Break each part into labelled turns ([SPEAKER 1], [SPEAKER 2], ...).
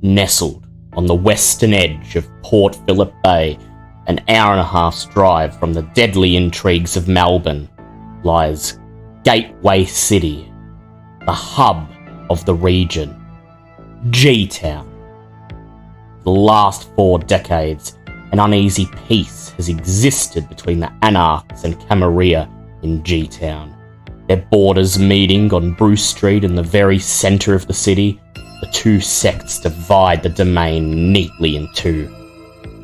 [SPEAKER 1] Nestled on the western edge of Port Phillip Bay, an hour and a half's drive from the deadly intrigues of Melbourne, lies Gateway City, the hub of the region, G-Town. For the last 4 decades, an uneasy peace has existed between the Anarchs and Camarilla in G-Town, their borders meeting on Bruce Street in the very centre of the city. The two sects divide the domain neatly in two.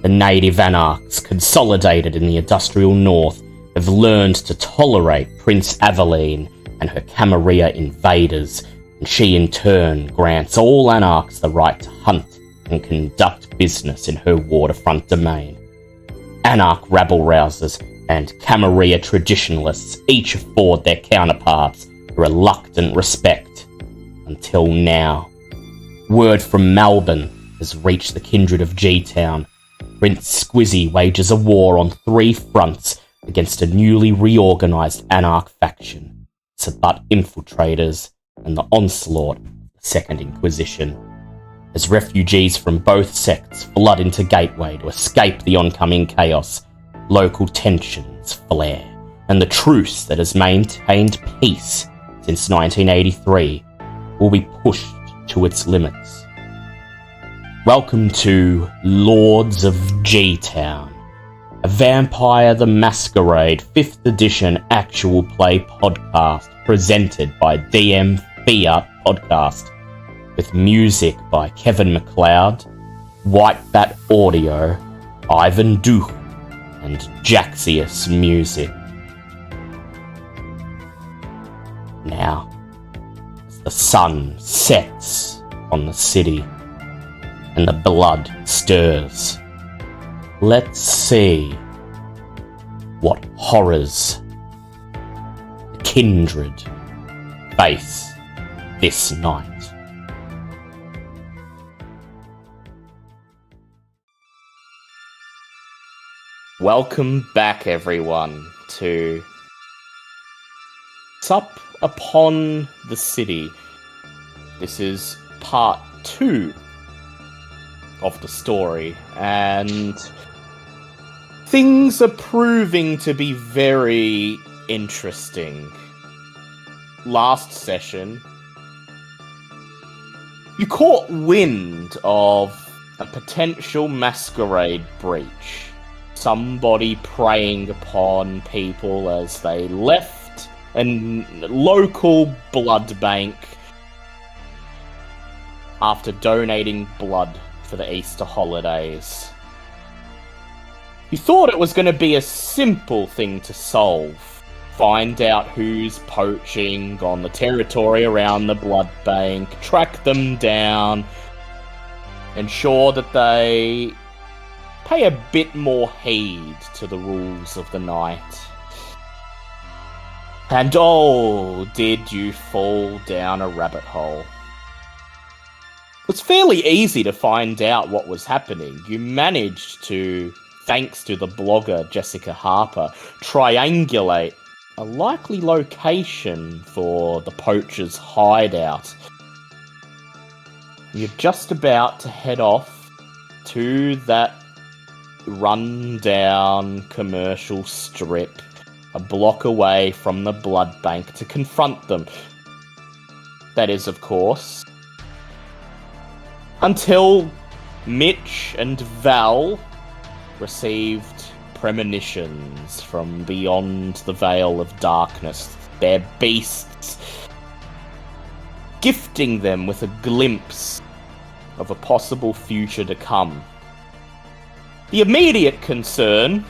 [SPEAKER 1] The native Anarchs, consolidated in the industrial north, have learned to tolerate Prince Aveline and her Camarilla invaders, and she in turn grants all Anarchs the right to hunt and conduct business in her waterfront domain. Anarch rabble-rousers and Camarilla traditionalists each afford their counterparts a reluctant respect. Until now. Word from Melbourne has reached the kindred of G-Town. Prince Squizzy wages a war on 3 fronts against a newly reorganised Anarch faction, Sabbat infiltrators, and the onslaught of the Second Inquisition. As refugees from both sects flood into Gateway to escape the oncoming chaos, local tensions flare, and the truce that has maintained peace since 1983 will be pushed to its limits. Welcome to Lords of G-Town, a Vampire the Masquerade 5th edition actual play podcast presented by DM Fiat Podcast, with music by Kevin MacLeod, White Bat Audio, Ivan Duch, and Jaxius Music. Now, as the sun sets on the city and the blood stirs, let's see what horrors the kindred face this night. Welcome back, everyone, to Sup Upon the City. This is part 2 of the story, and things are proving to be very interesting. Last session, you caught wind of a potential masquerade breach. Somebody preying upon people as they left a local blood bank after donating blood for the Easter holidays. You thought it was going to be a simple thing to solve. Find out who's poaching on the territory around the blood bank, track them down, ensure that they pay a bit more heed to the rules of the night. And oh, did you fall down a rabbit hole. It's fairly easy to find out what was happening. You managed to, thanks to the blogger Jessica Harper, triangulate a likely location for the poacher's hideout. You're just about to head off to that run-down commercial strip a block away from the blood bank to confront them. That is, of course, until Mitch and Val received premonitions from beyond the veil of darkness, their beasts gifting them with a glimpse of a possible future to come. The immediate concern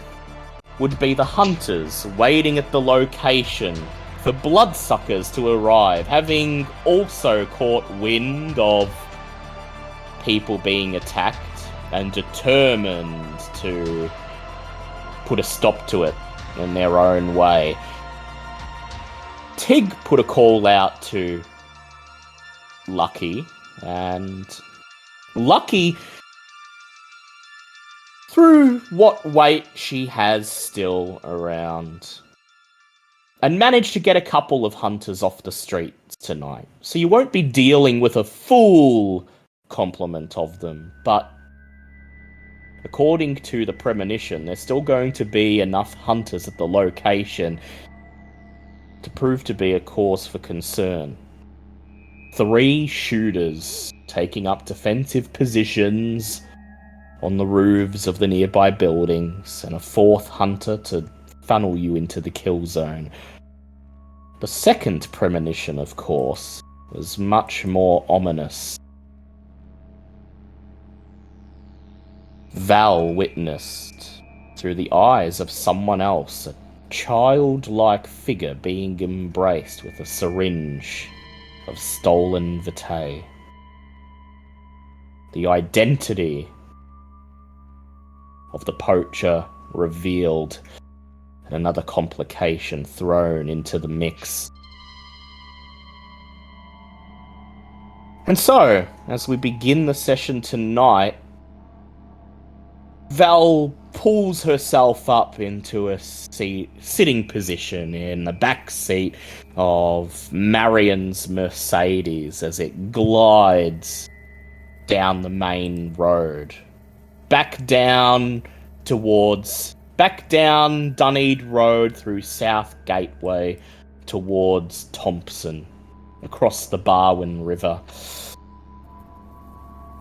[SPEAKER 1] would be the hunters waiting at the location for bloodsuckers to arrive, having also caught wind of people being attacked and determined to put a stop to it in their own way. Tig put a call out to Lucky, and Lucky, through what weight she has still around, and managed to get a couple of hunters off the streets tonight. So you won't be dealing with a full complement of them, but according to the premonition, there's still going to be enough hunters at the location to prove to be a cause for concern. 3 shooters taking up defensive positions on the roofs of the nearby buildings, and a 4th hunter to funnel you into the kill zone. The second premonition, of course, was much more ominous. Val witnessed, through the eyes of someone else, a childlike figure being embraced with a syringe of stolen vitae. The identity of the poacher revealed, and another complication thrown into the mix. And so, as we begin the session tonight, Val pulls herself up into a sitting position in the back seat of Marion's Mercedes as it glides down the main road. Back down Dunedin Road through South Gateway towards Thompson, across the Barwon River.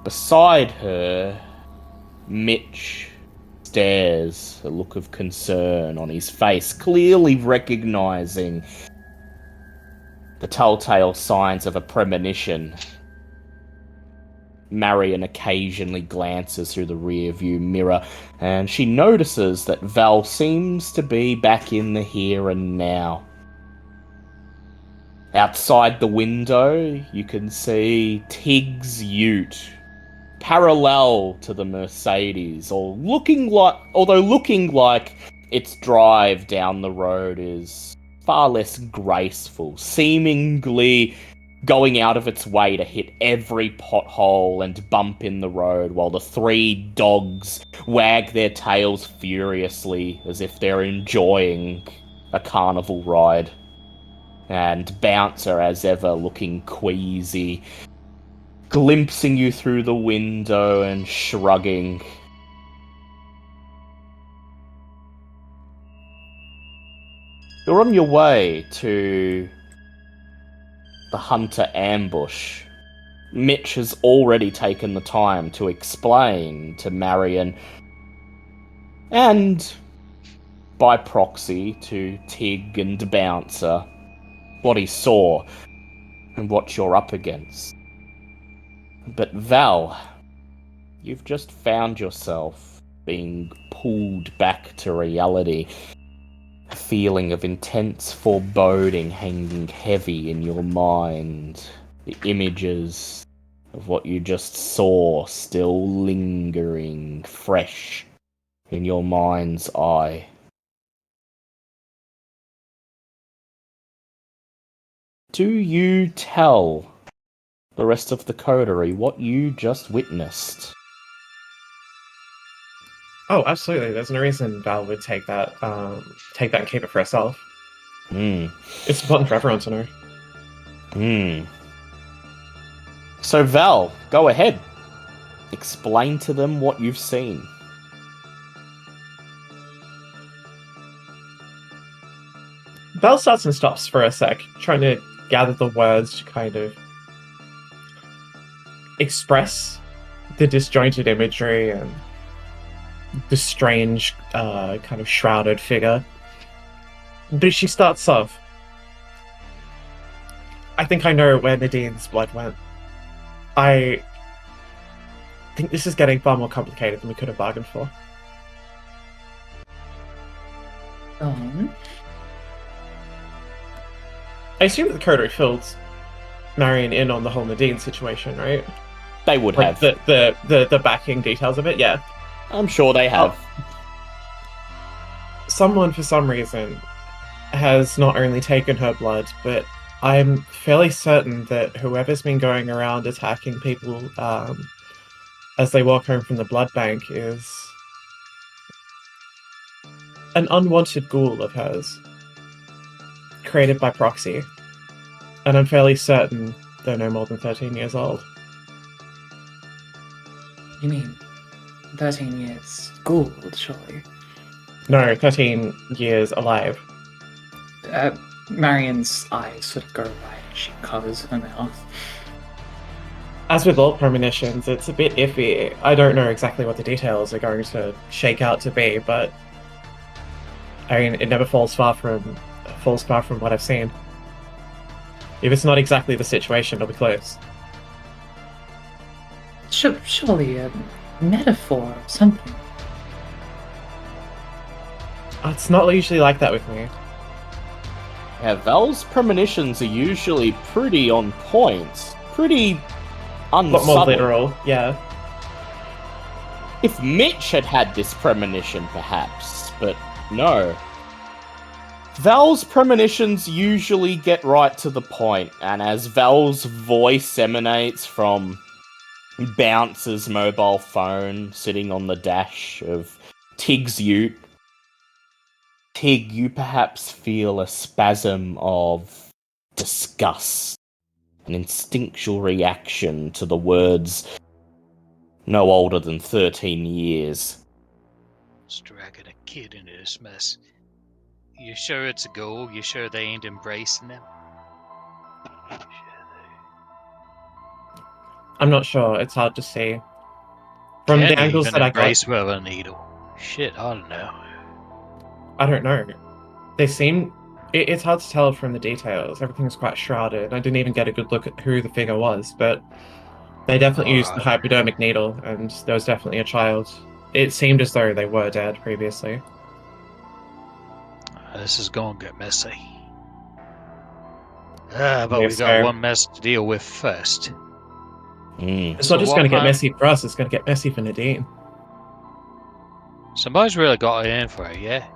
[SPEAKER 1] Beside her, Mitch stares, a look of concern on his face, clearly recognizing the telltale signs of a premonition. Marion occasionally glances through the rearview mirror, and she notices that Val seems to be back in the here and now. Outside the window, you can see Tig's ute, parallel to the Mercedes, although looking like its drive down the road is far less graceful, seemingly going out of its way to hit every pothole and bump in the road, while the 3 dogs wag their tails furiously as if they're enjoying a carnival ride. And Bouncer, as ever, looking queasy, glimpsing you through the window and shrugging. You're on your way to the hunter ambush. Mitch has already taken the time to explain to Marion, and by proxy to Tig and Bouncer, what he saw and what you're up against. But Val, you've just found yourself being pulled back to reality. A feeling of intense foreboding hanging heavy in your mind. The images of what you just saw still lingering fresh in your mind's eye. Do you tell the rest of the coterie what you just witnessed?
[SPEAKER 2] Oh, absolutely. There's no reason Val would take that and keep it for herself. It's important for everyone to know.
[SPEAKER 1] So Val, go ahead. Explain to them what you've seen.
[SPEAKER 2] Val starts and stops for a sec, trying to gather the words to kind of express the disjointed imagery and the strange, kind of shrouded figure. But she starts off. I think I know where Nadine's blood went. I think this is getting far more complicated than we could have bargained for. I assume that the coterie filled Marion in on the whole Nadine situation, right?
[SPEAKER 1] They would have.
[SPEAKER 2] The backing details of it, yeah.
[SPEAKER 1] I'm sure they have.
[SPEAKER 2] Someone, for some reason, has not only taken her blood, but I'm fairly certain that whoever's been going around attacking people as they walk home from the blood bank is an unwanted ghoul of hers, created by proxy. And I'm fairly certain they're no more than 13 years old.
[SPEAKER 3] You mean 13 years schooled, surely?
[SPEAKER 2] No, 13 years alive.
[SPEAKER 3] Marion's eyes sort of go wide and she covers her mouth.
[SPEAKER 2] As with all premonitions, it's a bit iffy. I don't know exactly what the details are going to shake out to be, but I mean, it never falls far from what I've seen. If it's not exactly the situation, it'll be close.
[SPEAKER 3] Surely a metaphor or something.
[SPEAKER 2] It's not usually like that with me.
[SPEAKER 1] Yeah, Val's premonitions are usually pretty on point. Pretty
[SPEAKER 2] A lot more
[SPEAKER 1] unsubtle.
[SPEAKER 2] literal, yeah.
[SPEAKER 1] If Mitch had had this premonition, perhaps, but no. Val's premonitions usually get right to the point, and as Val's voice emanates from Bouncer's mobile phone sitting on the dash of Tig's ute, Tig, you perhaps feel a spasm of disgust, an instinctual reaction to the words no older than 13 years.
[SPEAKER 4] Just dragging a kid into this mess. You sure it's a goal? You sure they ain't embracing them?
[SPEAKER 2] I'm not sure. It's hard to see. From
[SPEAKER 4] Can
[SPEAKER 2] the
[SPEAKER 4] you
[SPEAKER 2] angles
[SPEAKER 4] even
[SPEAKER 2] that I got,
[SPEAKER 4] embrace with a needle? Shit, I don't know.
[SPEAKER 2] I don't know. They seem... It's hard to tell from the details. Everything's quite shrouded. I didn't even get a good look at who the figure was, but they definitely used the hypodermic needle, and there was definitely a child. It seemed as though they were dead previously.
[SPEAKER 4] This is gonna get messy. But
[SPEAKER 2] Yes,
[SPEAKER 4] we got
[SPEAKER 2] sir.
[SPEAKER 4] one mess to deal with first.
[SPEAKER 1] Mm.
[SPEAKER 2] It's
[SPEAKER 4] So
[SPEAKER 2] not just
[SPEAKER 4] what
[SPEAKER 2] going to get
[SPEAKER 4] kind-
[SPEAKER 2] messy for us, it's going to get messy for Nadine.
[SPEAKER 4] Somebody's really got it in for her, yeah?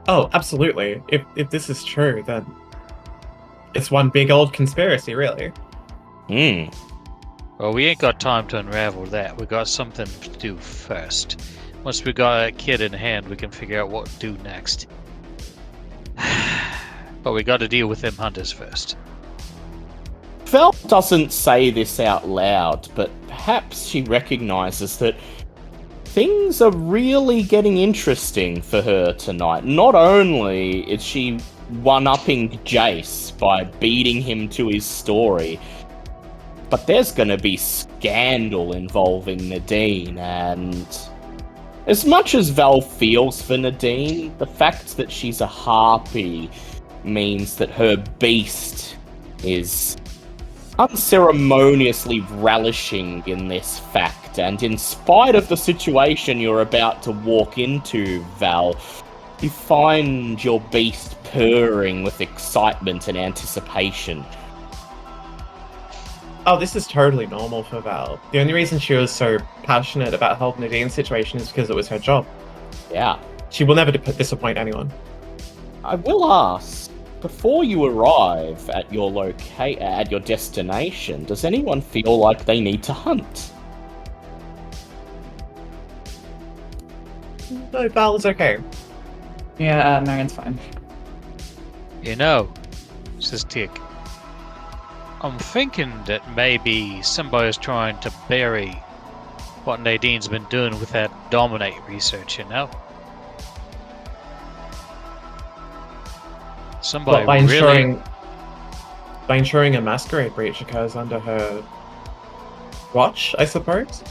[SPEAKER 2] Oh, absolutely. If this is true, then it's one big old conspiracy, really.
[SPEAKER 1] Mm.
[SPEAKER 4] Well, we ain't got time to unravel that. We got something to do first. Once we got that kid in hand, we can figure out what to do next. But we got to deal with them hunters first.
[SPEAKER 1] Val doesn't say this out loud, but perhaps she recognizes that things are really getting interesting for her tonight. Not only is she one-upping Jace by beating him to his story, but there's gonna be scandal involving Nadine, and as much as Val feels for Nadine, the fact that she's a harpy means that her beast is unceremoniously relishing in this fact, and in spite of the situation you're about to walk into, Val, you find your beast purring with excitement and anticipation.
[SPEAKER 2] Oh, this is totally normal for Val. The only reason she was so passionate about helping Nadine's situation is because it was her job.
[SPEAKER 1] Yeah.
[SPEAKER 2] She will never disappoint anyone.
[SPEAKER 1] I will ask, before you arrive at your at your destination, does anyone feel like they need to hunt?
[SPEAKER 2] No, Val is okay.
[SPEAKER 3] Yeah, Marion's fine.
[SPEAKER 4] You know, says Tig, I'm thinking that maybe somebody's trying to bury what Nadine's been doing with that dominate research, you know? Somebody
[SPEAKER 2] But
[SPEAKER 4] really...
[SPEAKER 2] by ensuring a masquerade breach occurs under her watch, I suppose?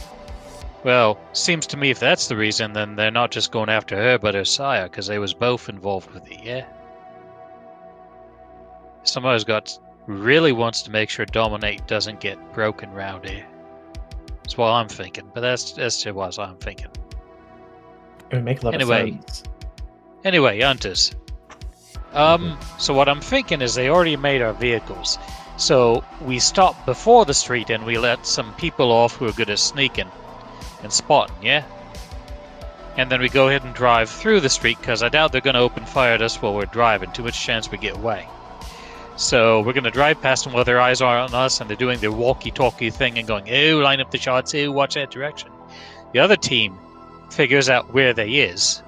[SPEAKER 4] Well, seems to me if that's the reason, then they're not just going after her, but her sire, because they was both involved with it, yeah? Somebody's really wants to make sure Dominate doesn't get broken round here. That's what I'm thinking, but that's just what I'm thinking.
[SPEAKER 2] It would make a lot of sense.
[SPEAKER 4] Anyway, hunters. So what I'm thinking is they already made our vehicles. So we stop before the street and we let some people off who are good at sneaking and spotting, yeah? And then we go ahead and drive through the street, because I doubt they're going to open fire at us while we're driving. Too much chance we get away. So we're going to drive past them while their eyes are on us and they're doing their walkie-talkie thing and going, oh, line up the shots, oh, watch that direction. The other team figures out where they is,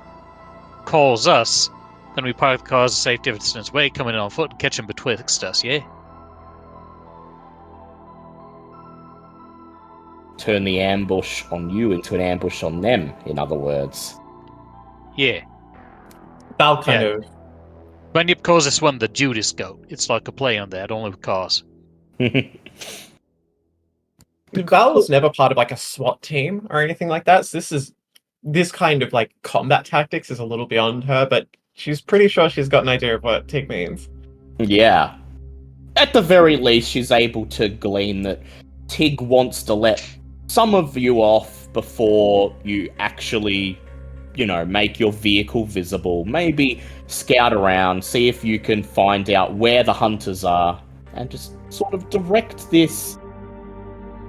[SPEAKER 4] calls us, then we park the cars a safe distance away, come in on foot and catch them betwixt us, yeah?
[SPEAKER 1] turn the ambush on you into an ambush on them, in other words.
[SPEAKER 4] Yeah.
[SPEAKER 2] Val kind of.
[SPEAKER 4] Bunyip calls this one the Judas goat. It's like a play on that, only with cars.
[SPEAKER 2] Val was never part of like a SWAT team or anything like that. So this kind of like combat tactics is a little beyond her, but she's pretty sure she's got an idea of what TIG means.
[SPEAKER 1] Yeah. At the very least, she's able to glean that TIG wants to let some of you off before you actually, make your vehicle visible. Maybe scout around, see if you can find out where the hunters are, and just sort of direct this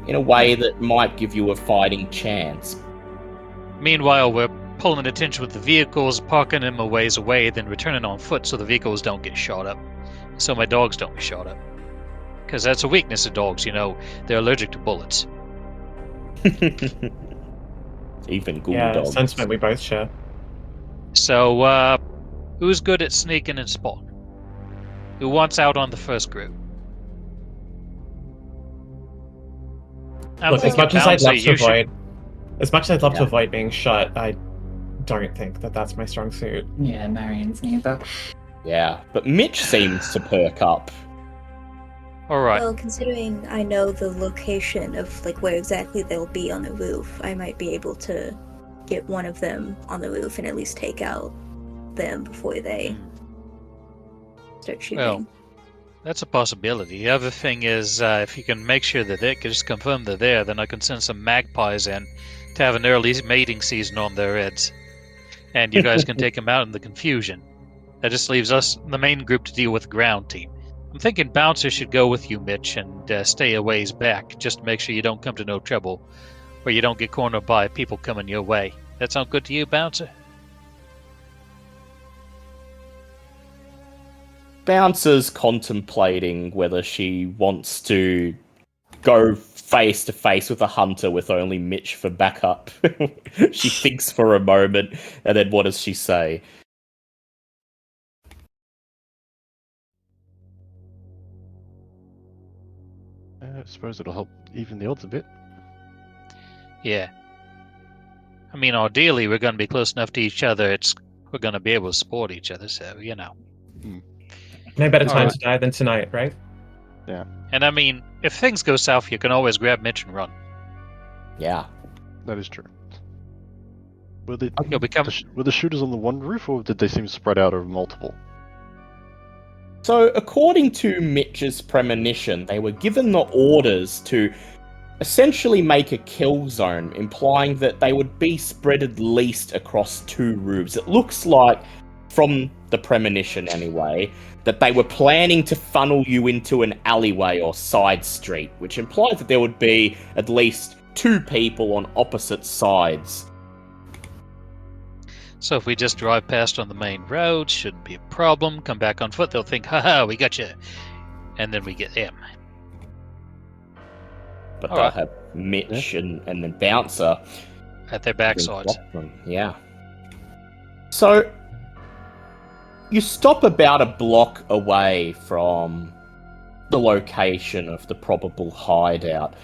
[SPEAKER 1] in a way that might give you a fighting chance.
[SPEAKER 4] Meanwhile, we're pulling attention with the vehicles, parking them a ways away, then returning on foot so the vehicles don't get shot up. So my dogs don't get shot up. Because that's a weakness of dogs, they're allergic to bullets.
[SPEAKER 1] Even ghoul
[SPEAKER 2] Yeah,
[SPEAKER 1] dogs.
[SPEAKER 2] sentiment we both share.
[SPEAKER 4] So, who's good at sneaking and spot? Who wants out on the first group?
[SPEAKER 2] Look, as much as I'd love to
[SPEAKER 1] Yeah.
[SPEAKER 2] avoid being shot, I don't think that that's my strong suit.
[SPEAKER 3] Yeah, Marion's neither.
[SPEAKER 1] Yeah, but Mitch seems to perk up.
[SPEAKER 4] Alright.
[SPEAKER 5] Well, considering I know the location of like where exactly they'll be on the roof, I might be able to get one of them on the roof and at least take out them before they start shooting.
[SPEAKER 4] Well, that's a possibility. The other thing is, if you can make sure that they can just confirm they're there, then I can send some magpies in to have an early mating season on their heads. And you guys can take them out in the confusion. That just leaves us, the main group, to deal with the ground team. I'm thinking Bouncer should go with you, Mitch, and stay a ways back, just to make sure you don't come to no trouble, or you don't get cornered by people coming your way. That sound good to you, Bouncer?
[SPEAKER 1] Bouncer's contemplating whether she wants to go face to face with a hunter with only Mitch for backup. She thinks for a moment, and then what does she say?
[SPEAKER 6] I suppose it'll help even the odds a bit.
[SPEAKER 4] Yeah. I mean, ideally, we're going to be close enough to each other, we're going to be able to support each other, so,
[SPEAKER 2] No better time
[SPEAKER 4] Alright.
[SPEAKER 2] to die than tonight, right?
[SPEAKER 4] And I mean, if things go south, you can always grab Mitch and run.
[SPEAKER 1] Yeah.
[SPEAKER 6] That is true. Were the,
[SPEAKER 4] You'll become...
[SPEAKER 6] were the shooters on the one roof, or did they seem spread out over multiple?
[SPEAKER 1] So, according to Mitch's premonition, they were given the orders to essentially make a kill zone, implying that they would be spread at least across 2 roofs. It looks like, from the premonition anyway, that they were planning to funnel you into an alleyway or side street, which implies that there would be at least 2 people on opposite sides.
[SPEAKER 4] So if we just drive past on the main road, shouldn't be a problem. Come back on foot, they'll think, haha, we got you. And then we get them.
[SPEAKER 1] But
[SPEAKER 4] All
[SPEAKER 1] they'll
[SPEAKER 4] right.
[SPEAKER 1] have Mitch and then Bouncer
[SPEAKER 4] At their backsides.
[SPEAKER 1] block them. Yeah. So, you stop about a block away from the location of the probable hideout.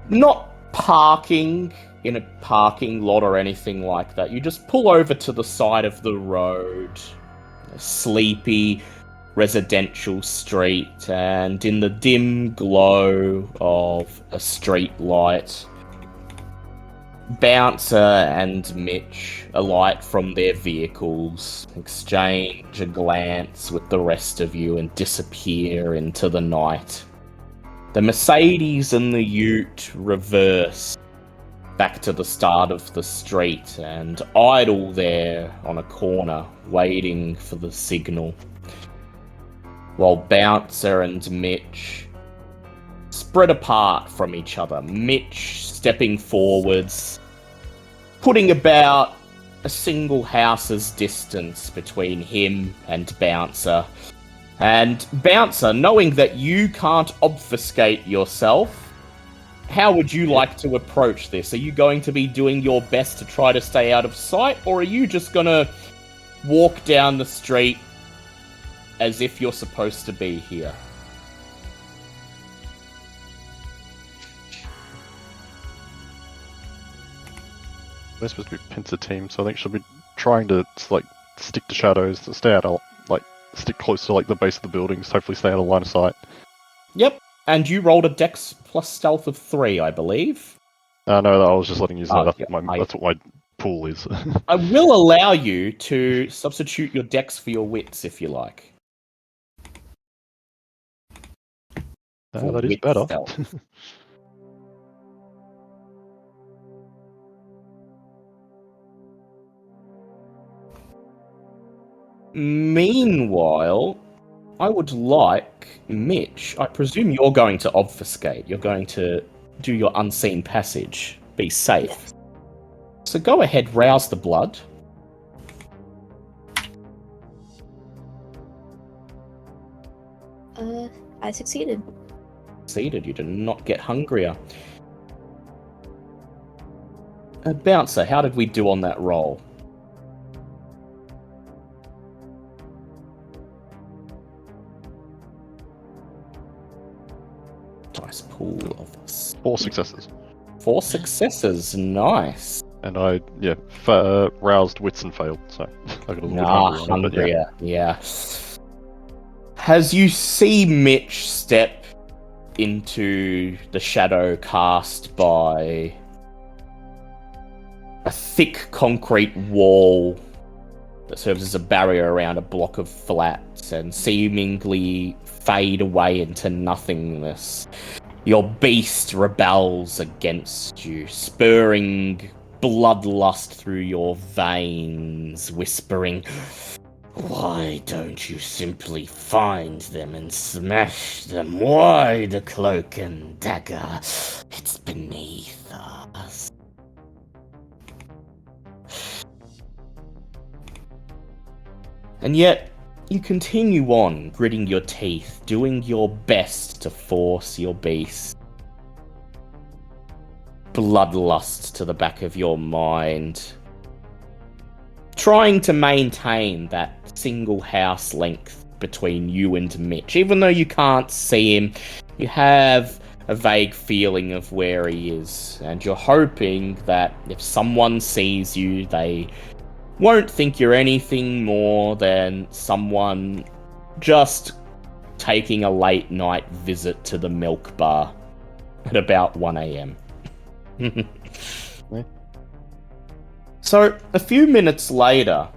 [SPEAKER 1] Not parking in a parking lot or anything like that. You just pull over to the side of the road, a sleepy residential street, and in the dim glow of a street light, Bouncer and Mitch alight from their vehicles, exchange a glance with the rest of you, and disappear into the night. The Mercedes and the Ute reverse back to the start of the street and idle there on a corner, waiting for the signal. While Bouncer and Mitch spread apart from each other, Mitch stepping forwards, putting about a single house's distance between him and Bouncer. And Bouncer, knowing that you can't obfuscate yourself, how would you like to approach this? Are you going to be doing your best to try to stay out of sight, or are you just going to walk down the street as if you're supposed to be here?
[SPEAKER 6] We're supposed to be pincer team, so I think she'll be trying to like stick to shadows, to stay out of, like stick close to like the base of the buildings, hopefully stay out of line of sight.
[SPEAKER 1] Yep. And you rolled a Dex plus Stealth of 3, I believe.
[SPEAKER 6] No, I was just letting you know that's what my pool is.
[SPEAKER 1] I will allow you to substitute your Dex for your wits if you like.
[SPEAKER 6] That is better.
[SPEAKER 1] Meanwhile, I would like Mitch. I presume you're going to obfuscate. You're going to do your unseen passage. Be safe.
[SPEAKER 5] Yes.
[SPEAKER 1] So go ahead, rouse the blood.
[SPEAKER 5] I succeeded.
[SPEAKER 1] Succeeded. You did not get hungrier. Bouncer, how did we do on that roll? Dice pool of
[SPEAKER 6] 4 successes.
[SPEAKER 1] 4 successes. Nice.
[SPEAKER 6] And I, roused wits and failed, so I got a little bit
[SPEAKER 1] hungrier. Yeah. As you see Mitch step into the shadow cast by a thick concrete wall that serves as a barrier around a block of flats and seemingly fade away into nothingness, your beast rebels against you, spurring bloodlust through your veins, whispering, "Why don't you simply find them and smash them? Why the cloak and dagger? It's beneath us." And yet, you continue on, gritting your teeth, doing your best to force your beast bloodlust to the back of your mind, trying to maintain that single house length between you and Mitch. Even though you can't see him, you have a vague feeling of where he is, and you're hoping that if someone sees you, they won't think you're anything more than someone just taking a late night visit to the milk bar at about 1 a.m. So, a few minutes later,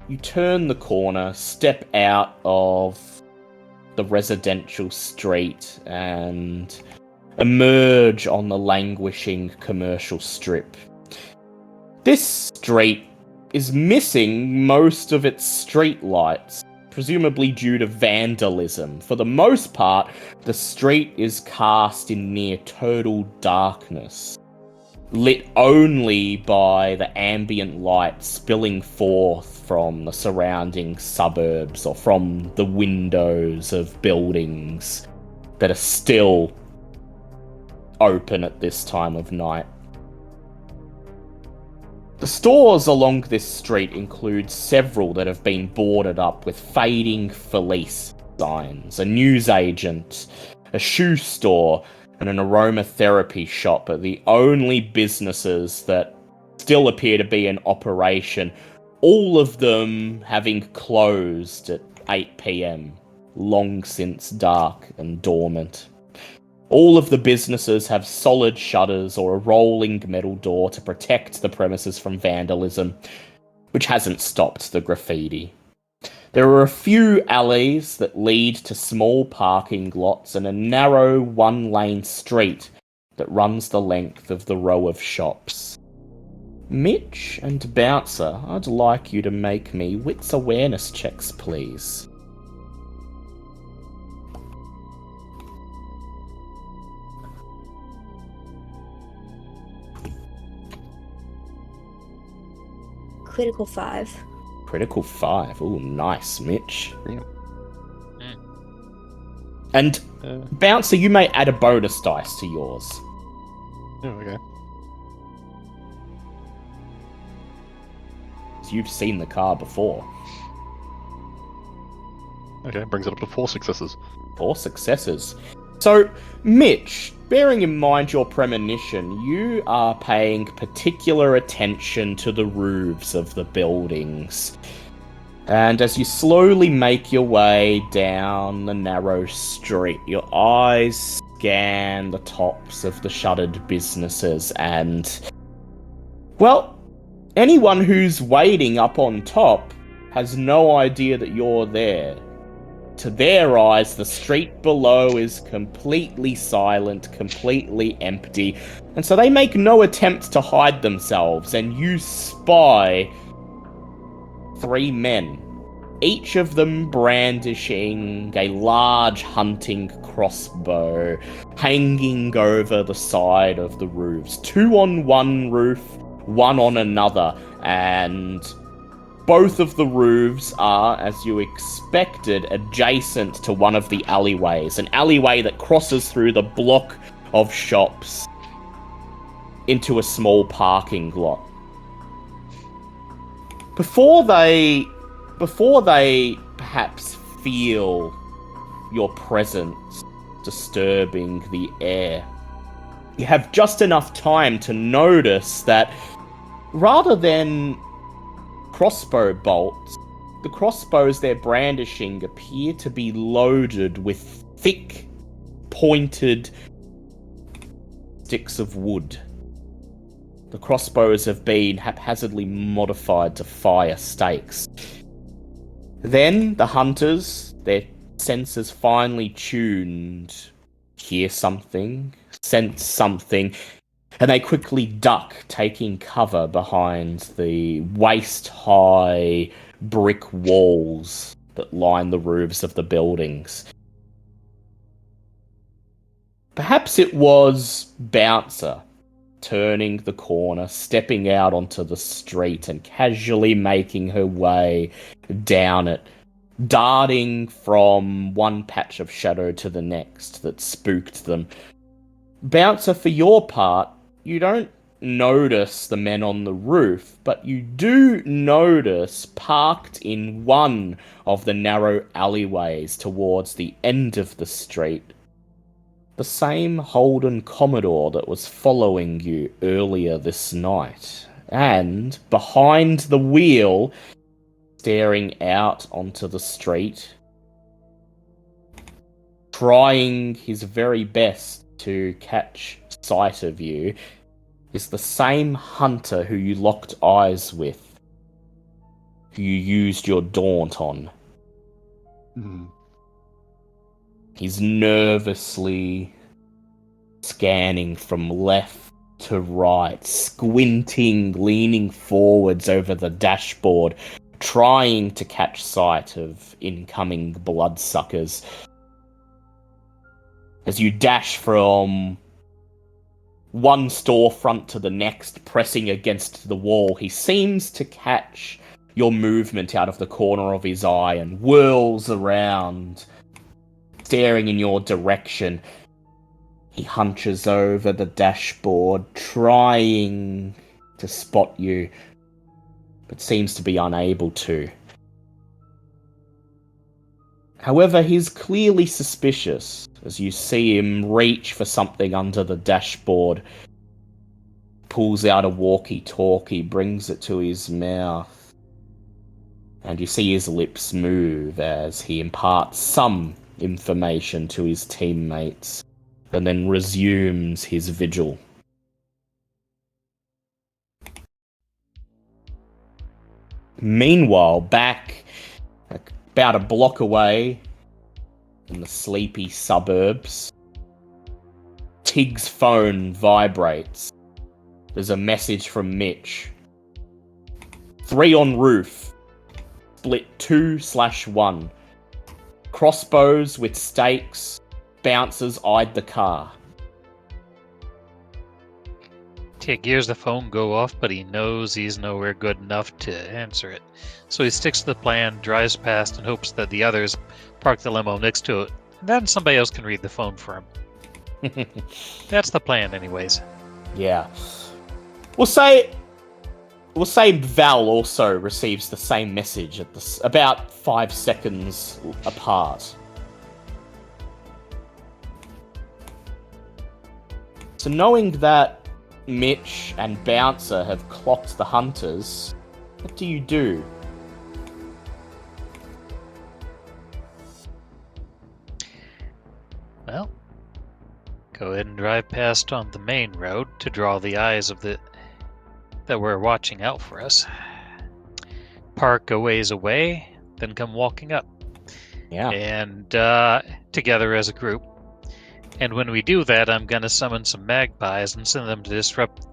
[SPEAKER 1] you turn the corner, step out of the residential street, and emerge on the languishing commercial strip. This street is missing most of its street lights, presumably due to vandalism. For the most part, the street is cast in near total darkness, lit only by the ambient light spilling forth from the surrounding suburbs or from the windows of buildings that are still open at this time of night. The stores along this street include several that have been boarded up with fading Felice signs. A newsagent, a shoe store, and an aromatherapy shop are the only businesses that still appear to be in operation, all of them having closed at 8 p.m, long since dark and dormant. All of the businesses have solid shutters or a rolling metal door to protect the premises from vandalism, which hasn't stopped the graffiti. There are a few alleys that lead to small parking lots and a narrow one-lane street that runs the length of the row of shops. Mitch and Bouncer, I'd like you to make me wits awareness checks, please.
[SPEAKER 5] Critical 5.
[SPEAKER 1] Critical 5. Ooh, nice, Mitch.
[SPEAKER 6] Yeah.
[SPEAKER 1] And Bouncer, you may add a bonus dice to yours.
[SPEAKER 6] Oh, okay.
[SPEAKER 1] You've seen the car before.
[SPEAKER 6] Okay, brings it up to 4 successes.
[SPEAKER 1] 4 successes. So, Mitch, bearing in mind your premonition, you are paying particular attention to the roofs of the buildings. And as you slowly make your way down the narrow street, your eyes scan the tops of the shuttered businesses and, well, anyone who's waiting up on top has no idea that you're there. To their eyes, the street below is completely silent, completely empty, and so they make no attempt to hide themselves, and you spy 3 men, each of them brandishing a large hunting crossbow hanging over the side of the roofs. 2 on one roof, 1 on another, and both of the roofs are, as you expected, adjacent to one of the alleyways. An alleyway that crosses through the block of shops into a small parking lot. Before they perhaps feel your presence disturbing the air, you have just enough time to notice that rather than crossbow bolts, the crossbows they're brandishing appear to be loaded with thick, pointed sticks of wood. The crossbows have been haphazardly modified to fire stakes. Then the hunters, their senses finely tuned, hear something, sense something, and they quickly duck, taking cover behind the waist-high brick walls that line the roofs of the buildings. Perhaps it was Bouncer turning the corner, stepping out onto the street and casually making her way down it, darting from one patch of shadow to the next that spooked them. Bouncer, for your part, you don't notice the men on the roof, but you do notice, parked in one of the narrow alleyways towards the end of the street, the same Holden Commodore that was following you earlier this night. And behind the wheel, staring out onto the street, trying his very best to catch sight of you, is the same hunter who you locked eyes with, who you used your daunt on. He's nervously scanning from left to right, squinting, leaning forwards over the dashboard, trying to catch sight of incoming bloodsuckers. As you dash from one storefront to the next, pressing against the wall, he seems to catch your movement out of the corner of his eye and whirls around, staring in your direction. He hunches over the dashboard, trying to spot you, but seems to be unable to. However, he's clearly suspicious as you see him reach for something under the dashboard, pulls out a walkie-talkie, brings it to his mouth, and you see his lips move as he imparts some information to his teammates, and then resumes his vigil. Meanwhile, back about a block away in the sleepy suburbs, Tig's phone vibrates. There's a message from Mitch. 3 on roof. Split 2/1. Crossbows with stakes. Bouncers eyed the car.
[SPEAKER 4] Tig hears the phone go off, but he knows he's nowhere good enough to answer it. So he sticks to the plan, drives past, and hopes that the others park the limo next to it. And then somebody else can read the phone for him. That's the plan, anyways.
[SPEAKER 1] Yeah. We'll say Val also receives the same message at about 5 seconds apart. So knowing that Mitch and Bouncer have clocked the hunters, what do you do?
[SPEAKER 4] Well, go ahead and drive past on the main road to draw the eyes of the that were watching out for us. Park a ways away, then come walking up.
[SPEAKER 1] Yeah.
[SPEAKER 4] And together as a group. And when we do that, I'm going to summon some magpies and send them to disrupt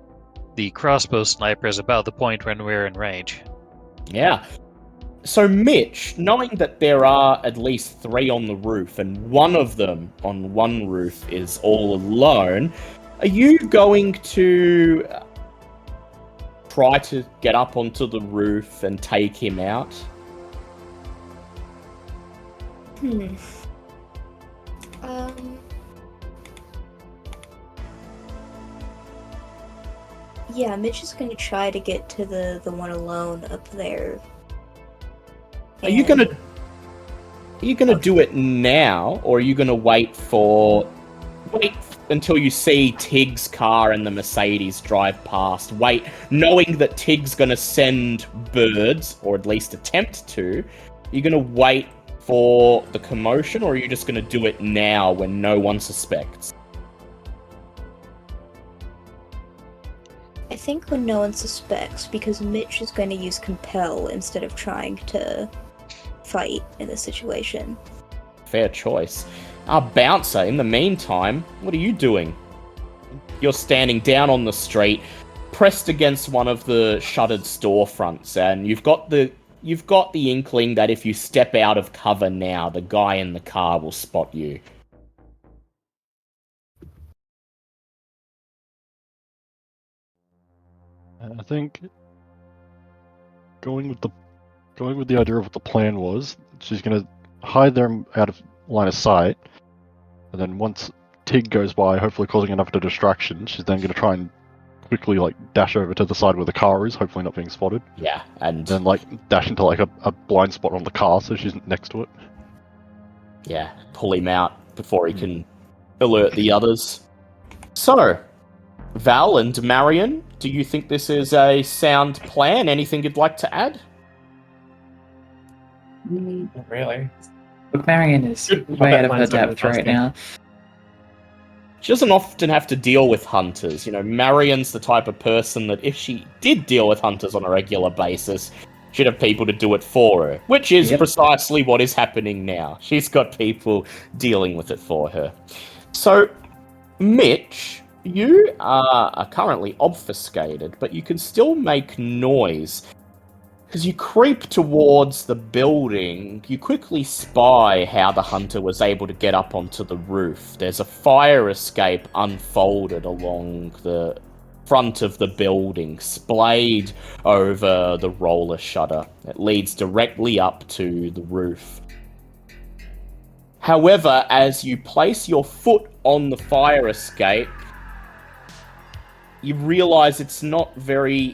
[SPEAKER 4] the crossbow snipers about the point when we're in range.
[SPEAKER 1] Yeah. So Mitch, knowing that there are at least 3 on the roof and one of them on one roof is all alone, are you going to try to get up onto the roof and take him out?
[SPEAKER 5] Yeah, Mitch is going to try to get to the one alone up there.
[SPEAKER 1] Are you gonna do it now, or are you gonna wait until you see Tig's car and the Mercedes drive past? Wait, knowing that Tig's gonna send birds, or at least attempt to. Are you gonna wait for the commotion, or are you just gonna do it now when no one suspects?
[SPEAKER 5] I think when no one suspects, because Mitch is going to use compel instead of trying to fight in this situation.
[SPEAKER 1] Fair choice. Bouncer, in the meantime, what are you doing? You're standing down on the street, pressed against one of the shuttered storefronts, and you've got the inkling that if you step out of cover now, the guy in the car will spot you.
[SPEAKER 6] I think going with the idea of what the plan was, she's gonna hide them out of line of sight, and then once Tig goes by, hopefully causing enough of a distraction, she's then gonna try and quickly dash over to the side where the car is, hopefully not being spotted.
[SPEAKER 1] Yeah, and
[SPEAKER 6] then dash into a blind spot on the car so she's next to it.
[SPEAKER 1] Yeah, pull him out before he can alert the others. So, Val and Marion, do you think this is a sound plan? Anything you'd like to add?
[SPEAKER 2] Not really.
[SPEAKER 3] Look, Marion is way out of her depth right now.
[SPEAKER 1] She doesn't often have to deal with hunters. You know, Marion's the type of person that if she did deal with hunters on a regular basis, she'd have people to do it for her, which is precisely what is happening now. She's got people dealing with it for her. So, Mitch, you are currently obfuscated, but you can still make noise. As you creep towards the building, you quickly spy how the hunter was able to get up onto the roof. There's a fire escape unfolded along the front of the building, splayed over the roller shutter. It leads directly up to the roof. However, as you place your foot on the fire escape, you realize it's not very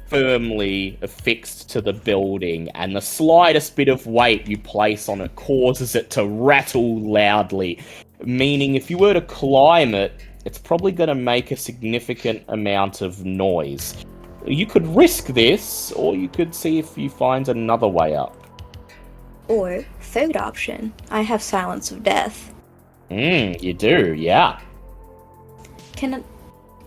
[SPEAKER 1] firmly affixed to the building, and the slightest bit of weight you place on it causes it to rattle loudly, meaning if you were to climb it, it's probably going to make a significant amount of noise. You could risk this, or you could see if you find another way up.
[SPEAKER 5] Or, third option, I have Silence of Death.
[SPEAKER 1] You do, yeah.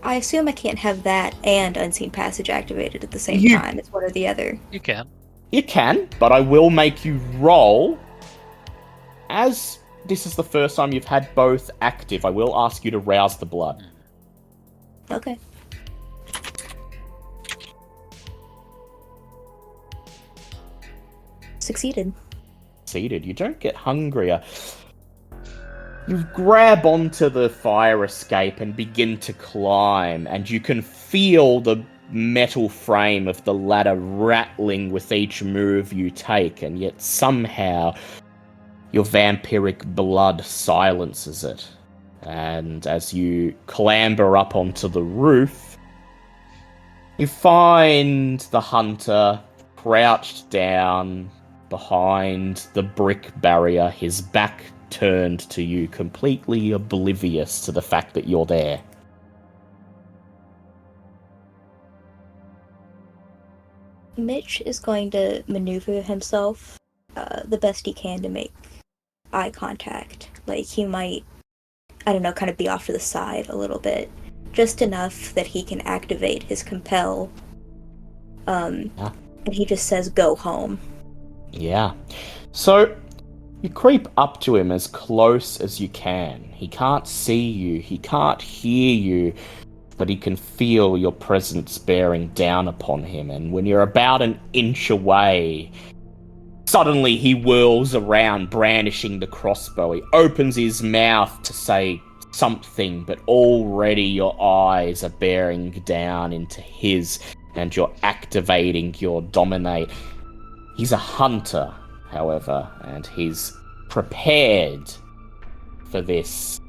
[SPEAKER 5] I assume I can't have that and Unseen Passage activated at the same time. It's one or the other.
[SPEAKER 4] You can.
[SPEAKER 1] You can, but I will make you roll. As this is the first time you've had both active, I will ask you to rouse the blood.
[SPEAKER 5] Okay. Succeeded.
[SPEAKER 1] You don't get hungrier. You grab onto the fire escape and begin to climb, and you can feel the metal frame of the ladder rattling with each move you take, and yet somehow your vampiric blood silences it. And as you clamber up onto the roof, you find the hunter crouched down behind the brick barrier, his back turned to you, completely oblivious to the fact that you're there.
[SPEAKER 5] Mitch is going to maneuver himself the best he can to make eye contact. Like, he might, I don't know, kind of be off to the side a little bit. Just enough that he can activate his compel. And he just says, "Go home."
[SPEAKER 1] Yeah. So, you creep up to him as close as you can. He can't see you, he can't hear you, but he can feel your presence bearing down upon him. And when you're about an inch away, suddenly he whirls around, brandishing the crossbow. He opens his mouth to say something, but already your eyes are bearing down into his, and you're activating your dominate. He's a hunter, however, and he's prepared for this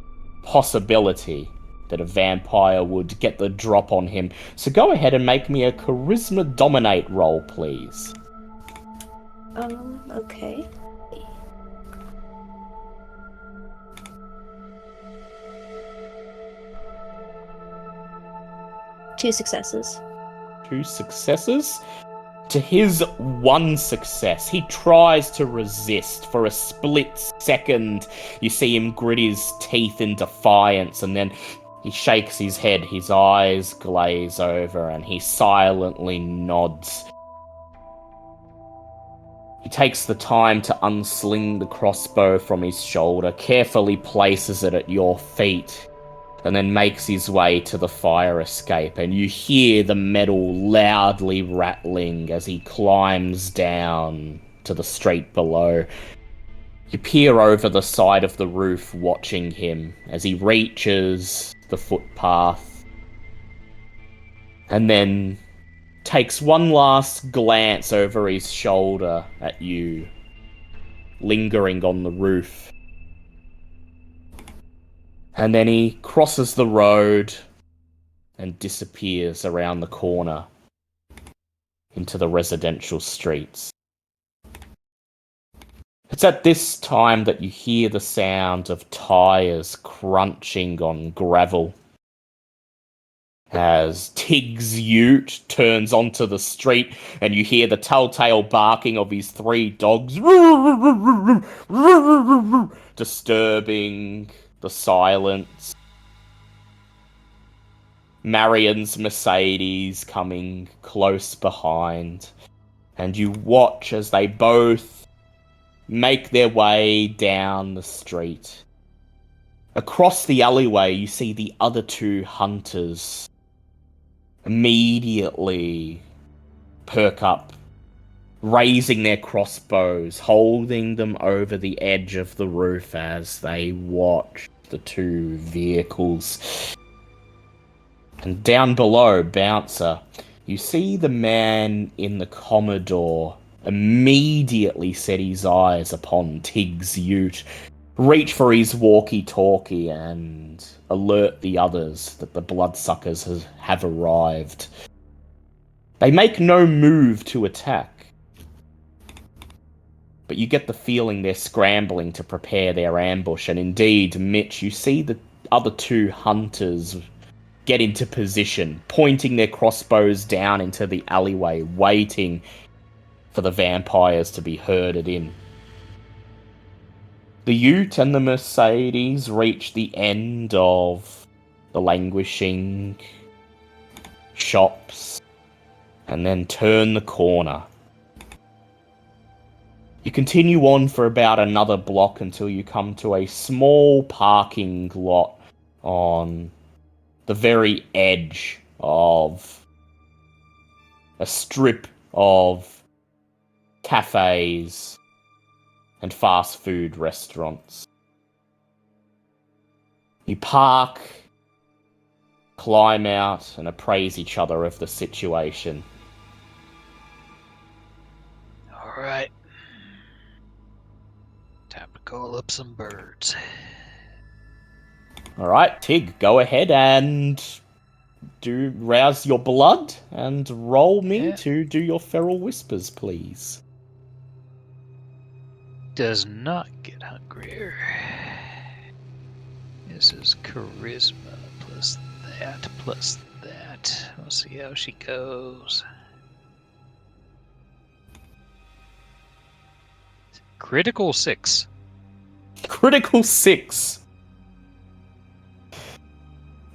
[SPEAKER 1] possibility that a vampire would get the drop on him. So go ahead and make me a charisma dominate roll, please.
[SPEAKER 5] Okay. 2 successes.
[SPEAKER 1] 2 successes. To his 1 success, he tries to resist. For a split second, you see him grit his teeth in defiance, and then he shakes his head, his eyes glaze over, and he silently nods. He takes the time to unsling the crossbow from his shoulder, carefully places it at your feet, and then makes his way to the fire escape, and you hear the metal loudly rattling as he climbs down to the street below. You peer over the side of the roof, watching him as he reaches the footpath, and then takes one last glance over his shoulder at you, lingering on the roof. And then he crosses the road and disappears around the corner into the residential streets. It's at this time that you hear the sound of tires crunching on gravel as Tig's ute turns onto the street, and you hear the telltale barking of his 3 dogs, disturbing the silence. Marion's Mercedes coming close behind, and you watch as they both make their way down the street. Across the alleyway, you see the other 2 hunters immediately perk up, raising their crossbows, holding them over the edge of the roof as they watch the 2 vehicles. And down below, Bouncer, you see the man in the Commodore immediately set his eyes upon Tig's ute, reach for his walkie-talkie and alert the others that the bloodsuckers have arrived. They make no move to attack, but you get the feeling they're scrambling to prepare their ambush, and indeed, Mitch, you see the other 2 hunters get into position, pointing their crossbows down into the alleyway, waiting for the vampires to be herded in. The ute and the Mercedes reach the end of the languishing shops and then turn the corner. You continue on for about another block until you come to a small parking lot on the very edge of a strip of cafes and fast food restaurants. You park, climb out, and appraise each other of the situation.
[SPEAKER 4] Alright. Time to call up some birds.
[SPEAKER 1] Alright, Tig, go ahead and rouse your blood and roll me to do your feral whispers, please.
[SPEAKER 4] Does not get hungrier. This is charisma plus that plus that. We'll see how she goes. Critical 6.
[SPEAKER 1] Critical 6.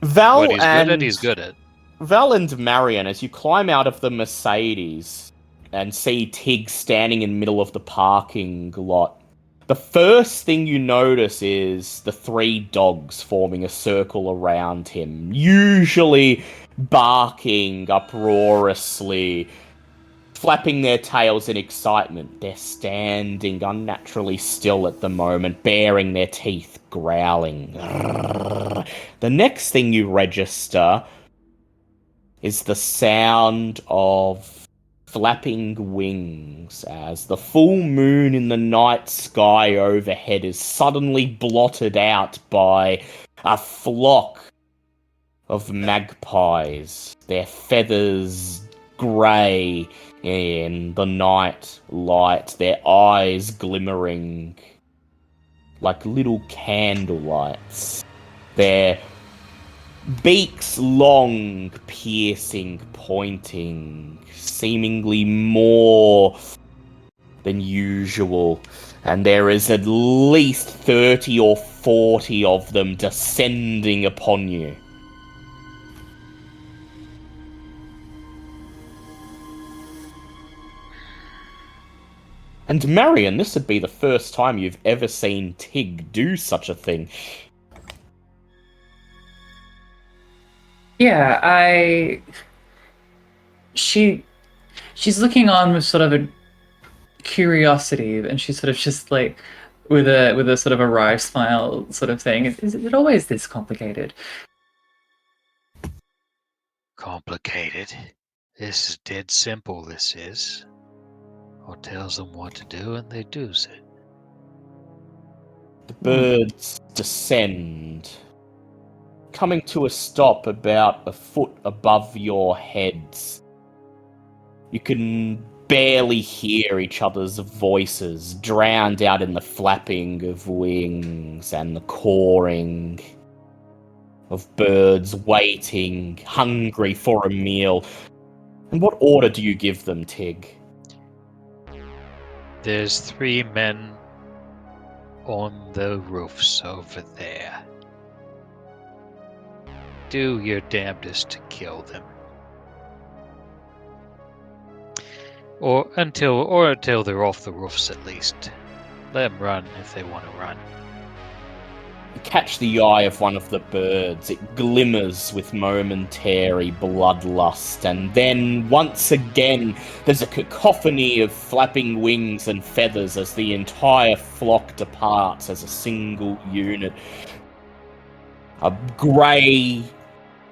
[SPEAKER 1] Val
[SPEAKER 4] What he's
[SPEAKER 1] and
[SPEAKER 4] good at, he's good at.
[SPEAKER 1] Val and Marion, as you climb out of the Mercedes and see Tig standing in the middle of the parking lot, the first thing you notice is the 3 dogs forming a circle around him, usually barking uproariously, flapping their tails in excitement. They're standing unnaturally still at the moment, baring their teeth, growling. The next thing you register is the sound of flapping wings as the full moon in the night sky overhead is suddenly blotted out by a flock of magpies, their feathers grey in the night light, their eyes glimmering like little candlelights, their beaks long, piercing, pointing, seemingly more than usual, and there is at least 30 or 40 of them descending upon you. And Marion, this would be the first time you've ever seen Tig do such a thing.
[SPEAKER 3] Yeah, she's looking on with sort of a curiosity, and she's sort of just like with a sort of a wry smile sort of thing. Is it always this complicated?
[SPEAKER 4] Complicated? This is dead simple, this is. Or tells them what to do and they do's it.
[SPEAKER 1] The birds descend, coming to a stop about a foot above your heads. You can barely hear each other's voices, drowned out in the flapping of wings and the cawing of birds waiting, hungry for a meal. And what order do you give them, Tig?
[SPEAKER 4] There's 3 men on the roofs over there. Do your damnedest to kill them. Or until they're off the roofs at least. Let them run if they want to run.
[SPEAKER 1] You catch the eye of one of the birds. It glimmers with momentary bloodlust, and then, once again, there's a cacophony of flapping wings and feathers as the entire flock departs as a single unit. A grey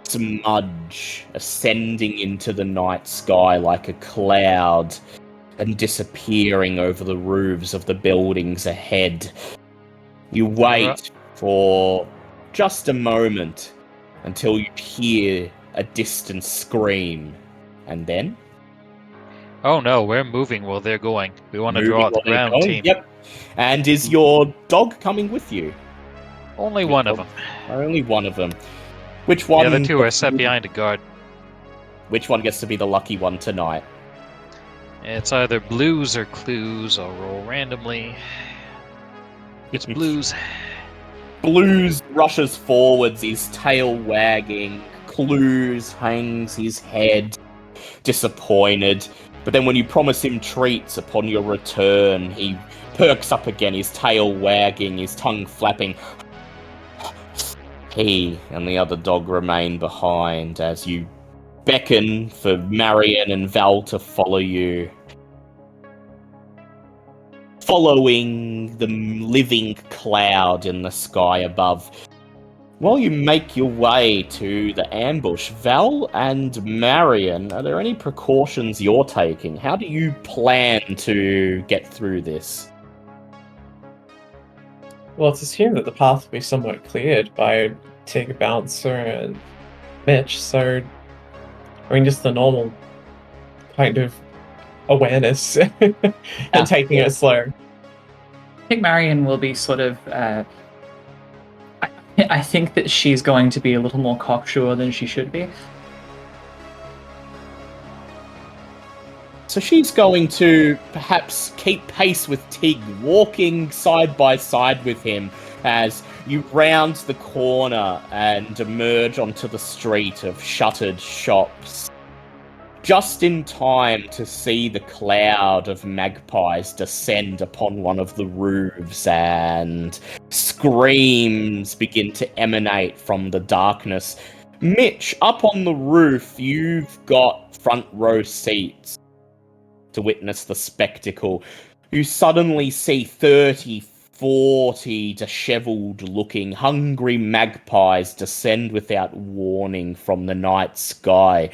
[SPEAKER 1] smudge ascending into the night sky like a cloud and disappearing over the roofs of the buildings ahead. You wait for just a moment until you hear a distant scream, and then?
[SPEAKER 4] Oh no, we're moving while they're going. We want to draw out the ground team.
[SPEAKER 1] Yep. And is your dog coming with you?
[SPEAKER 4] Only one of them.
[SPEAKER 1] Only one of them. Which one?
[SPEAKER 4] The other 2 are set behind a guard.
[SPEAKER 1] Which one gets to be the lucky one tonight?
[SPEAKER 4] It's either blues or clues. I'll roll randomly. It's blues.
[SPEAKER 1] Blues rushes forwards, his tail wagging. Clues hangs his head, disappointed. But then when you promise him treats upon your return, he perks up again, his tail wagging, his tongue flapping. He and the other dog remain behind as you beckon for Marion and Val to follow you. Following the living cloud in the sky above. While you make your way to the ambush, Val and Marion, are there any precautions you're taking? How do you plan to get through this?
[SPEAKER 2] Well, it's assumed that the path will be somewhat cleared by Tig, Bouncer, and Mitch, so I mean, just the normal kind of awareness and taking it slow.
[SPEAKER 3] I think Marion will be sort of. I think that she's going to be a little more cocksure than she should be.
[SPEAKER 1] So she's going to perhaps keep pace with Tig, walking side by side with him as you round the corner and emerge onto the street of shuttered shops. Just in time to see the cloud of magpies descend upon one of the roofs, and screams begin to emanate from the darkness. Mitch, up on the roof, you've got front row seats to witness the spectacle. You suddenly see 30, 40 disheveled looking, hungry magpies descend without warning from the night sky,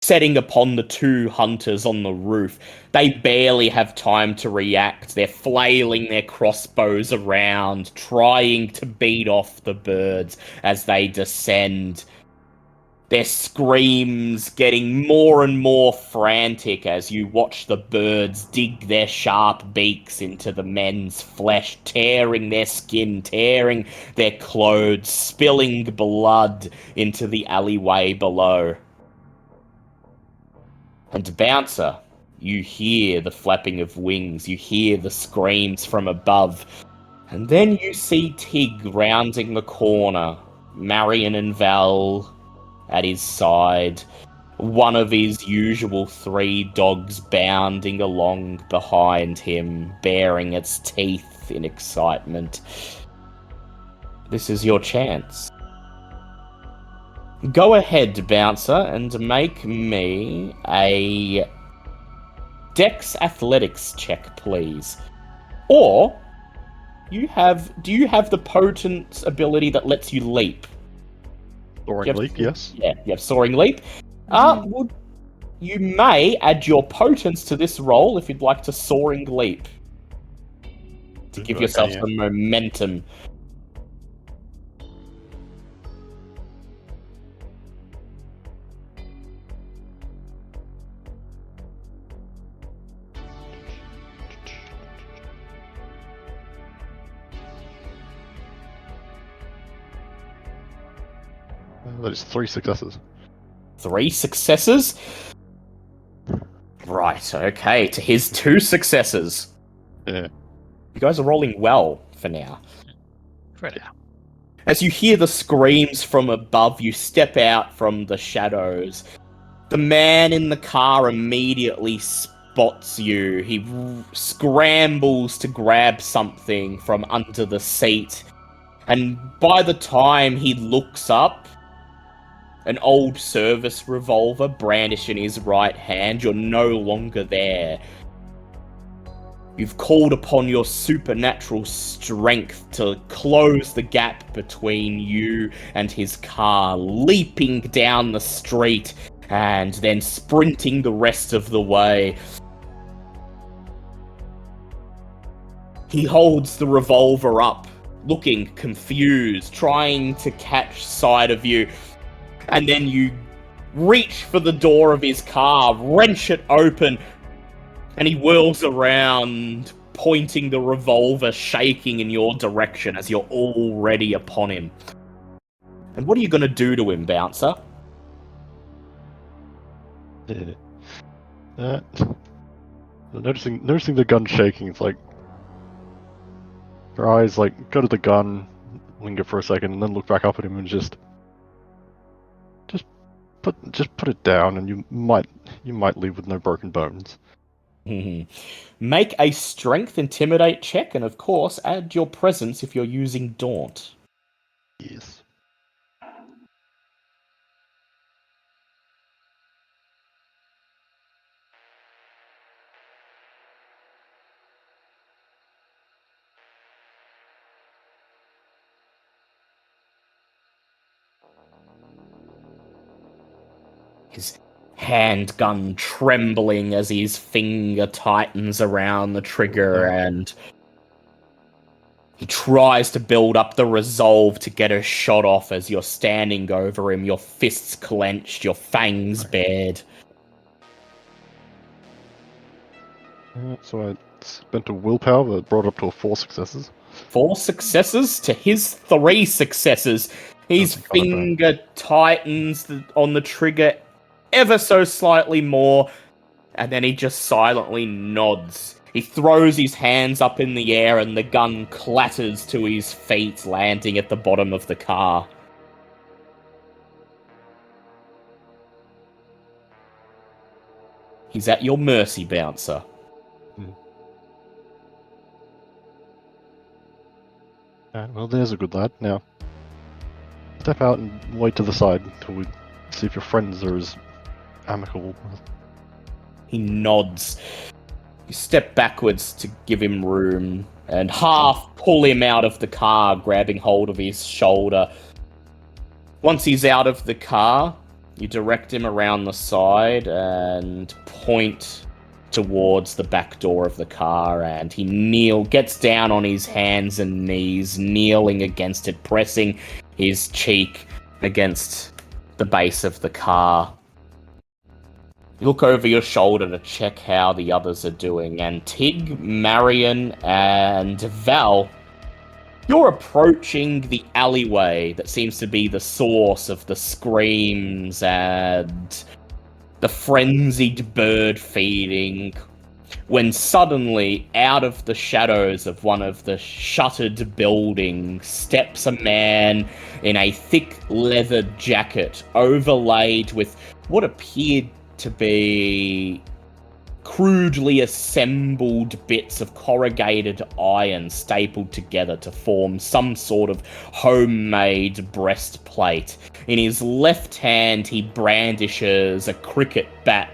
[SPEAKER 1] setting upon the two hunters on the roof. They barely have time to react. They're flailing their crossbows around, trying to beat off the birds as they descend. Their screams getting more and more frantic as you watch the birds dig their sharp beaks into the men's flesh, tearing their skin, tearing their clothes, spilling blood into the alleyway below. And Bouncer, you hear the flapping of wings, you hear the screams from above, and then you see Tig rounding the corner, Marion and Val at his side, one of his usual 3 dogs bounding along behind him, baring its teeth in excitement. This is your chance. Go ahead, Bouncer, and make me a Dex Athletics check, please. Or, do you have the potent ability that lets you leap?
[SPEAKER 6] Soaring leap, yes.
[SPEAKER 1] Yeah, you have Soaring Leap. You may add your potence to this roll if you'd like to Soaring Leap. To give yourself some momentum.
[SPEAKER 6] That is 3 successes.
[SPEAKER 1] 3 successes? Right, okay, to his 2 successes.
[SPEAKER 6] Yeah.
[SPEAKER 1] You guys are rolling well for now.
[SPEAKER 4] For now.
[SPEAKER 1] As you hear the screams from above, you step out from the shadows. The man in the car immediately spots you. He scrambles to grab something from under the seat. And by the time he looks up, an old service revolver brandished in his right hand, you're no longer there. You've called upon your supernatural strength to close the gap between you and his car, leaping down the street and then sprinting the rest of the way. He holds the revolver up, looking confused, trying to catch sight of you. And then you reach for the door of his car, wrench it open, and he whirls around, pointing the revolver, shaking in your direction as you're already upon him. And what are you going to do to him, Bouncer?
[SPEAKER 6] Noticing the gun shaking, it's like her eyes like go to the gun, linger for a second, and then look back up at him and just put it down, and you might leave with no broken bones.
[SPEAKER 1] Make a strength intimidate check, and of course, add your presence if you're using Daunt.
[SPEAKER 6] Yes.
[SPEAKER 1] His handgun trembling as his finger tightens around the trigger, and he tries to build up the resolve to get a shot off as you're standing over him, your fists clenched, your fangs bared.
[SPEAKER 6] So I spent a willpower that brought up to 4 successes.
[SPEAKER 1] 4 successes to his 3 successes. His finger tightens on the trigger ever so slightly more, And then he just silently nods. He throws his hands up in the air and the gun clatters to his feet, landing at the bottom of the car. He's at your mercy, Bouncer.
[SPEAKER 6] Well, there's a good lad. Now, step out and wait to the side until we see if your friends are as amicable.
[SPEAKER 1] He nods. You step backwards to give him room and half pull him out of the car, grabbing hold of his shoulder. Once he's out of the car, you direct him around the side and point towards the back door of the car, and he gets down on his hands and knees, kneeling against it, pressing his cheek against the base of the car. You look over your shoulder to check how the others are doing, and Tig, Marion, and Val, you're approaching the alleyway that seems to be the source of the screams and the frenzied bird feeding, when suddenly, out of the shadows of one of the shuttered buildings, steps a man in a thick leather jacket overlaid with what appeared to be crudely assembled bits of corrugated iron stapled together to form some sort of homemade breastplate. In his left hand, he brandishes a cricket bat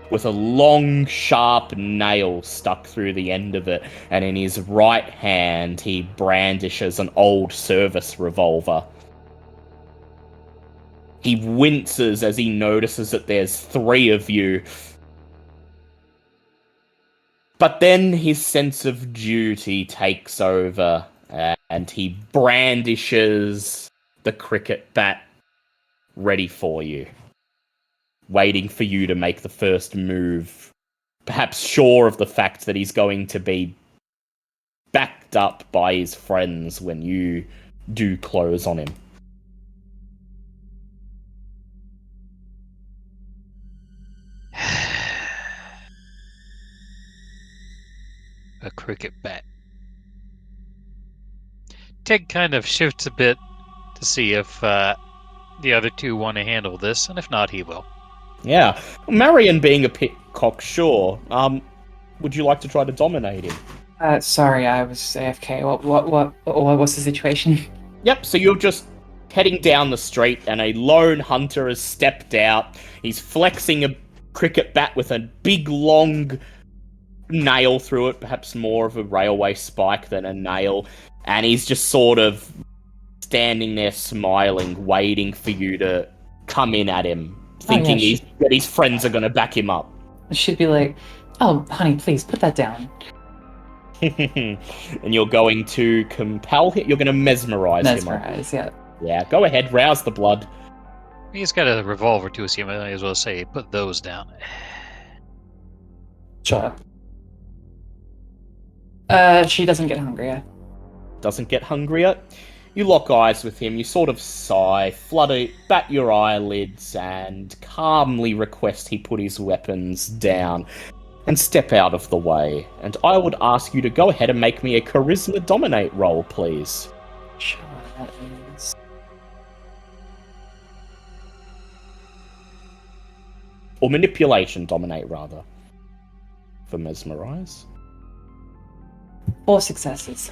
[SPEAKER 1] with a long, sharp nail stuck through the end of it, and in his right hand, he brandishes an old service revolver. He winces as he notices that there's 3 of you. But then his sense of duty takes over, and he brandishes the cricket bat ready for you, waiting for you to make the first move, perhaps sure of the fact that he's going to be backed up by his friends when you do close on him.
[SPEAKER 4] A cricket bat. Tig kind of shifts a bit to see if the other 2 want to handle this, and if not, he will.
[SPEAKER 1] Yeah. Marion being a bit cocksure, would you like to try to dominate him?
[SPEAKER 3] Sorry, I was AFK. What's the situation?
[SPEAKER 1] Yep, so you're just heading down the street and a lone hunter has stepped out. He's flexing a cricket bat with a big, long nail through it, perhaps more of a railway spike than a nail, and he's just sort of standing there smiling, waiting for you to come in at him, thinking that his friends are going to back him up.
[SPEAKER 3] She'd be like, "Oh, honey, please put that down."
[SPEAKER 1] And you're going to compel him? You're going to mesmerize him?
[SPEAKER 3] Mesmerize, yeah.
[SPEAKER 1] Yeah, go ahead, rouse the blood.
[SPEAKER 4] He's got a revolver too, so you might as well say, put those down.
[SPEAKER 3] Sure. She doesn't get hungrier.
[SPEAKER 1] Doesn't get hungrier? You lock eyes with him, you sort of sigh, flutter, bat your eyelids, and calmly request he put his weapons down and step out of the way. And I would ask you to go ahead and make me a charisma dominate roll, please.
[SPEAKER 3] Sure, that is...
[SPEAKER 1] Or manipulation dominate, rather. For mesmerize.
[SPEAKER 3] 4 successes.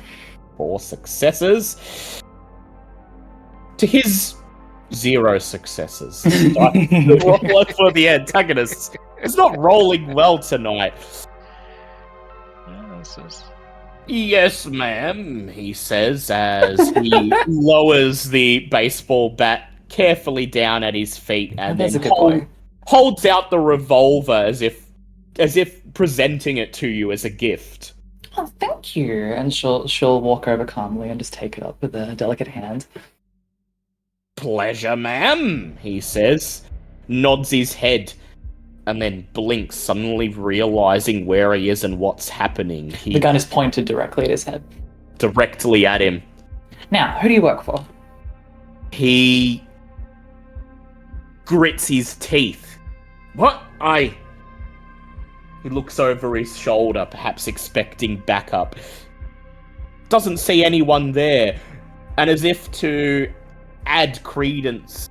[SPEAKER 1] 4 successes. To his 0 successes. The roll for the antagonists. It's not rolling well tonight. Yes, ma'am, he says as he lowers the baseball bat carefully down at his feet and then holds out the revolver as if presenting it to you as a gift.
[SPEAKER 3] Oh, thank you. And she'll walk over calmly and just take it up with a delicate hand.
[SPEAKER 1] Pleasure, ma'am, he says, nods his head, and then blinks, suddenly realizing where he is and what's happening.
[SPEAKER 3] The gun is pointed directly at his head.
[SPEAKER 1] Directly at him.
[SPEAKER 3] Now, who do you work for?
[SPEAKER 1] He grits his teeth. What? He looks over his shoulder, perhaps expecting backup. Doesn't see anyone there. And as if to add credence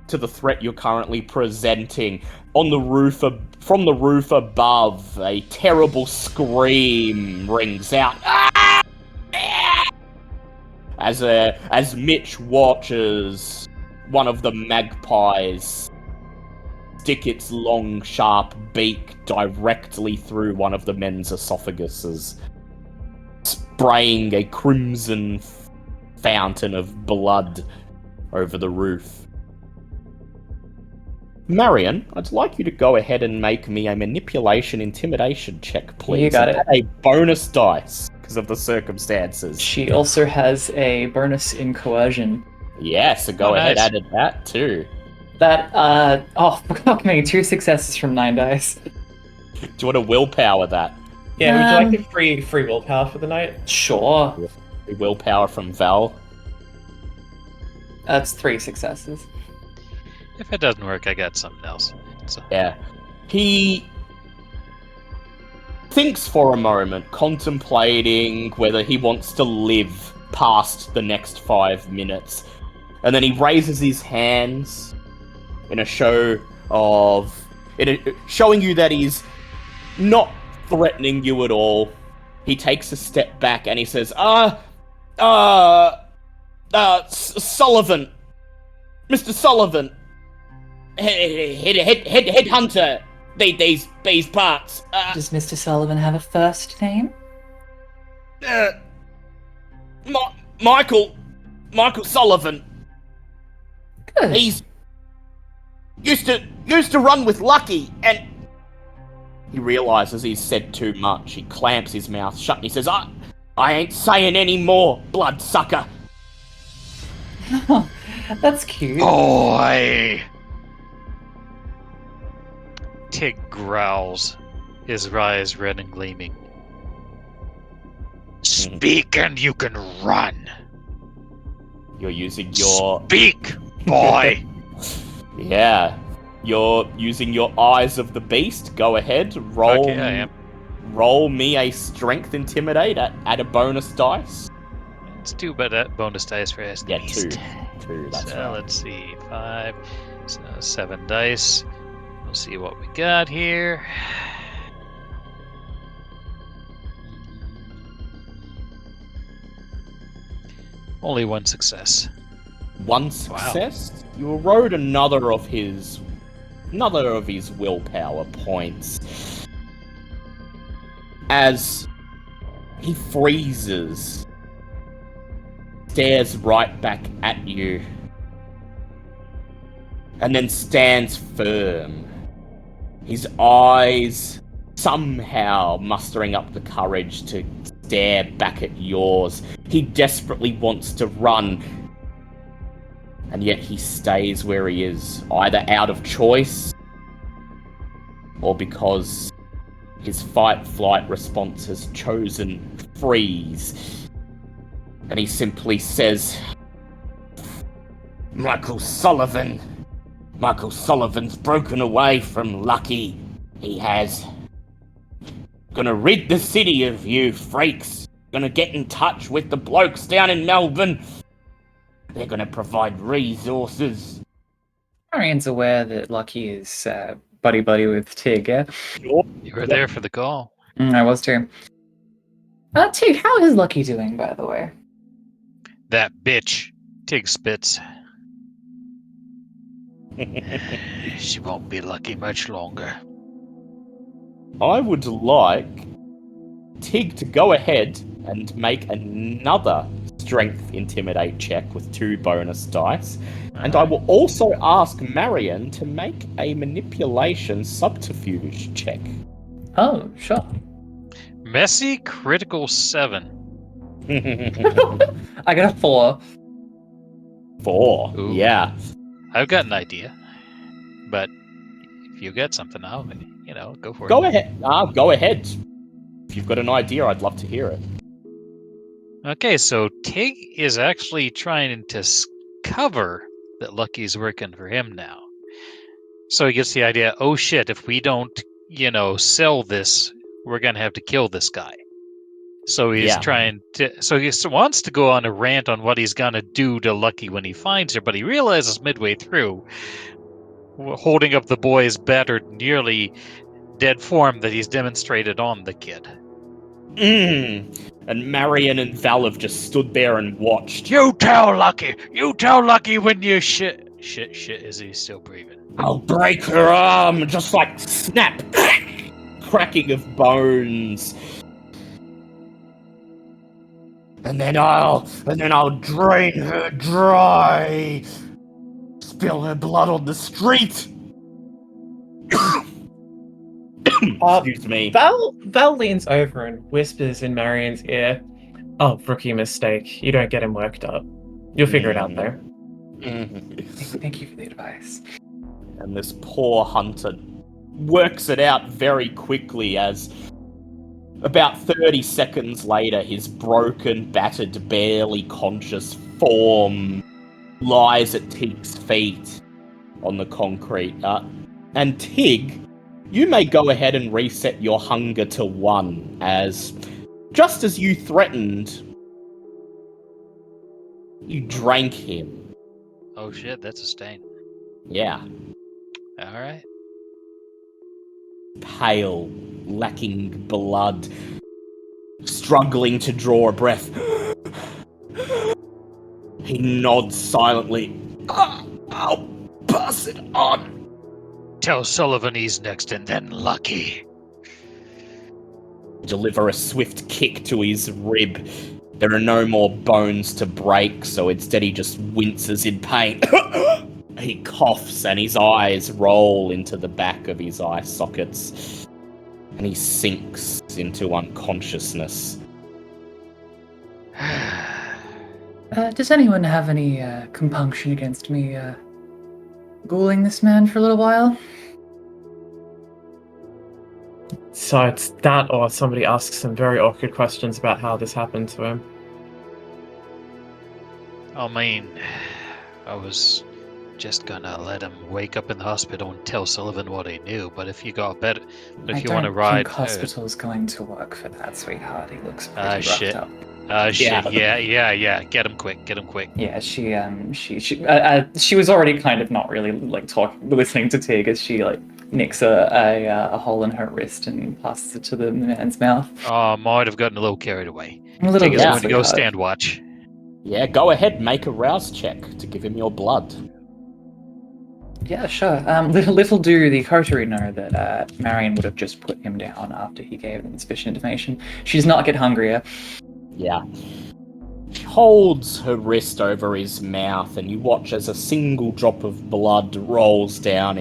[SPEAKER 1] to the threat you're currently presenting, from the roof above, a terrible scream rings out. As Mitch watches one of the magpies stick its long, sharp beak directly through one of the men's esophaguses, spraying a crimson fountain of blood over the roof. Marion, I'd like you to go ahead and make me a manipulation intimidation check, please.
[SPEAKER 3] You got it.
[SPEAKER 1] Add a bonus dice because of the circumstances.
[SPEAKER 3] She also has a bonus in coercion.
[SPEAKER 1] Yeah, so go ahead,
[SPEAKER 4] nice.
[SPEAKER 1] added that too.
[SPEAKER 3] That, fuck me, 2 successes from 9 dice.
[SPEAKER 1] Do you want to willpower that?
[SPEAKER 2] Yeah, would you like a free willpower for the night?
[SPEAKER 3] Sure.
[SPEAKER 1] Willpower from Val.
[SPEAKER 3] That's 3 successes.
[SPEAKER 4] If it doesn't work, I got something else. So,
[SPEAKER 1] Yeah. He thinks for a moment, contemplating whether he wants to live past the next 5 minutes. And then he raises his hands in a show of... showing you that he's not threatening you at all. He takes a step back and he says, Sullivan. Mr. Sullivan. Head hunter. These parts.
[SPEAKER 3] Does Mr. Sullivan have a first name?
[SPEAKER 1] Michael Sullivan.
[SPEAKER 3] Good.
[SPEAKER 1] He's used to run with Lucky, and he realizes he's said too much. He clamps his mouth shut and he says, I ain't saying any more, bloodsucker.
[SPEAKER 3] That's cute.
[SPEAKER 4] boy! Tig growls, his eyes red and gleaming. Speak and you can run.
[SPEAKER 1] You're using your...
[SPEAKER 4] Speak, boy!
[SPEAKER 1] Yeah. You're using your eyes of the beast. Go ahead. Roll.
[SPEAKER 4] Okay, I am.
[SPEAKER 1] Roll me a strength intimidate at a bonus dice.
[SPEAKER 4] It's 2 bonus dice for us.
[SPEAKER 1] Yeah, 2. 2, that's
[SPEAKER 4] So
[SPEAKER 1] right.
[SPEAKER 4] let's see, 5, so 7 dice. We'll see what we got here. Only 1 success.
[SPEAKER 1] 1 success. You erode another of his willpower points as he freezes, stares right back at you, and then stands firm. His eyes somehow mustering up the courage to stare back at yours. He desperately wants to run, and yet he stays where he is, either out of choice or because his fight-flight response has chosen freeze. And he simply says, Michael Sullivan's broken away from Lucky. He has. Gonna rid the city of you freaks. Gonna get in touch with the blokes down in Melbourne. They're gonna provide resources.
[SPEAKER 3] Marion's aware that Lucky is buddy-buddy with Tig, yeah?
[SPEAKER 4] You were there for the call.
[SPEAKER 3] I was too. Tig, how is Lucky doing, by the way?
[SPEAKER 4] That bitch, Tig spits. She won't be lucky much longer.
[SPEAKER 1] I would like Tig to go ahead and make another strength intimidate check with 2 bonus dice. And I will also ask Marion to make a manipulation subterfuge check.
[SPEAKER 3] Oh, sure.
[SPEAKER 4] Messy critical 7.
[SPEAKER 3] I got a 4.
[SPEAKER 1] 4.
[SPEAKER 4] Ooh.
[SPEAKER 1] Yeah.
[SPEAKER 4] I've got an idea, but if you get something, I'll, go for it.
[SPEAKER 1] Go ahead. Go ahead. If you've got an idea, I'd love to hear it.
[SPEAKER 4] Okay, so Tig is actually trying to cover that Lucky's working for him now. So he gets the idea, oh shit, if we don't, sell this, we're gonna have to kill this guy. So he's
[SPEAKER 1] Yeah.
[SPEAKER 4] trying to. So he wants to go on a rant on what he's gonna do to Lucky when he finds her, but he realizes midway through, holding up the boy's battered, nearly dead form, that he's demonstrated on the kid.
[SPEAKER 1] And Marion and Val have just stood there and watched.
[SPEAKER 4] You tell Lucky when you shit. Is he still breathing?
[SPEAKER 1] I'll break her arm, just like snap, cracking of bones. And then I'll drain her dry, spill her blood on the street. Excuse me.
[SPEAKER 2] Val leans over and whispers in Marion's ear, "Oh, rookie mistake. You don't get him worked up. You'll figure it out there."
[SPEAKER 3] Thank you for the advice.
[SPEAKER 1] And this poor hunter works it out very quickly as about 30 seconds later, his broken, battered, barely conscious form lies at Tig's feet on the concrete. And Tig, you may go ahead and reset your hunger to 1, as just as you threatened, you drank him.
[SPEAKER 4] Oh shit, that's a stain.
[SPEAKER 1] Yeah.
[SPEAKER 4] Alright.
[SPEAKER 1] Pale, lacking blood, struggling to draw a breath. He nods silently. I'll pass it on.
[SPEAKER 4] Tell Sullivan he's next, and then Lucky.
[SPEAKER 1] Deliver a swift kick to his rib. There are no more bones to break, so instead he just winces in pain. He coughs and his eyes roll into the back of his eye sockets. And he sinks into unconsciousness.
[SPEAKER 3] Does anyone have any compunction against me ghouling this man for a little while?
[SPEAKER 2] So it's that, or somebody asks some very awkward questions about how this happened to him.
[SPEAKER 4] I mean, I was just gonna let him wake up in the hospital and tell Sullivan what he knew, but if you got better, if you want to ride...
[SPEAKER 3] I don't think hospital's going to work for that, sweetheart. He looks pretty roughed
[SPEAKER 4] shit.
[SPEAKER 3] up.
[SPEAKER 4] Shit, yeah. Get him quick.
[SPEAKER 3] Yeah, she was already kind of not really listening to Tig as she nicks a hole in her wrist and passes it to the man's mouth.
[SPEAKER 4] Oh, might have gotten a little carried away.
[SPEAKER 3] A little
[SPEAKER 4] Tig is
[SPEAKER 3] bit,
[SPEAKER 4] going to go
[SPEAKER 3] sweetheart.
[SPEAKER 4] stand watch.
[SPEAKER 1] Yeah, go ahead, make a rouse check to give him your blood.
[SPEAKER 3] Yeah, sure. Little do the coterie know that Marion would have just put him down after he gave them sufficient information. She does not get hungrier.
[SPEAKER 1] Yeah. She holds her wrist over his mouth, and you watch as a single drop of blood rolls down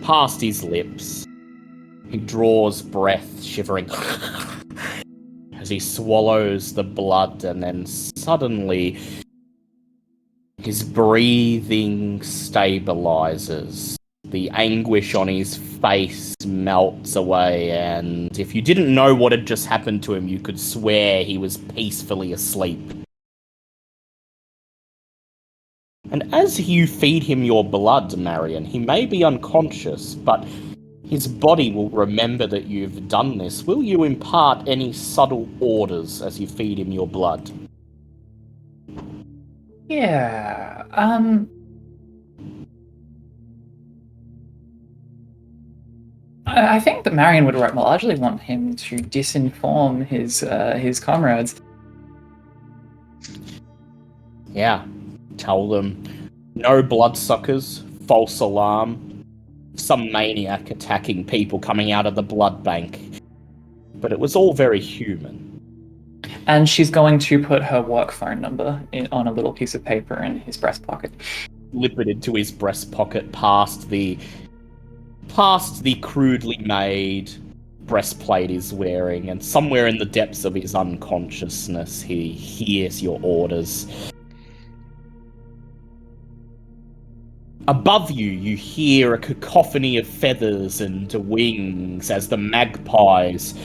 [SPEAKER 1] past his lips. He draws breath, shivering, as he swallows the blood, and then suddenly his breathing stabilizes. The anguish on his face melts away, and if you didn't know what had just happened to him, you could swear he was peacefully asleep. And as you feed him your blood, Marion, he may be unconscious, but his body will remember that you've done this. Will you impart any subtle orders as you feed him your blood?
[SPEAKER 3] Yeah, I think that Marion would largely want him to disinform his comrades.
[SPEAKER 1] Yeah. Tell them no bloodsuckers, false alarm, some maniac attacking people coming out of the blood bank. But it was all very human.
[SPEAKER 3] And she's going to put her work phone number on a little piece of paper in his breast pocket.
[SPEAKER 1] Slip it into his breast pocket past the crudely made breastplate he's wearing, and somewhere in the depths of his unconsciousness, he hears your orders. Above you, you hear a cacophony of feathers and wings as the magpies,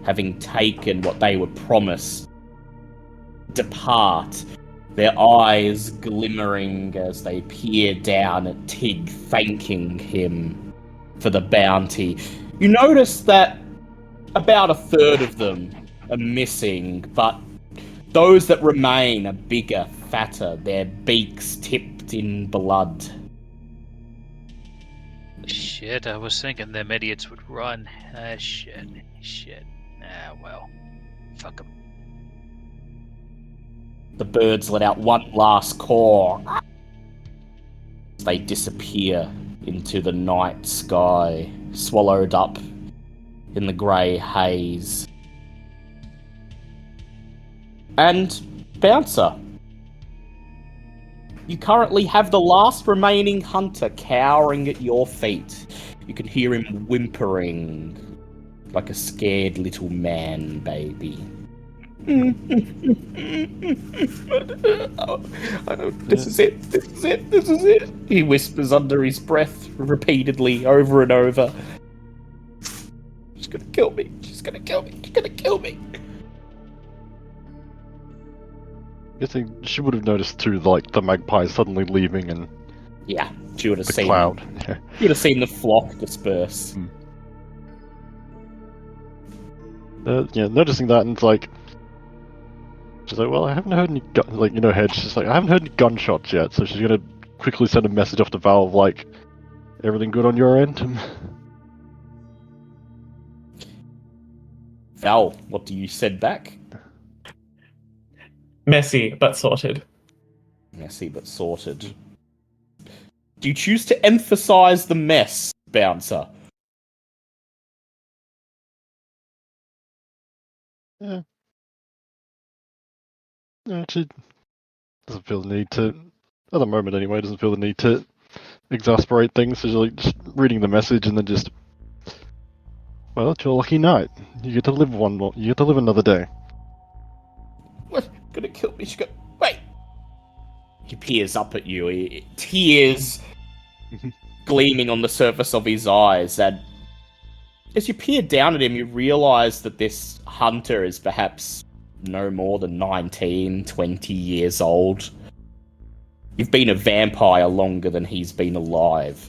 [SPEAKER 1] having taken what they were promised, depart, their eyes glimmering as they peer down at Tig, thanking him for the bounty. You notice that about a third of them are missing, but those that remain are bigger, fatter, their beaks tipped in blood.
[SPEAKER 4] Shit, I was thinking them idiots would run. Shit. Well. Fuck 'em.
[SPEAKER 1] The birds let out one last caw. They disappear into the night sky, swallowed up in the grey haze. And Bouncer, you currently have the last remaining hunter cowering at your feet. You can hear him whimpering like a scared little man baby. This is it. He whispers under his breath repeatedly over and over. She's gonna kill me.
[SPEAKER 6] I guess she would have noticed too, like the magpies suddenly leaving and
[SPEAKER 1] Yeah, she would have
[SPEAKER 6] the
[SPEAKER 1] seen
[SPEAKER 6] cloud. Yeah.
[SPEAKER 1] You would have seen the flock disperse.
[SPEAKER 6] Noticing that, and it's like, she's like, well, I haven't heard any she's like, I haven't heard any gunshots yet, so she's gonna quickly send a message off to Valve like, everything good on your end?
[SPEAKER 1] Val, what do you send back?
[SPEAKER 2] Messy, but sorted.
[SPEAKER 1] Messy but sorted. Do you choose to emphasize the mess, Bouncer?
[SPEAKER 6] Yeah. No, she doesn't feel the need to, at the moment anyway, doesn't feel the need to exasperate things. So she's like just reading the message and then just, well, it's your lucky night. You get to live you get to live another day.
[SPEAKER 1] What? Gonna kill me? She's gonna... Wait! He peers up at you, tears gleaming on the surface of his eyes, and as you peer down at him, you realise that this hunter is perhaps no more than 19, 20 years old. You've been a vampire longer than he's been alive.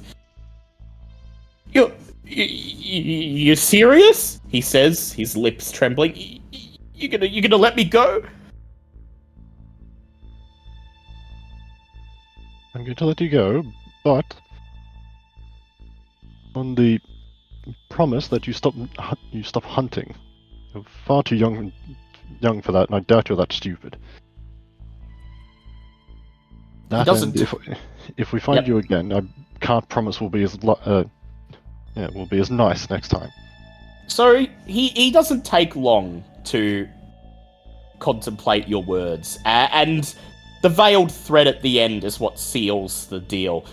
[SPEAKER 1] You're serious? He says, his lips trembling. You gonna let me go?
[SPEAKER 6] I'm going to let you go, but on the promise that you stop hunting. You're far too young for that, and I doubt you're that stupid. That
[SPEAKER 1] doesn't-
[SPEAKER 6] and if we find
[SPEAKER 1] Yep.
[SPEAKER 6] you again, I can't promise we'll be as we'll be as nice next time.
[SPEAKER 1] So, he doesn't take long to contemplate your words, and the veiled thread at the end is what seals the deal.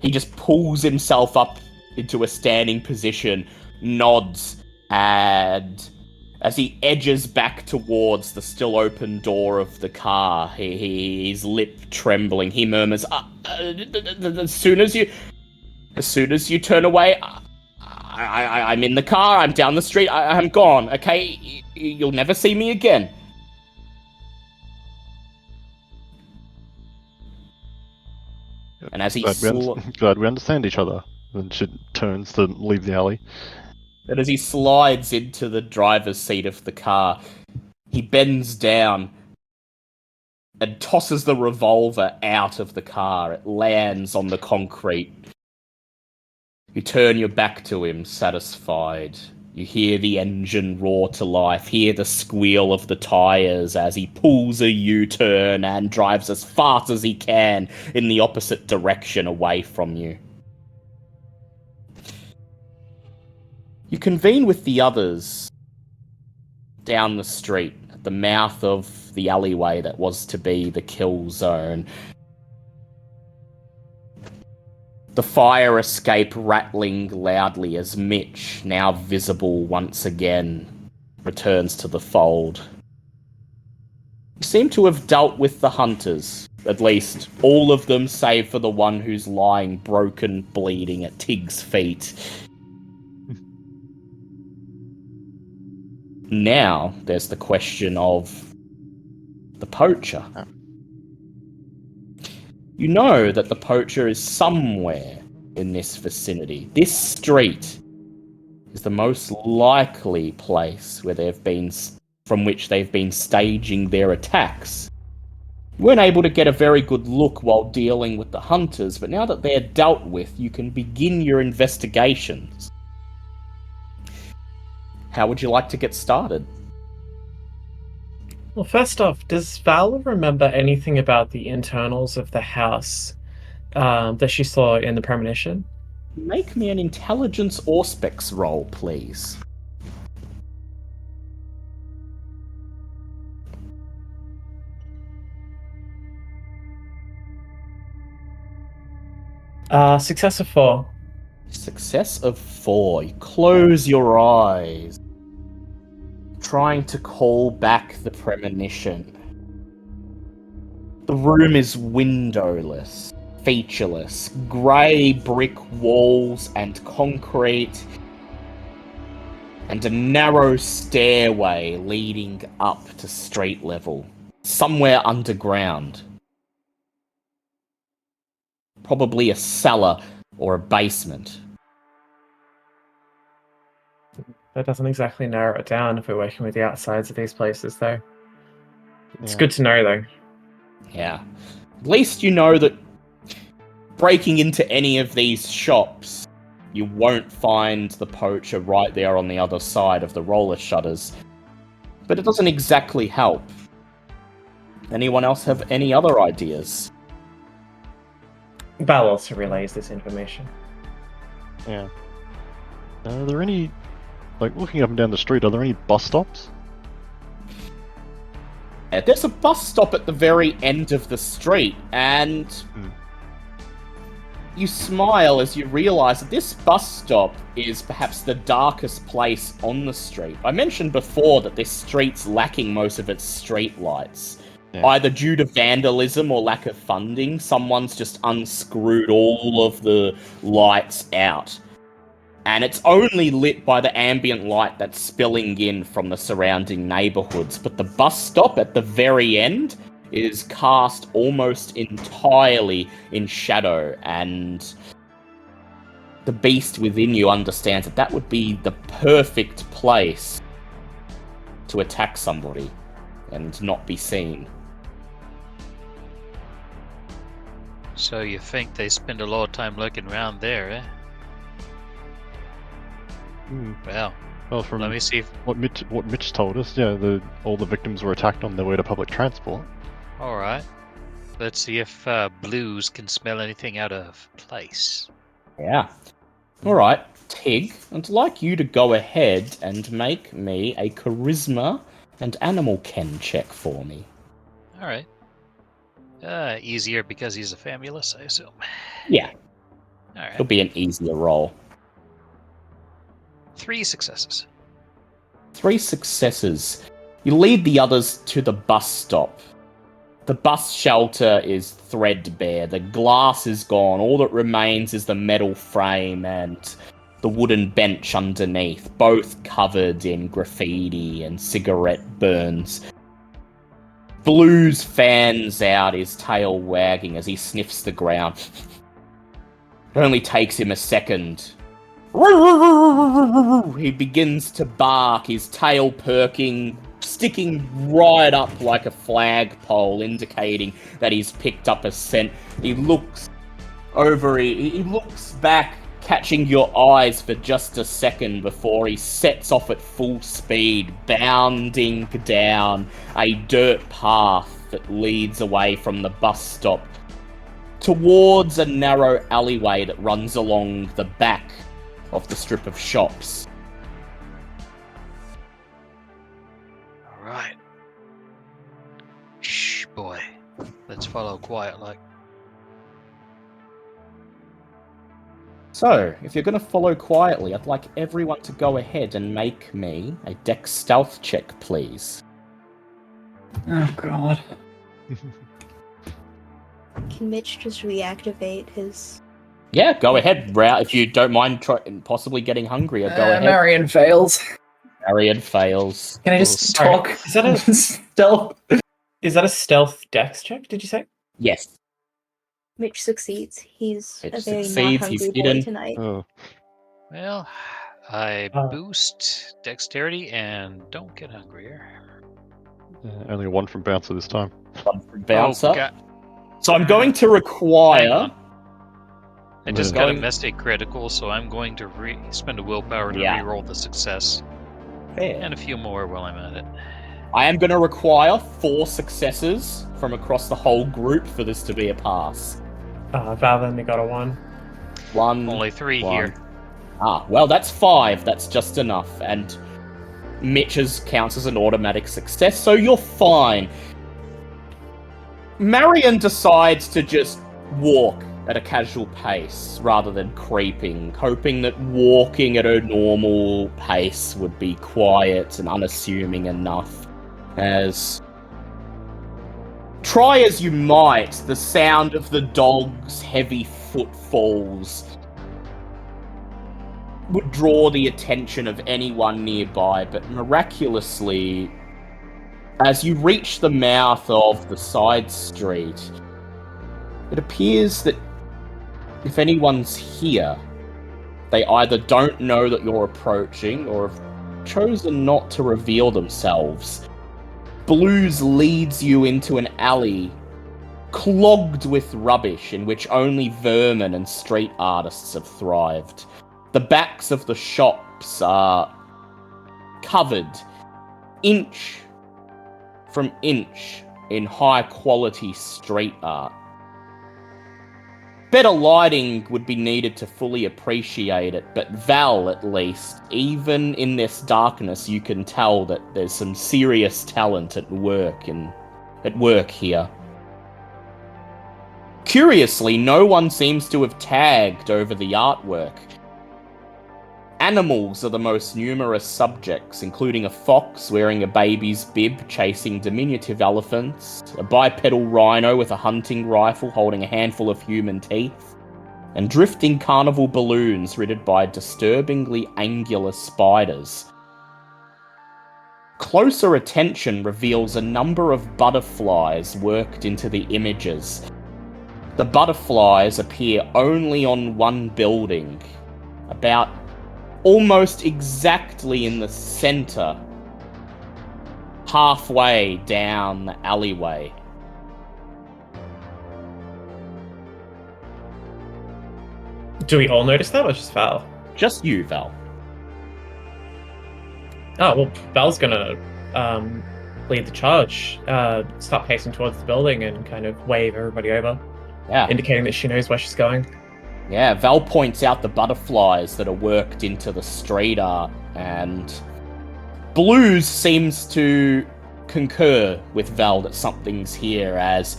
[SPEAKER 1] He just pulls himself up into a standing position, nods, and as he edges back towards the still open door of the car, his lip trembling, he murmurs, as soon as you turn away, I'm in the car, I'm down the street, I'm gone, okay? You'll never see me again. And as he
[SPEAKER 6] Glad we understand each other. And she turns to leave the alley.
[SPEAKER 1] And as he slides into the driver's seat of the car, he bends down and tosses the revolver out of the car. It lands on the concrete. You turn your back to him, satisfied. You hear the engine roar to life, hear the squeal of the tires as he pulls a U-turn and drives as fast as he can in the opposite direction away from you. You convene with the others down the street at the mouth of the alleyway that was to be the kill zone. The fire escape rattling loudly as Mitch, now visible once again, returns to the fold. You seem to have dealt with the hunters, at least all of them save for the one who's lying broken, bleeding at Tig's feet. Now, there's the question of the poacher. You know that the poacher is somewhere in this vicinity. This street is the most likely place where from which they've been staging their attacks. You weren't able to get a very good look while dealing with the hunters, but now that they're dealt with, you can begin your investigations. How would you like to get started?
[SPEAKER 2] Well, first off, does Val remember anything about the internals of the house that she saw in the premonition?
[SPEAKER 1] Make me an intelligence auspex roll, please.
[SPEAKER 2] Success of 4.
[SPEAKER 1] Success of 4. You close your eyes, trying to call back the premonition. The room is windowless, featureless, grey brick walls and concrete, and a narrow stairway leading up to street level, somewhere underground. Probably a cellar or a basement.
[SPEAKER 2] That doesn't exactly narrow it down if we're working with the outsides of these places, though. It's
[SPEAKER 6] Yeah.
[SPEAKER 2] good to know, though.
[SPEAKER 1] Yeah. At least you know that breaking into any of these shops, you won't find the poacher right there on the other side of the roller shutters. But it doesn't exactly help. Anyone else have any other ideas?
[SPEAKER 2] Val also relays this information.
[SPEAKER 6] Yeah. Are there any, like, looking up and down the street, are there any bus stops?
[SPEAKER 1] There's a bus stop at the very end of the street, and you smile as you realise that this bus stop is perhaps the darkest place on the street. I mentioned before that this street's lacking most of its street lights.
[SPEAKER 6] Yeah.
[SPEAKER 1] Either due to vandalism or lack of funding, someone's just unscrewed all of the lights out. And it's only lit by the ambient light that's spilling in from the surrounding neighbourhoods. But the bus stop at the very end is cast almost entirely in shadow, and the beast within you understands that that would be the perfect place to attack somebody and not be seen.
[SPEAKER 4] So you think they spend a lot of time looking around there, eh? Well,
[SPEAKER 6] Well, from
[SPEAKER 4] let me see if...
[SPEAKER 6] what Mitch told us, yeah, all the victims were attacked on their way to public transport.
[SPEAKER 4] Alright. Let's see if Blues can smell anything out of place.
[SPEAKER 1] Yeah. Alright, Tig, I'd like you to go ahead and make me a charisma and animal ken check for me.
[SPEAKER 4] Alright. Easier because he's a famulus, I assume.
[SPEAKER 1] Yeah,
[SPEAKER 4] Alright.
[SPEAKER 1] it'll be an easier roll.
[SPEAKER 4] 3 successes.
[SPEAKER 1] 3 successes. You lead the others to the bus stop. The bus shelter is threadbare. The glass is gone. All that remains is the metal frame and the wooden bench underneath, both covered in graffiti and cigarette burns. Blues fans out, his tail wagging as he sniffs the ground. It only takes him a second. He begins to bark, his tail perking, sticking right up like a flagpole, indicating that he's picked up a scent. He looks over, he looks back, catching your eyes for just a second before he sets off at full speed, bounding down a dirt path that leads away from the bus stop towards a narrow alleyway that runs along the back of the strip of shops.
[SPEAKER 4] Alright. Shh, boy. Let's follow quiet like.
[SPEAKER 1] So, if you're going to follow quietly, I'd like everyone to go ahead and make me a dex stealth check, please.
[SPEAKER 3] Oh god.
[SPEAKER 5] Can Mitch just reactivate his...
[SPEAKER 1] Yeah, go ahead, if you don't mind possibly getting hungrier, go ahead.
[SPEAKER 3] Marion fails.
[SPEAKER 1] Ariad fails.
[SPEAKER 3] Can I just
[SPEAKER 2] Sorry,
[SPEAKER 3] talk?
[SPEAKER 2] is that a-
[SPEAKER 3] stealth?
[SPEAKER 2] Is that a stealth dex check, did you say?
[SPEAKER 1] Yes.
[SPEAKER 5] Mitch succeeds. He's
[SPEAKER 1] Mitch
[SPEAKER 5] a very not
[SPEAKER 1] succeeds, he's
[SPEAKER 5] hungry boy
[SPEAKER 1] hidden.
[SPEAKER 5] tonight.
[SPEAKER 6] Oh,
[SPEAKER 4] Well, I
[SPEAKER 2] Uh.
[SPEAKER 4] boost dexterity and don't get hungrier.
[SPEAKER 6] only one from Bouncer this time.
[SPEAKER 1] One from Bouncer.
[SPEAKER 4] Oh, God.
[SPEAKER 1] So I'm going to
[SPEAKER 4] Hang
[SPEAKER 1] require.
[SPEAKER 4] on. I just got a
[SPEAKER 1] Going-
[SPEAKER 4] mystic critical, so I'm going to spend a willpower to
[SPEAKER 1] Yeah.
[SPEAKER 4] reroll the success.
[SPEAKER 1] Fair.
[SPEAKER 4] And a few more while I'm at it.
[SPEAKER 1] I am going to require 4 successes from across the whole group for this to be a pass.
[SPEAKER 2] Val only got a 1.
[SPEAKER 1] 1.
[SPEAKER 4] Only 3
[SPEAKER 1] one.
[SPEAKER 4] here.
[SPEAKER 1] Ah, well, that's 5. That's just enough. And Mitch's counts as an automatic success, so you're fine. Marion decides to just walk at a casual pace rather than creeping, hoping that walking at a normal pace would be quiet and unassuming enough. As try as you might, the sound of the dog's heavy footfalls would draw the attention of anyone nearby, but miraculously, as you reach the mouth of the side street, it appears that if anyone's here, they either don't know that you're approaching or have chosen not to reveal themselves. Blues leads you into an alley clogged with rubbish in which only vermin and street artists have thrived. The backs of the shops are covered inch from inch in high quality street art. Better lighting would be needed to fully appreciate it, but Val, at least, even in this darkness, you can tell that there's some serious talent at work here. Curiously, no one seems to have tagged over the artwork. Animals are the most numerous subjects, including a fox wearing a baby's bib chasing diminutive elephants, a bipedal rhino with a hunting rifle holding a handful of human teeth, and drifting carnival balloons riddled by disturbingly angular spiders. Closer attention reveals a number of butterflies worked into the images. The butterflies appear only on one building, about almost exactly in the center, halfway down the alleyway.
[SPEAKER 2] Do we all notice that, or just Val?
[SPEAKER 1] Just you, Val.
[SPEAKER 2] Oh, well, Val's gonna lead the charge, start pacing towards the building and kind of wave everybody over,
[SPEAKER 1] Yeah.
[SPEAKER 2] indicating that she knows where she's going.
[SPEAKER 1] Yeah, Val points out the butterflies that are worked into the street art, and Blues seems to concur with Val that something's here as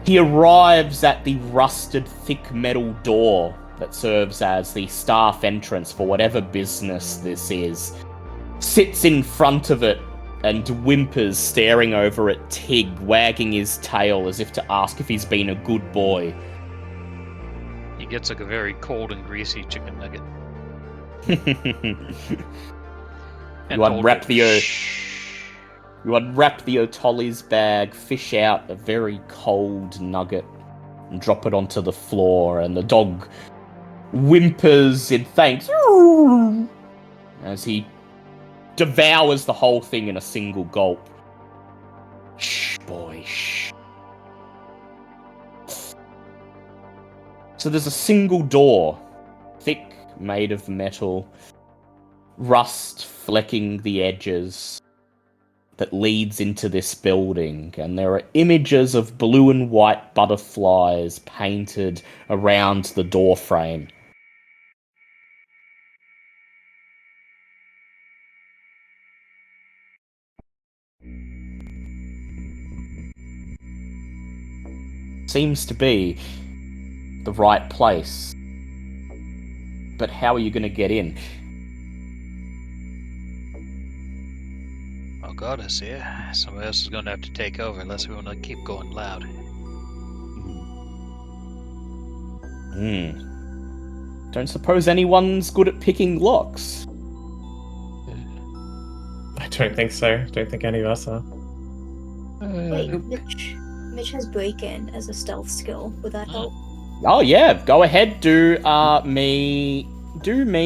[SPEAKER 1] he arrives at the rusted thick metal door that serves as the staff entrance for whatever business this is, sits in front of it and whimpers, staring over at Tig, wagging his tail as if to ask if he's been a good boy.
[SPEAKER 4] He gets like a very cold and greasy chicken nugget.
[SPEAKER 1] You unwrap the Otolli's bag, fish out a very cold nugget, and drop it onto the floor, and the dog whimpers in thanks as he devours the whole thing in a single gulp. Shh, boy, shh. So there's a single door, thick, made of metal, rust flecking the edges, that leads into this building, and there are images of blue and white butterflies painted around the door frame. Seems to be the right place. But how are you going to get in?
[SPEAKER 4] Oh god, I see it. Somebody else is going to have to take over unless we want to keep going loud.
[SPEAKER 1] Don't suppose anyone's good at picking locks.
[SPEAKER 2] I don't think so. Don't think any of us are.
[SPEAKER 5] Wait, Mitch has break-in as a stealth skill. Would that help?
[SPEAKER 1] Oh yeah, go ahead. Do me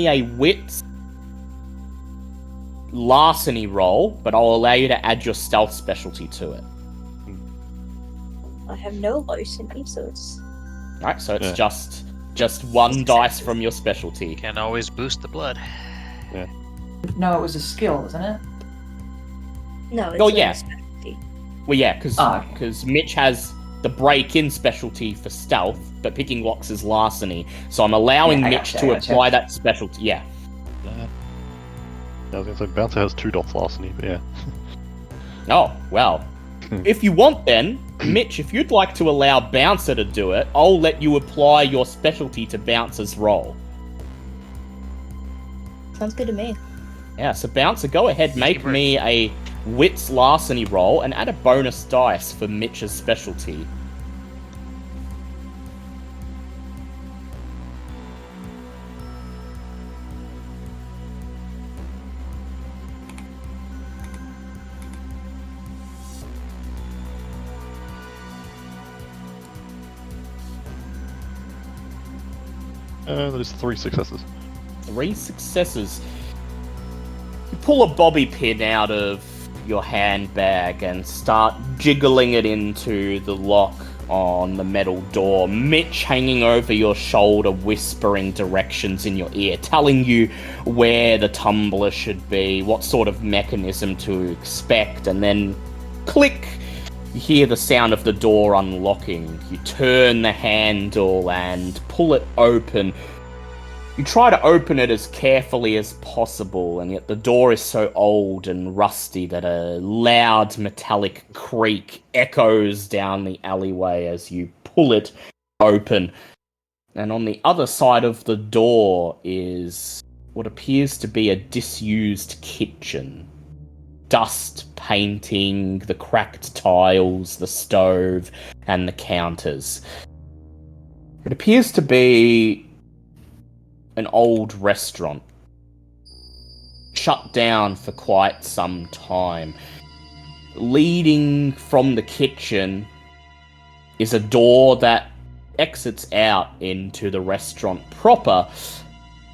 [SPEAKER 1] a wits larceny roll, but I'll allow you to add your stealth specialty to it.
[SPEAKER 5] I have no larceny, so it's...
[SPEAKER 1] Alright, so it's
[SPEAKER 6] Yeah.
[SPEAKER 1] just one dice from your specialty.
[SPEAKER 4] Can always boost the blood.
[SPEAKER 3] No, it was a skill, wasn't it?
[SPEAKER 5] No, it's
[SPEAKER 1] Oh,
[SPEAKER 5] a
[SPEAKER 1] yeah.
[SPEAKER 5] specialty.
[SPEAKER 1] Well, yeah, because
[SPEAKER 3] okay.
[SPEAKER 1] Mitch has the break-in specialty for stealth, but picking locks is larceny. So I'm allowing
[SPEAKER 3] Yeah, I
[SPEAKER 1] Mitch
[SPEAKER 3] gotcha,
[SPEAKER 1] to
[SPEAKER 3] I gotcha.
[SPEAKER 1] apply that specialty. Yeah.
[SPEAKER 6] I was going to say, Bouncer has 2 dots larceny, but yeah.
[SPEAKER 1] Oh, well. If you want, then, Mitch, if you'd like to allow Bouncer to do it, I'll let you apply your specialty to Bouncer's roll.
[SPEAKER 5] Sounds good to me.
[SPEAKER 1] Yeah, so Bouncer, go ahead, make me a wits larceny roll and add a bonus dice for Mitch's specialty.
[SPEAKER 6] That is 3 successes.
[SPEAKER 1] 3 successes. You pull a bobby pin out of your handbag and start jiggling it into the lock on the metal door, Mitch hanging over your shoulder, whispering directions in your ear, telling you where the tumbler should be, what sort of mechanism to expect, and then click! You hear the sound of the door unlocking. You turn the handle and pull it open. You try to open it as carefully as possible, and yet the door is so old and rusty that a loud metallic creak echoes down the alleyway as you pull it open. And on the other side of the door is what appears to be a disused kitchen. Dust painting, the cracked tiles, the stove, and the counters. It appears to be an old restaurant, shut down for quite some time. Leading from the kitchen is a door that exits out into the restaurant proper,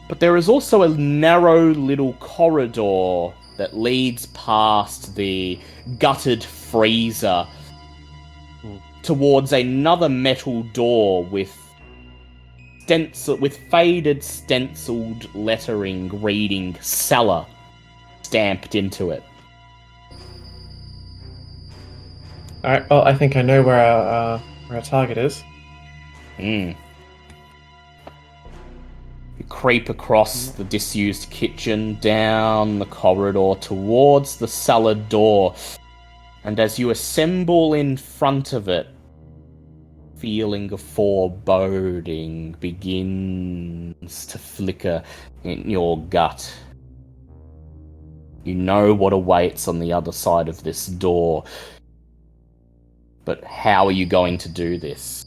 [SPEAKER 1] but there is also a narrow little corridor that leads past the gutted freezer towards another metal door with faded stenciled lettering reading cellar stamped into it.
[SPEAKER 2] Alright, well, I think I know where our target is.
[SPEAKER 1] You creep across the disused kitchen, down the corridor towards the cellar door, and as you assemble in front of it, feeling of foreboding begins to flicker in your gut. You know what awaits on the other side of this door, but how are you going to do this?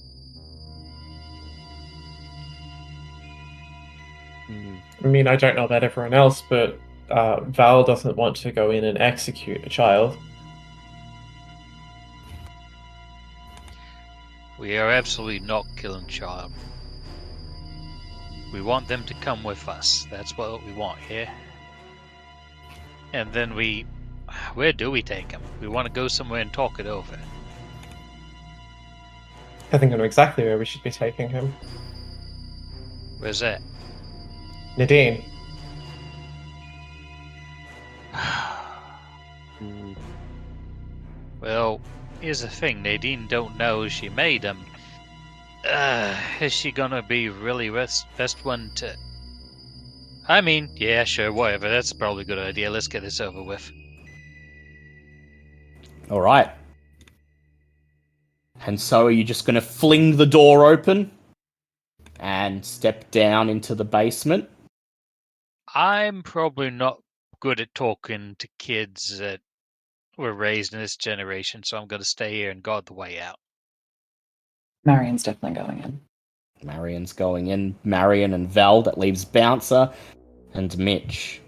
[SPEAKER 2] I mean, I don't know about everyone else, but Val doesn't want to go in and execute a child.
[SPEAKER 4] We are absolutely not killing child. We want them to come with us. That's what we want here. And then where do we take them? We want to go somewhere and talk it over.
[SPEAKER 2] I think I know exactly where we should be taking him.
[SPEAKER 4] Where's that?
[SPEAKER 2] Nadine.
[SPEAKER 4] Well, here's the thing. Nadine don't know she made them. Is she gonna be really best one to... I mean, yeah, sure, whatever. That's probably a good idea. Let's get this over with.
[SPEAKER 1] Alright. And so are you just going to fling the door open and step down into the basement?
[SPEAKER 4] I'm probably not good at talking to kids that were raised in this generation, so I'm going to stay here and guard the way out.
[SPEAKER 3] Marion's definitely going in.
[SPEAKER 1] Marion's going in. Marion and Val, that leaves Bouncer and Mitch.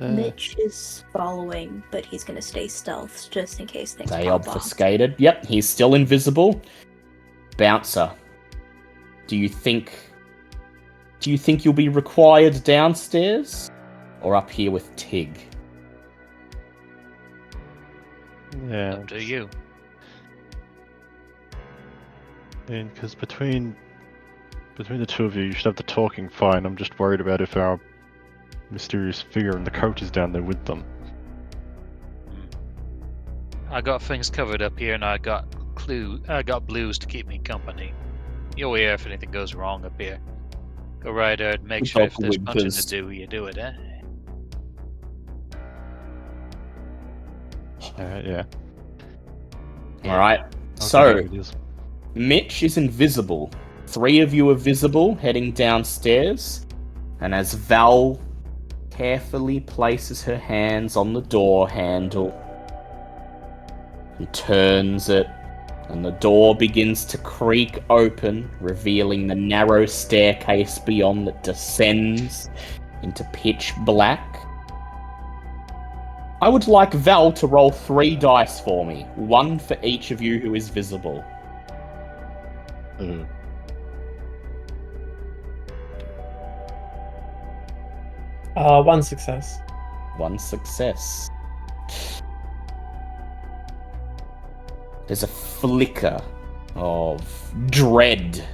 [SPEAKER 5] Mitch is following, but he's gonna stay stealth just in case things
[SPEAKER 1] They
[SPEAKER 5] pop off.
[SPEAKER 1] obfuscated. Yep, he's still invisible. Bouncer, do you think you'll be required downstairs or up here with Tig?
[SPEAKER 6] Yeah.
[SPEAKER 4] Up to you.
[SPEAKER 6] And because between the two of you, you should have the talking fine. I'm just worried about if our mysterious figure in the coat is down there with them.
[SPEAKER 4] I got things covered up here, and I got blues to keep me company. You'll hear if anything goes wrong up here. Go right ahead, make sure if there's punching to do, you do it, eh?
[SPEAKER 6] Yeah.
[SPEAKER 1] Alright, so Mitch is invisible. 3 of you are visible, heading downstairs. And as Val carefully places her hands on the door handle and turns it, and the door begins to creak open, revealing the narrow staircase beyond that descends into pitch black. I would like Val to roll 3 dice for me, 1 for each of you who is visible.
[SPEAKER 2] One success.
[SPEAKER 1] 1 success. There's a flicker of dread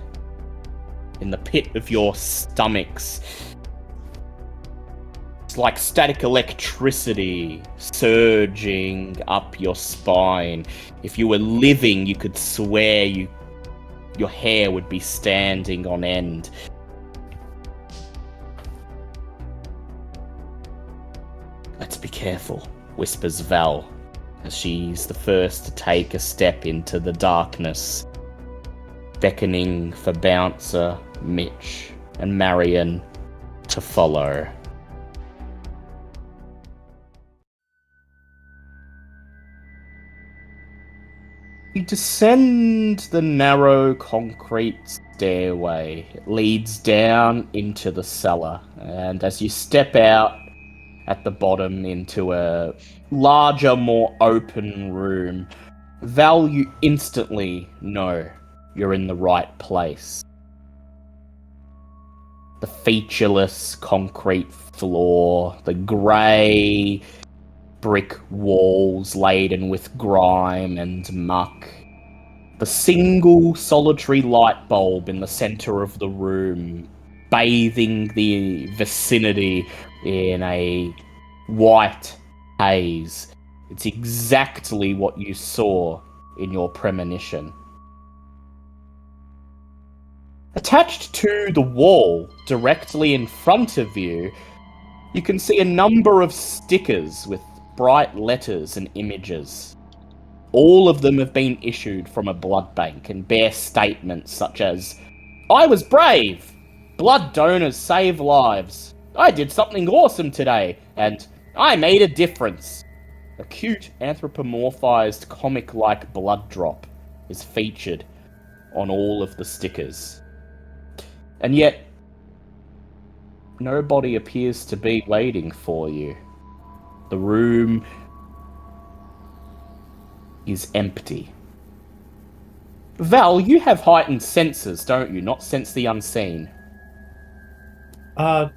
[SPEAKER 1] in the pit of your stomachs. It's like static electricity surging up your spine. If you were living, you could swear your hair would be standing on end. Let's be careful, whispers Val, as she's the first to take a step into the darkness, beckoning for Bouncer, Mitch, and Marion to follow. You descend the narrow concrete stairway. It leads down into the cellar, and as you step out at the bottom into a larger, more open room, Val, you instantly know you're in the right place. The featureless concrete floor, the grey brick walls laden with grime and muck, the single solitary light bulb in the centre of the room, bathing the vicinity in a white haze. It's exactly what you saw in your premonition. Attached to the wall, directly in front of you, you can see a number of stickers with bright letters and images. All of them have been issued from a blood bank and bear statements such as, "I was brave! Blood donors save lives! I did something awesome today!" and "I made a difference!" A cute anthropomorphized comic-like blood drop is featured on all of the stickers. And yet, nobody appears to be waiting for you. The room is empty. Val, you have heightened senses, don't you? Not sense the unseen.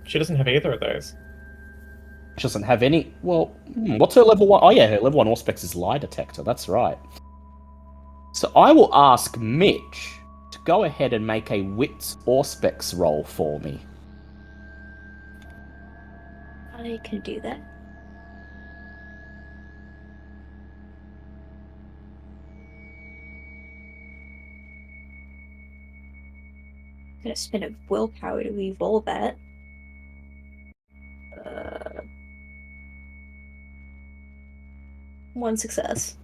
[SPEAKER 2] She doesn't have either of those.
[SPEAKER 1] She doesn't have any... Well, what's her level 1? Oh yeah, her level 1 Auspex is lie detector, that's right. So I will ask Mitch to go ahead and make a Wits Auspex roll for me.
[SPEAKER 5] I can do that. I'm gonna spend a willpower to re-roll that. 1 success.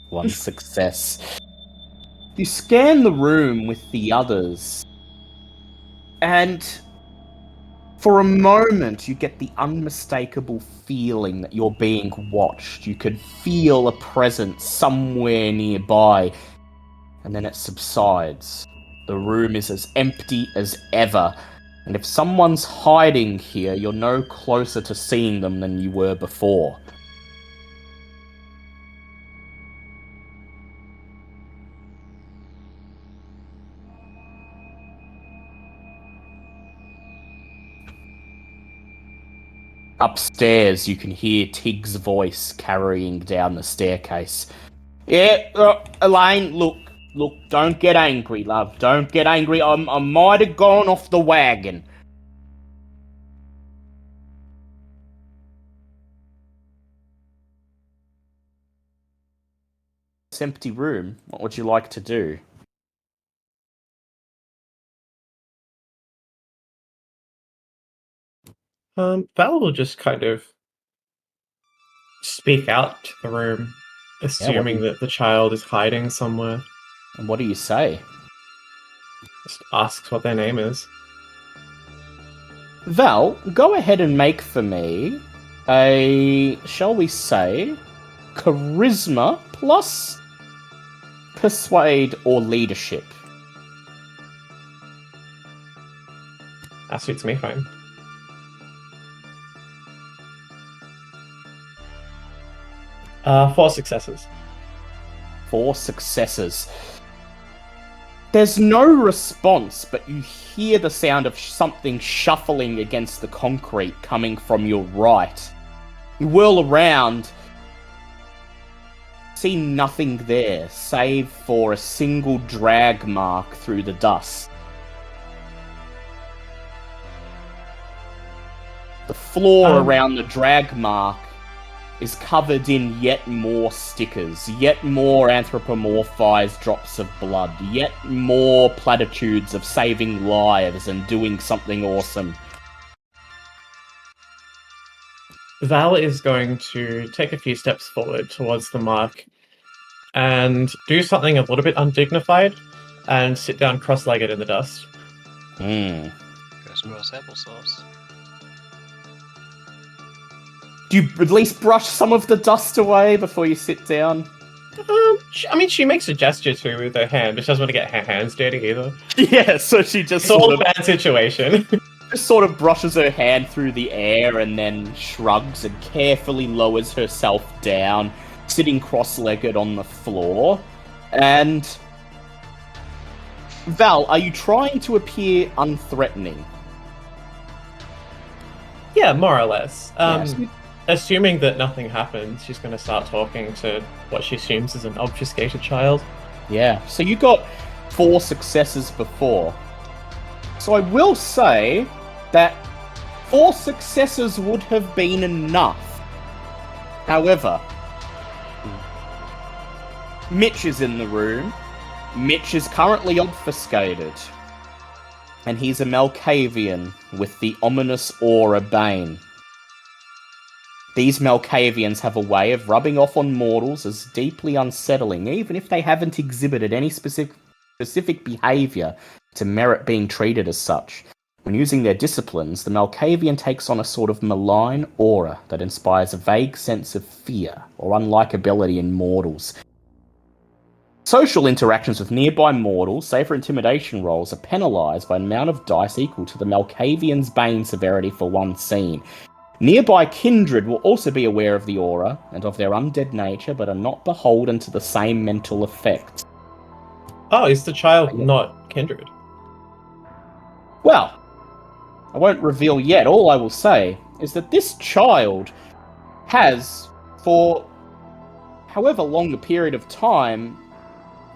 [SPEAKER 1] 1 success. You scan the room with the others, and for a moment you get the unmistakable feeling that you're being watched. You could feel a presence somewhere nearby, and then it subsides. The room is as empty as ever, And if someone's hiding here, you're no closer to seeing them than you were before. Upstairs, you can hear Tig's voice carrying down the staircase. Yeah, Elaine, look, don't get angry, love. Don't get angry. I might have gone off the wagon. This empty room, what would you like to do?
[SPEAKER 2] Val will just kind of speak out to the room, assuming that the child is hiding somewhere.
[SPEAKER 1] And what do you say?
[SPEAKER 2] Just asks what their name is.
[SPEAKER 1] Val, go ahead and make for me a, shall we say, charisma plus persuade or leadership.
[SPEAKER 2] That suits me fine. Four successes.
[SPEAKER 1] 4 successes. There's no response, but you hear the sound of something shuffling against the concrete coming from your right. You whirl around, see nothing there, save for a single drag mark through the dust. The floor around the drag mark is covered in yet more stickers, yet more anthropomorphized drops of blood, yet more platitudes of saving lives and doing something awesome.
[SPEAKER 2] Val is going to take a few steps forward towards the mark and do something a little bit undignified and sit down cross-legged in the dust.
[SPEAKER 4] Goes gross applesauce.
[SPEAKER 1] Do you at least brush some of the dust away before you sit down?
[SPEAKER 2] She makes a gesture too with her hand, but she doesn't want to get her hands dirty either.
[SPEAKER 1] Yeah, so she just
[SPEAKER 2] It's all a bad situation.
[SPEAKER 1] just sort of brushes her hand through the air and then shrugs and carefully lowers herself down, sitting cross-legged on the floor. And Val, are you trying to appear unthreatening?
[SPEAKER 2] Yeah, more or less.
[SPEAKER 1] Yes.
[SPEAKER 2] Assuming that nothing happens, she's going to start talking to what she assumes is an obfuscated child.
[SPEAKER 1] Yeah, so you got 4 successes before. So I will say that 4 successes would have been enough. However, Mitch is in the room. Mitch is currently obfuscated. And he's a Malkavian with the ominous aura Bane. These Malkavians have a way of rubbing off on mortals as deeply unsettling, even if they haven't exhibited any specific behaviour to merit being treated as such. When using their disciplines, the Malkavian takes on a sort of malign aura that inspires a vague sense of fear or unlikability in mortals. Social interactions with nearby mortals, save for intimidation rolls, are penalised by an amount of dice equal to the Malkavian's Bane severity for one scene. Nearby kindred will also be aware of the aura and of their undead nature, but are not beholden to the same mental effects.
[SPEAKER 2] Oh, is the child not kindred?
[SPEAKER 1] Well, I won't reveal yet. All I will say is that this child has, for however long a period of time,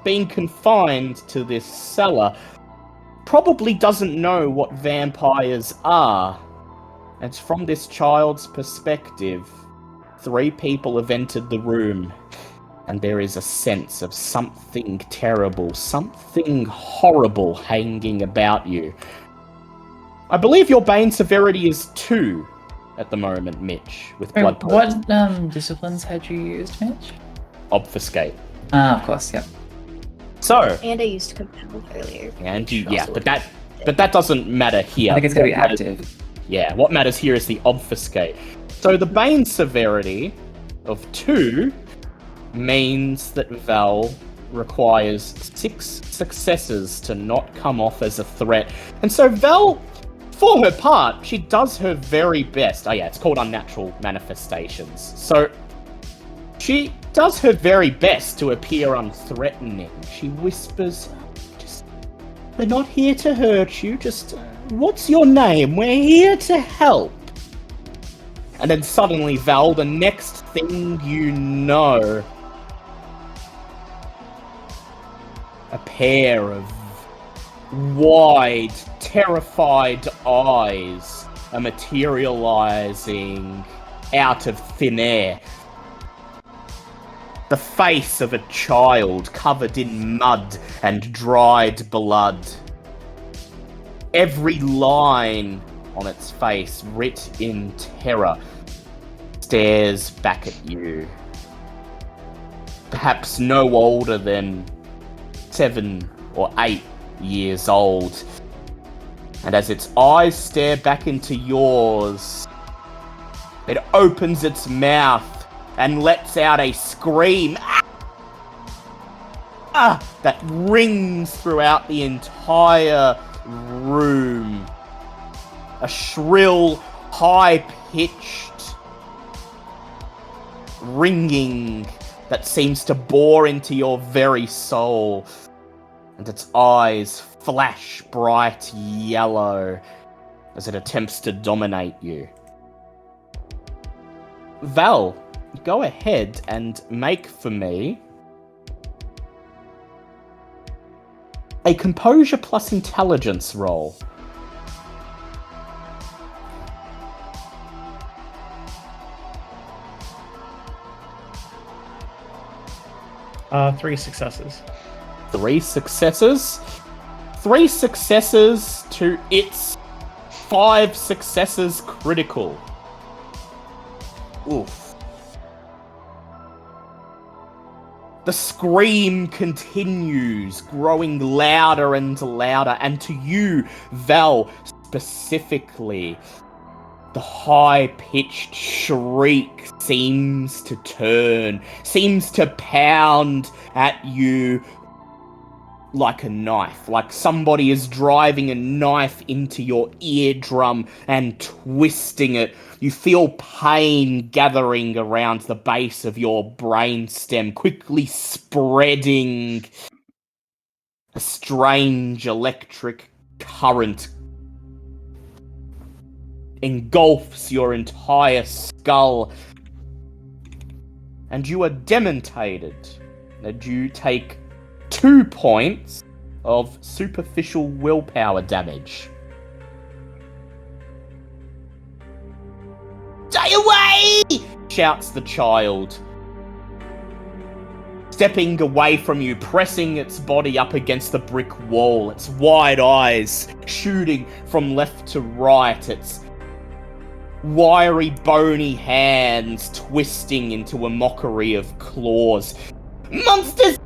[SPEAKER 1] been confined to this cellar. Probably doesn't know what vampires are. And from this child's perspective, 3 people have entered the room, and there is a sense of something terrible, something horrible hanging about you. I believe your Bane severity is 2 at the moment, Mitch, with blood poison.
[SPEAKER 3] What disciplines had you used, Mitch?
[SPEAKER 1] Obfuscate.
[SPEAKER 3] Ah, of course, yep.
[SPEAKER 1] So,
[SPEAKER 5] And I used compel earlier.
[SPEAKER 1] and you, yeah, but that doesn't matter here.
[SPEAKER 3] I think it's going to be active.
[SPEAKER 1] Yeah, what matters here is the obfuscate. So the Bane severity of 2 means that Val requires 6 successes to not come off as a threat. And so Val For her part, she does her very best. Oh yeah, it's called unnatural manifestations. So, she does her very best to appear unthreatening. She whispers, we're not here to hurt you, just, what's your name? We're here to help. And then suddenly, Val, the next thing you know, a pair of wide, terrified eyes are materializing out of thin air. The face of a child covered in mud and dried blood. Every line on its face, writ in terror, stares back at you. Perhaps no older than 7 or 8 years old. And as its eyes stare back into yours, it opens its mouth and lets out a scream that rings throughout the entire room. A shrill, high-pitched ringing that seems to bore into your very soul. And its eyes flash bright yellow as it attempts to dominate you. Val, go ahead and make for me a composure plus intelligence roll.
[SPEAKER 2] Three successes.
[SPEAKER 1] 3 successes. 3 successes to its 5 successes critical. Oof. The scream continues, growing louder and louder, and to you, Val, specifically, the high-pitched shriek seems to pound at you like a knife, like somebody is driving a knife into your eardrum and twisting it. You feel pain gathering around the base of your brainstem, quickly spreading. A strange electric current engulfs your entire skull, and you are demented. And you take 2 points of superficial willpower damage. Stay away! Shouts the child, stepping away from you, pressing its body up against the brick wall, its wide eyes shooting from left to right, its wiry, bony hands twisting into a mockery of claws. Monsters!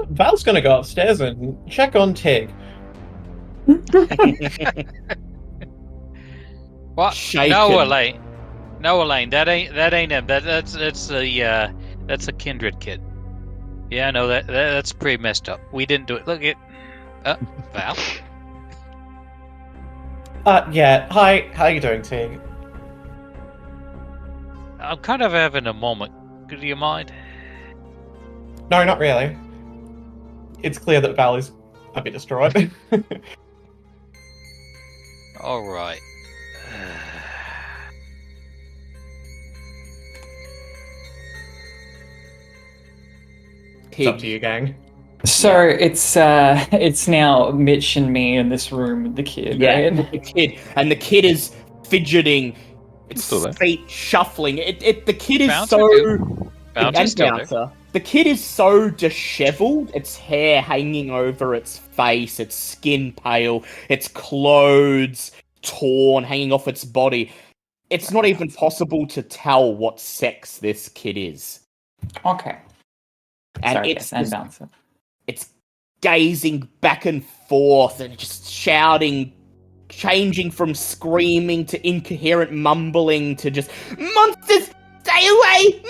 [SPEAKER 2] Val's gonna go upstairs and check on Tig.
[SPEAKER 4] What?
[SPEAKER 1] Shaken.
[SPEAKER 4] No, Elaine. No, Elaine. That ain't him. That's a kindred kid. Yeah, no, that's pretty messed up. We didn't do it. Look at Val.
[SPEAKER 2] Yeah. Hi. How you doing, Tig?
[SPEAKER 4] I'm kind of having a moment. Do you mind?
[SPEAKER 2] No, not really. It's clear that Val is a bit destroyed.
[SPEAKER 4] All right.
[SPEAKER 2] It's up to you, gang.
[SPEAKER 3] So it's now Mitch and me in this room with the kid,
[SPEAKER 1] Yeah,
[SPEAKER 3] right?
[SPEAKER 1] with the kid, and the kid is fidgeting, its
[SPEAKER 6] Still there.
[SPEAKER 1] feet shuffling. The kid is
[SPEAKER 4] Bouncer
[SPEAKER 1] so.
[SPEAKER 4] too. Bouncer's
[SPEAKER 1] And
[SPEAKER 4] still there.
[SPEAKER 1] Bouncer. The kid is so disheveled, its hair hanging over its face, its skin pale, its clothes torn, hanging off its body. It's not even possible to tell what sex this kid is.
[SPEAKER 3] Okay.
[SPEAKER 1] And
[SPEAKER 3] Sorry,
[SPEAKER 1] it's
[SPEAKER 3] yes, and
[SPEAKER 1] just-
[SPEAKER 3] bouncer.
[SPEAKER 1] it's gazing back and forth and just shouting, changing from screaming to incoherent mumbling to just, monsters, stay away!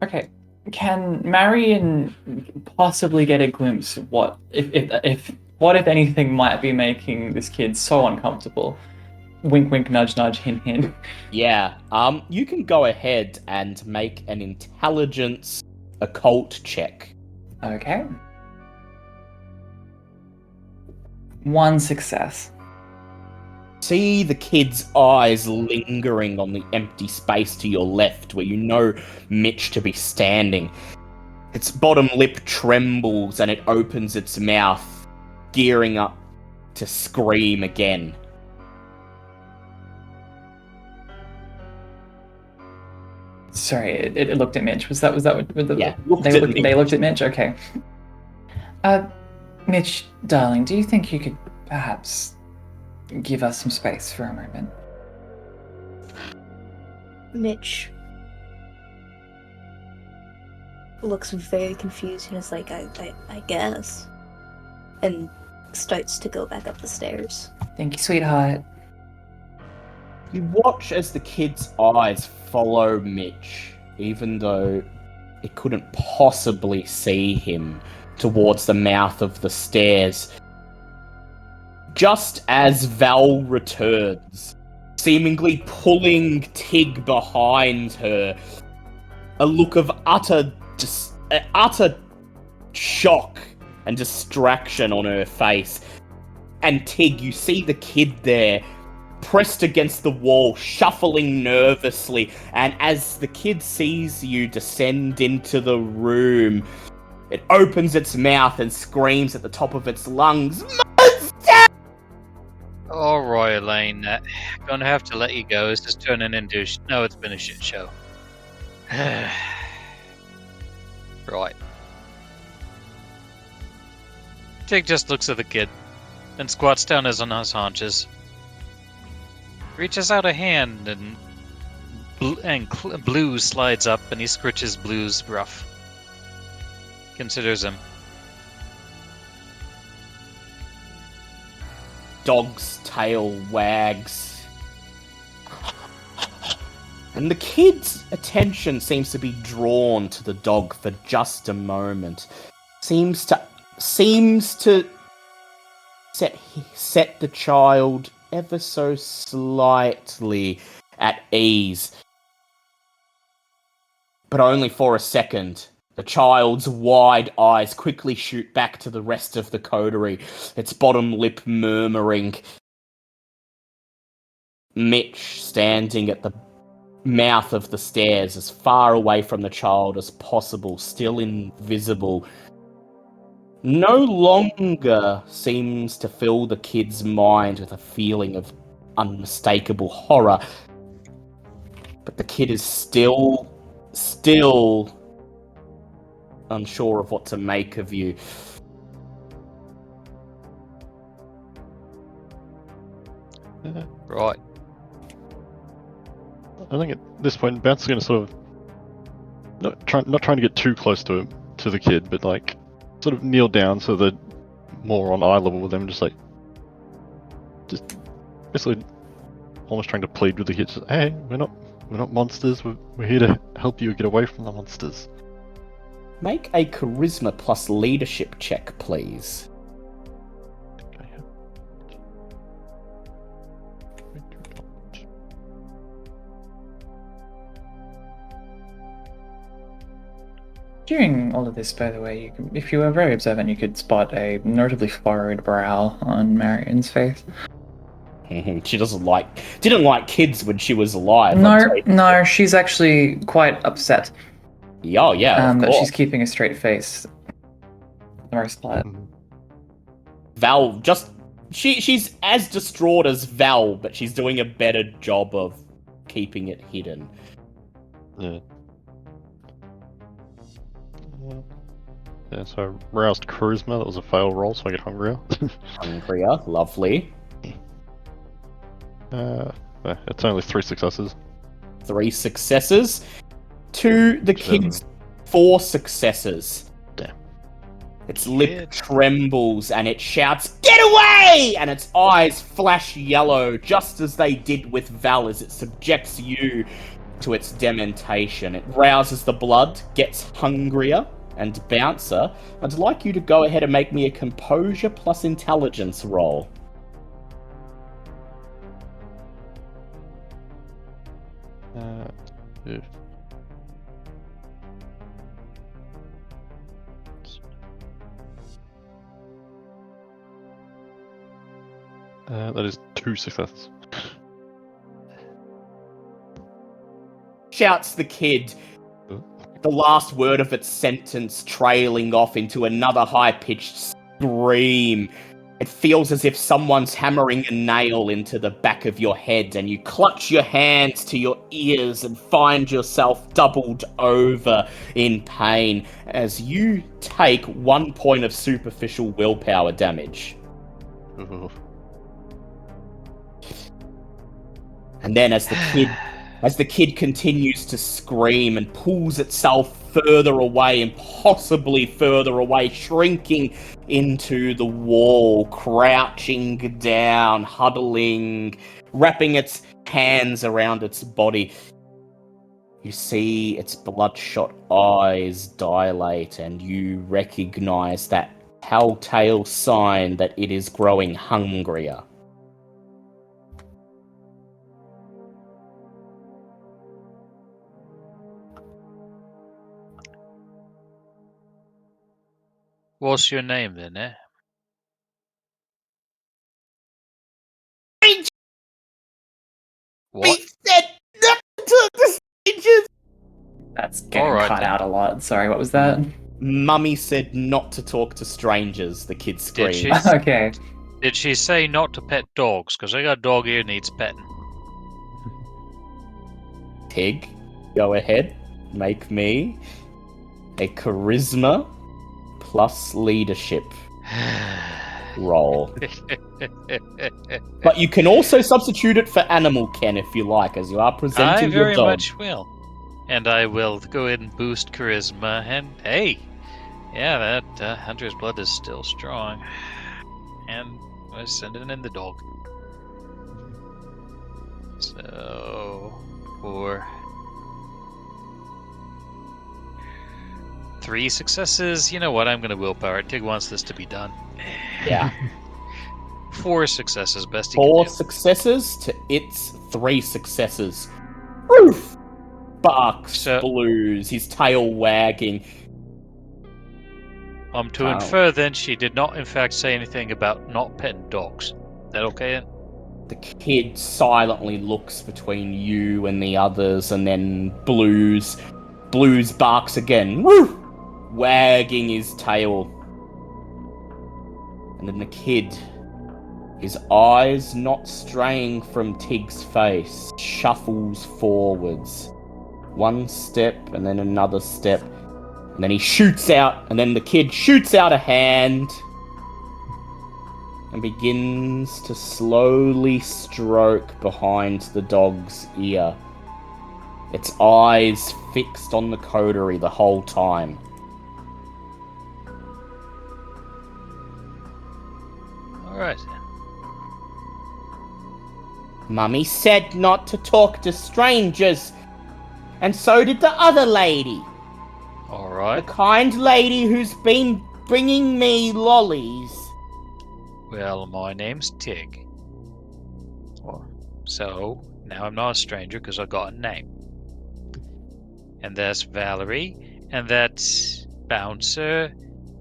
[SPEAKER 3] Okay. Can Marion possibly get a glimpse of what if anything might be making this kid so uncomfortable? Wink, wink, nudge, nudge, hint, hint.
[SPEAKER 1] Yeah, you can go ahead and make an intelligence occult check.
[SPEAKER 3] Okay. 1 success.
[SPEAKER 1] See the kid's eyes lingering on the empty space to your left where you know Mitch to be standing. Its bottom lip trembles and it opens its mouth, gearing up to scream again.
[SPEAKER 3] Sorry, it looked at Mitch. Was that what
[SPEAKER 1] Yeah,
[SPEAKER 3] they looked at Mitch? Okay. Mitch, darling, do you think you could perhaps give us some space for a moment?
[SPEAKER 5] Mitch looks very confused and is like, I guess. And starts to go back up the stairs.
[SPEAKER 3] Thank you, sweetheart.
[SPEAKER 1] You watch as the kid's eyes follow Mitch, even though it couldn't possibly see him, towards the mouth of the stairs. Just as Val returns, seemingly pulling Tig behind her, a look of utter shock and distraction on her face. And Tig, you see the kid there, pressed against the wall, shuffling nervously, and as the kid sees you descend into the room, it opens its mouth and screams at the top of its lungs, "Monster!"
[SPEAKER 4] Alright, Elaine, gonna have to let you go. This is turning into no, it's been a shit show. Right. Tig just looks at the kid, then squats down on his haunches. Reaches out a hand and Blue slides up and he scritches Blue's ruff. Considers him.
[SPEAKER 1] Dog's tail wags. And the kid's attention seems to be drawn to the dog for just a moment. Seems to set the child ever so slightly at ease. But only for a second. The child's wide eyes quickly shoot back to the rest of the coterie, its bottom lip murmuring. Mitch, standing at the mouth of the stairs, as far away from the child as possible, still invisible, no longer seems to fill the kid's mind with a feeling of unmistakable horror. But the kid is still unsure of what to make of you.
[SPEAKER 4] Right.
[SPEAKER 6] I think at this point, Bounce is going to sort of not trying to get too close to the kid, but like sort of kneel down so they're more on eye level with them, just basically almost trying to plead with the kid. Just, hey, we're not monsters. We're here to help you get away from the monsters.
[SPEAKER 1] Make a charisma plus leadership check, please.
[SPEAKER 3] During all of this, by the way, if you were very observant, you could spot a notably furrowed brow on Marion's face.
[SPEAKER 1] She didn't like kids when she was alive.
[SPEAKER 3] No, she's actually quite upset.
[SPEAKER 1] Oh yeah, of
[SPEAKER 3] but
[SPEAKER 1] course.
[SPEAKER 3] she's keeping a straight face. For the most part.
[SPEAKER 1] Val she's as distraught as Val, but she's doing a better job of keeping it hidden.
[SPEAKER 6] Yeah. Yeah, so roused charisma, that was a fail roll, so I get hungrier.
[SPEAKER 1] Hungrier, lovely.
[SPEAKER 6] It's only 3 successes.
[SPEAKER 1] 3 successes. To the kid's 4 successes.
[SPEAKER 6] Damn.
[SPEAKER 1] Its lip trembles and it shouts, "Get away!" And its eyes flash yellow, just as they did with Val, as it subjects you to its dementation. It rouses the blood, gets hungrier, and Bouncer, I'd like you to go ahead and make me a composure plus intelligence roll.
[SPEAKER 6] Yeah. That is 2 successes.
[SPEAKER 1] Shouts the kid, the last word of its sentence trailing off into another high-pitched scream. It feels as if someone's hammering a nail into the back of your head, and you clutch your hands to your ears and find yourself doubled over in pain as you take 1 point of superficial willpower damage.
[SPEAKER 6] Ooh.
[SPEAKER 1] And then as the kid continues to scream and pulls itself further away, impossibly further away, shrinking into the wall, crouching down, huddling, wrapping its hands around its body, you see its bloodshot eyes dilate, and you recognize that telltale sign that it is growing hungrier.
[SPEAKER 4] What's your name then, eh? What?
[SPEAKER 1] We said not to talk to strangers!
[SPEAKER 3] That's getting
[SPEAKER 4] Alright,
[SPEAKER 3] cut
[SPEAKER 4] then.
[SPEAKER 3] out a lot. Sorry, what was that?
[SPEAKER 1] Mummy said not to talk to strangers, the kid
[SPEAKER 4] Did she?
[SPEAKER 1] screams.
[SPEAKER 3] Okay.
[SPEAKER 4] Did she say not to pet dogs? Because I got a dog here needs petting.
[SPEAKER 1] Tig, go ahead. Make me a charisma plus leadership roll. But you can also substitute it for animal Ken if you like, as you are
[SPEAKER 4] I
[SPEAKER 1] presenting your
[SPEAKER 4] very
[SPEAKER 1] dog.
[SPEAKER 4] much will. And I will go ahead and boost charisma. And hey, yeah, that hunter's blood is still strong. And we're sending in the dog. So, for 3 successes, you know what? I'm going to willpower it. Tig wants this to be done.
[SPEAKER 1] Yeah.
[SPEAKER 4] 4 successes, best he
[SPEAKER 1] 4
[SPEAKER 4] can do.
[SPEAKER 1] successes to its 3 successes. Roof! Barks,
[SPEAKER 4] So-
[SPEAKER 1] blues, his tail wagging.
[SPEAKER 4] I'm to
[SPEAKER 1] Wow.
[SPEAKER 4] infer then she did not in fact say anything about not petting dogs. Is that okay then?
[SPEAKER 1] The kid silently looks between you and the others, and then Blues barks again, woo! Wagging his tail. And then the kid, his eyes not straying from Tig's face, shuffles forwards. 1 step, and then another step. And then he shoots out, and then the kid shoots out a hand and begins to slowly stroke behind the dog's ear. Its eyes fixed on the coterie the whole time.
[SPEAKER 4] Alright.
[SPEAKER 1] Mummy said not to talk to strangers, and so did the other lady. The
[SPEAKER 4] Alright.
[SPEAKER 1] kind lady who's been bringing me lollies.
[SPEAKER 4] Well, my name's Tig. So, now I'm not a stranger because I got a name. And that's Valerie, and that's Bouncer,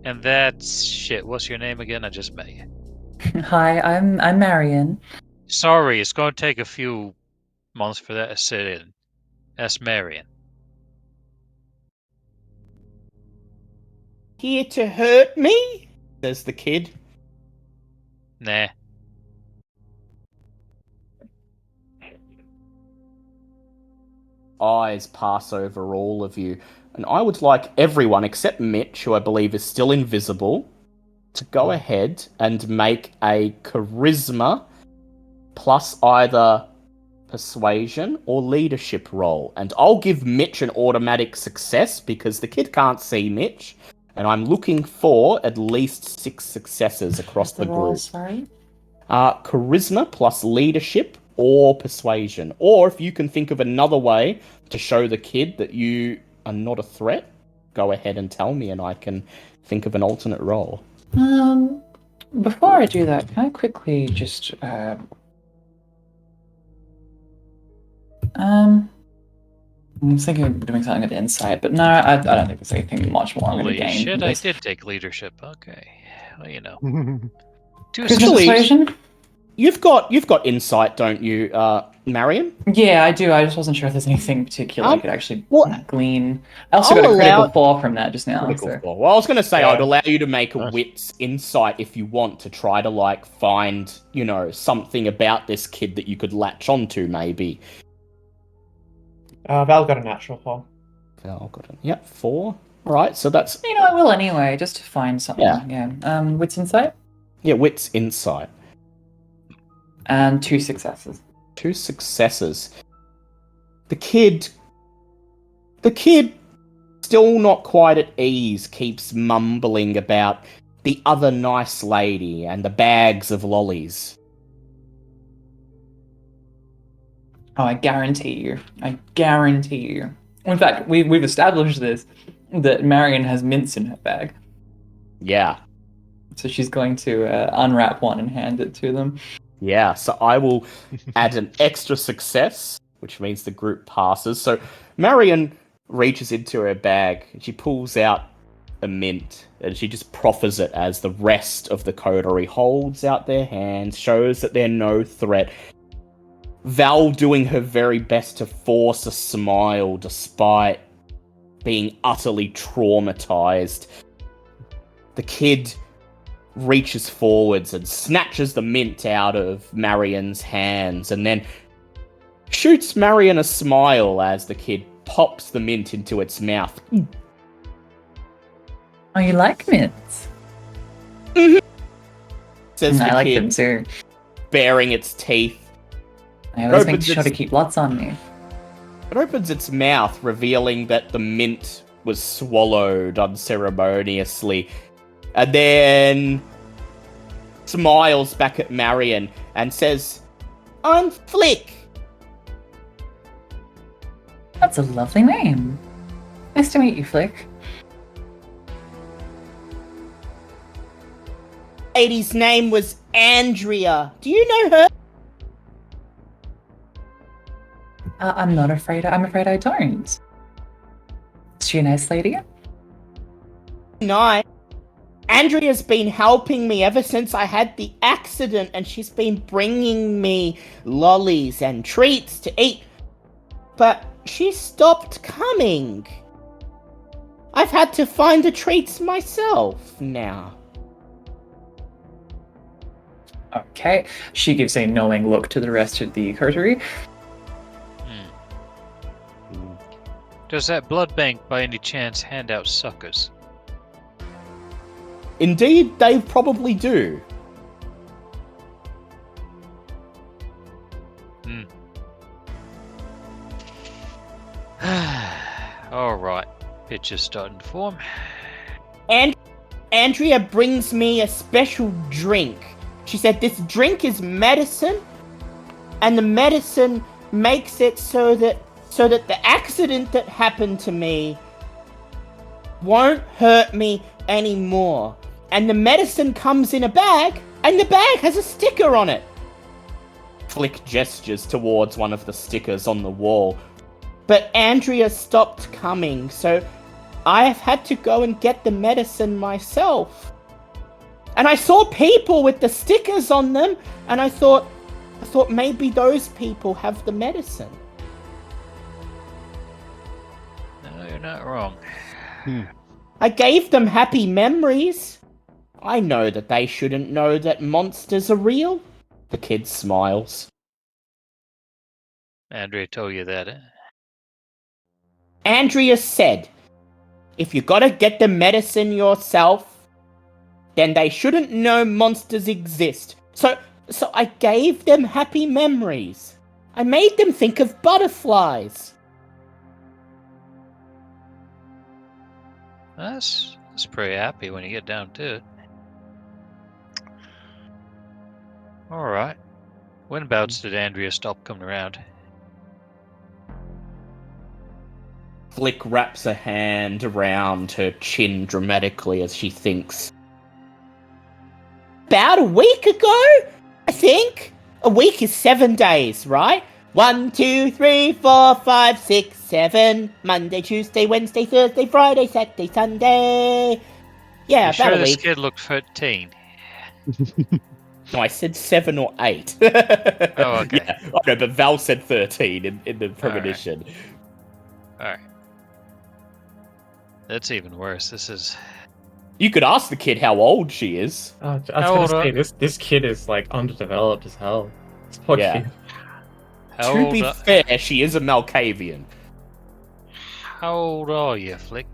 [SPEAKER 4] and that's... Shit, what's your name again? I just met you.
[SPEAKER 3] Hi, I'm Marion.
[SPEAKER 4] Sorry, it's going to take a few months for that to sit in. That's Marion.
[SPEAKER 1] Here to hurt me? Says the kid.
[SPEAKER 4] Nah.
[SPEAKER 1] Eyes pass over all of you, and I would like everyone except Mitch, who I believe is still invisible, to go ahead and make a charisma plus either persuasion or leadership roll. And I'll give Mitch an automatic success because the kid can't see Mitch, and I'm looking for at least 6 successes across the
[SPEAKER 3] roll,
[SPEAKER 1] group.
[SPEAKER 3] sorry.
[SPEAKER 1] Charisma plus leadership or persuasion. Or if you can think of another way to show the kid that you are not a threat, go ahead and tell me, and I can think of an alternate role.
[SPEAKER 3] Before I do that, can I quickly just I'm thinking of doing something with insight, but no, I don't think there's anything much more I'm going to
[SPEAKER 4] Holy
[SPEAKER 3] gain
[SPEAKER 4] shit,
[SPEAKER 3] from
[SPEAKER 4] I
[SPEAKER 3] this.
[SPEAKER 4] did take leadership. Okay. Well, you know. Two
[SPEAKER 3] Charisma
[SPEAKER 1] Actually-
[SPEAKER 3] persuasion?
[SPEAKER 1] You've got insight, don't you, Marion?
[SPEAKER 3] Yeah, I do. I just wasn't sure if there's anything particular I could actually
[SPEAKER 1] well,
[SPEAKER 3] glean. I also
[SPEAKER 1] I'll
[SPEAKER 3] got a critical
[SPEAKER 1] allow-
[SPEAKER 3] 4 from that just now.
[SPEAKER 1] Critical
[SPEAKER 3] So.
[SPEAKER 1] flaw. Well, I was going to say
[SPEAKER 2] Yeah.
[SPEAKER 1] I'd allow you to make a
[SPEAKER 6] Nice.
[SPEAKER 1] wits insight if you want to try to like find, something about this kid that you could latch onto, maybe.
[SPEAKER 2] Val got a natural 4.
[SPEAKER 1] Val got it. Yep, 4. All right, so that's
[SPEAKER 3] I will anyway, just to find something. Yeah. Wits insight?
[SPEAKER 1] wits insight.
[SPEAKER 3] And 2 successes.
[SPEAKER 1] 2 successes. The kid, still not quite at ease, keeps mumbling about the other nice lady and the bags of lollies.
[SPEAKER 3] Oh, I guarantee you. In fact, we've established this, that Marion has mints in her bag.
[SPEAKER 1] Yeah.
[SPEAKER 3] So she's going to unwrap one and hand it to them.
[SPEAKER 1] Yeah, so I will add an extra success, which means the group passes. So Marion reaches into her bag, and she pulls out a mint, and she just proffers it as the rest of the coterie holds out their hands, shows that they're no threat. Val doing her very best to force a smile despite being utterly traumatized. The kid reaches forwards and snatches the mint out of Marion's hands and then shoots Marion a smile as the kid pops the mint into its mouth.
[SPEAKER 3] Oh, you like mints?
[SPEAKER 1] Says
[SPEAKER 3] I
[SPEAKER 1] the
[SPEAKER 3] like
[SPEAKER 1] kid,
[SPEAKER 3] them too.
[SPEAKER 1] baring its teeth.
[SPEAKER 3] I always make
[SPEAKER 1] opens
[SPEAKER 3] sure to
[SPEAKER 1] its-
[SPEAKER 3] keep lots on me.
[SPEAKER 1] It opens its mouth, revealing that the mint was swallowed unceremoniously, and then smiles back at Marion and says, "I'm Flick."
[SPEAKER 3] That's a lovely name. Nice to meet you, Flick.
[SPEAKER 1] Lady's name was Andrea. Do you know her?
[SPEAKER 3] I'm not afraid. I'm afraid I don't. Is she a nice lady?
[SPEAKER 1] No. Andrea's been helping me ever since I had the accident, and she's been bringing me lollies and treats to eat. But she stopped coming. I've had to find the treats myself now.
[SPEAKER 3] Okay. She gives a knowing look to the rest of the coterie.
[SPEAKER 4] Does that blood bank by any chance hand out suckers?
[SPEAKER 1] Indeed, they probably do.
[SPEAKER 4] Alright, picture's starting to form.
[SPEAKER 1] And Andrea brings me a special drink. She said this drink is medicine, and the medicine makes it so that the accident that happened to me won't hurt me anymore. And the medicine comes in a bag, and the bag has a sticker on it. Flick gestures towards one of the stickers on the wall. But Andrea stopped coming, so I have had to go and get the medicine myself. And I saw people with the stickers on them, and I thought maybe those people have the medicine.
[SPEAKER 4] No, you're not wrong.
[SPEAKER 1] I gave them happy memories. I know that they shouldn't know that monsters are real. The kid smiles.
[SPEAKER 4] Andrea told you that, eh?
[SPEAKER 1] Andrea said, if you gotta get the medicine yourself, then they shouldn't know monsters exist. So I gave them happy memories. I made them think of butterflies.
[SPEAKER 4] That's pretty happy when you get down to it. Alright. Whenabouts did Andrea stop coming around?
[SPEAKER 1] Flick wraps a hand around her chin dramatically as she thinks. About a week ago, I think. A week is 7 days, right? 1, 2, 3, 4, 5, 6, 7. Monday, Tuesday, Wednesday, Thursday, Friday, Saturday, Sunday. Yeah,
[SPEAKER 4] You
[SPEAKER 1] about
[SPEAKER 4] sure
[SPEAKER 1] a
[SPEAKER 4] this
[SPEAKER 1] week.
[SPEAKER 4] kid looked 13?
[SPEAKER 1] No, I said 7 or 8.
[SPEAKER 4] Oh, okay.
[SPEAKER 1] Yeah, I know, but Val said 13 in the premonition.
[SPEAKER 4] Alright. That's even worse. This is...
[SPEAKER 1] You could ask the kid how old she is.
[SPEAKER 2] I was
[SPEAKER 4] How
[SPEAKER 2] gonna
[SPEAKER 4] old
[SPEAKER 2] say,
[SPEAKER 4] are-
[SPEAKER 2] this kid is, like, underdeveloped as hell. This poor
[SPEAKER 1] Yeah.
[SPEAKER 2] kid.
[SPEAKER 4] How
[SPEAKER 1] To
[SPEAKER 4] old
[SPEAKER 1] be
[SPEAKER 4] are-
[SPEAKER 1] fair, she is a Malkavian.
[SPEAKER 4] How old are you, Flick?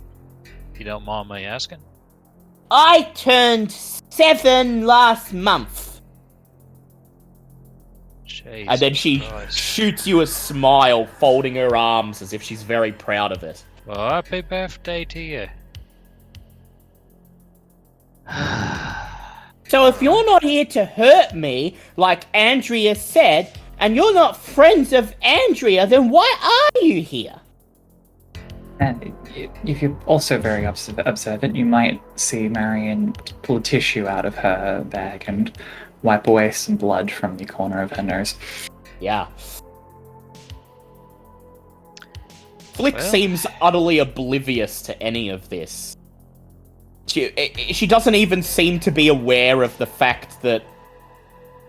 [SPEAKER 4] If you don't mind me asking.
[SPEAKER 1] I turned 7 last month.
[SPEAKER 4] Jesus
[SPEAKER 1] And then she
[SPEAKER 4] Christ.
[SPEAKER 1] shoots you a smile, folding her arms as if she's very proud of it.
[SPEAKER 4] Well, happy birthday to you.
[SPEAKER 1] So if you're not here to hurt me, like Andrea said, and you're not friends of Andrea, then why are you here?
[SPEAKER 3] And if you're also very observant, you might see Marion pull a tissue out of her bag and wipe away some blood from the corner of her nose.
[SPEAKER 1] Yeah. Flick
[SPEAKER 4] Well.
[SPEAKER 1] seems utterly oblivious to any of this. She doesn't even seem to be aware of the fact that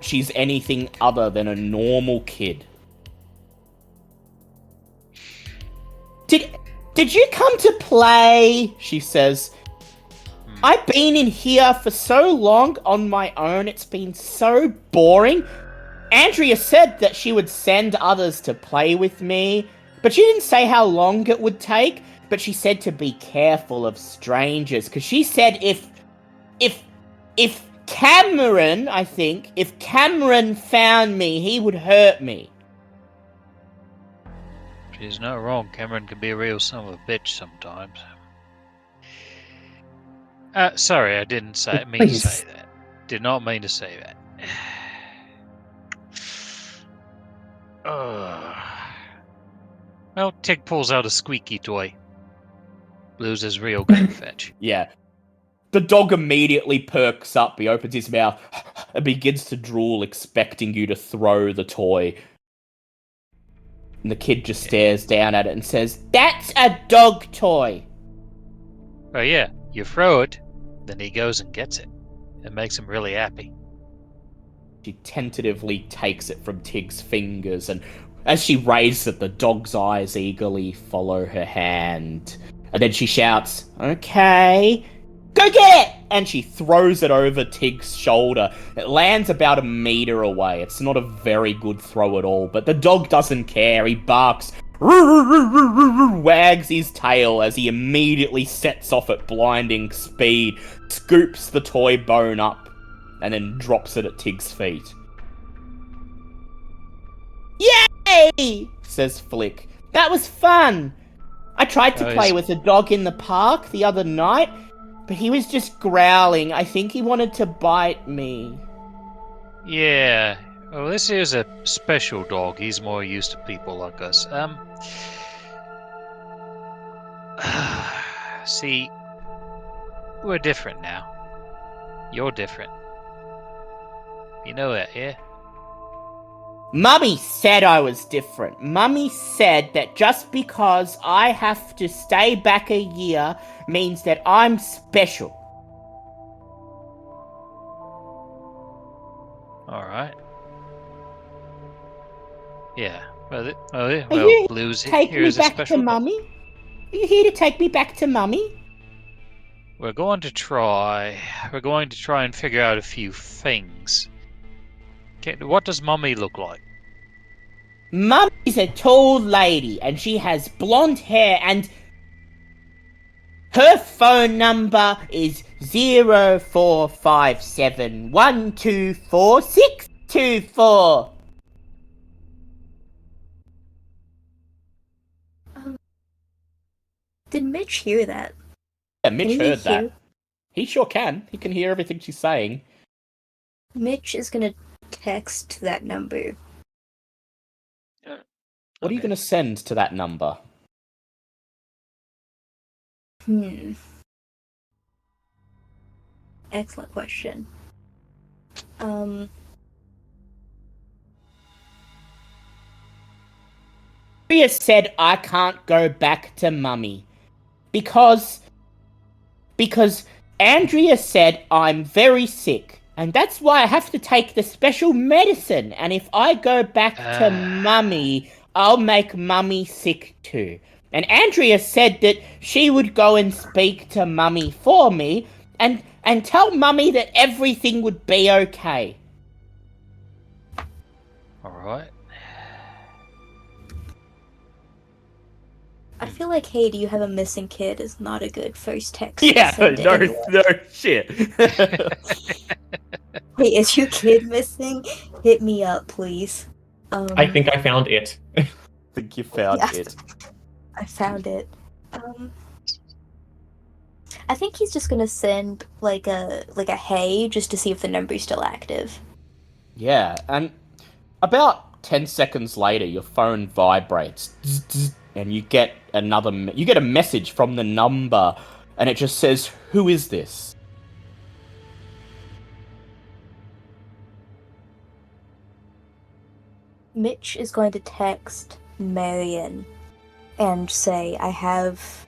[SPEAKER 1] she's anything other than a normal kid. Did you come to play? She says. I've been in here for so long on my own, it's been so boring. Andrea said that she would send others to play with me, but she didn't say how long it would take, but she said to be careful of strangers, because she said if Cameron, I think, if Cameron found me, he would hurt me.
[SPEAKER 4] She's not wrong. Cameron can be a real son of a bitch sometimes. Sorry, I didn't mean to
[SPEAKER 3] Please.
[SPEAKER 4] say that. Did not mean to say that. Well, Tig pulls out a squeaky toy. Blues is real good fetch.
[SPEAKER 1] Yeah. The dog immediately perks up, he opens his mouth and begins to drool, expecting you to throw the toy. And the kid just stares down at it and says, "That's a dog toy."
[SPEAKER 4] Oh yeah, you throw it, then he goes and gets it. It makes him really happy.
[SPEAKER 1] She tentatively takes it from Tig's fingers, and as she raises it, the dog's eyes eagerly follow her hand. And then she shouts, "Okay, go get it!" And she throws it over Tig's shoulder. It lands about a meter away. It's not a very good throw at all, but the dog doesn't care. He barks, wags his tail as he immediately sets off at blinding speed, scoops the toy bone up, and then drops it at Tig's feet. "Yay!" says Flick. "That was fun. I tried to play with a dog in the park the other night, but he was just growling. I think he wanted to bite me."
[SPEAKER 4] Yeah. Well, this is a special dog. He's more used to people like us. See, we're different now. You're different. You know that, yeah?
[SPEAKER 1] Mummy said I was different. Mummy said that just because I have to stay back a year means that I'm special.
[SPEAKER 4] Alright. Yeah.
[SPEAKER 1] Are
[SPEAKER 4] Well,
[SPEAKER 1] you
[SPEAKER 4] Blues
[SPEAKER 1] take
[SPEAKER 4] here
[SPEAKER 1] me
[SPEAKER 4] is a
[SPEAKER 1] back
[SPEAKER 4] special
[SPEAKER 1] to
[SPEAKER 4] dog.
[SPEAKER 1] Mummy? Are you here to take me back to Mummy?
[SPEAKER 4] We're going to try and figure out a few things. Okay, what does Mummy look like?
[SPEAKER 1] Mummy's a tall lady, and she has blonde hair, and her phone number is 0457124624.
[SPEAKER 5] Did Mitch hear that?
[SPEAKER 1] Yeah, Mitch
[SPEAKER 5] Can he
[SPEAKER 1] heard that.
[SPEAKER 5] hear-
[SPEAKER 1] He sure can. He can hear everything she's saying.
[SPEAKER 5] Mitch is gonna text that number.
[SPEAKER 1] What are you going to send to that number?
[SPEAKER 5] Excellent question.
[SPEAKER 1] Andrea said I can't go back to Mummy because Andrea said I'm very sick, and that's why I have to take the special medicine. And if I go back to Mummy, I'll make Mummy sick too. And Andrea said that she would go and speak to Mummy for me and tell Mummy that everything would be okay.
[SPEAKER 4] Alright.
[SPEAKER 5] I feel like, hey, do you have a missing kid is not a good first text.
[SPEAKER 1] Yeah,
[SPEAKER 5] to send to anyone.
[SPEAKER 1] no shit.
[SPEAKER 5] Hey, is your kid missing? Hit me up, please.
[SPEAKER 2] I think I found it.
[SPEAKER 1] I think you found
[SPEAKER 5] Yeah.
[SPEAKER 1] it.
[SPEAKER 5] I found it. I think he's just gonna send like a hey just to see if the number's still active.
[SPEAKER 1] Yeah, and about 10 seconds later, your phone vibrates, and you get a message from the number, and it just says, "Who is this?"
[SPEAKER 5] Mitch is going to text Marion and say, I have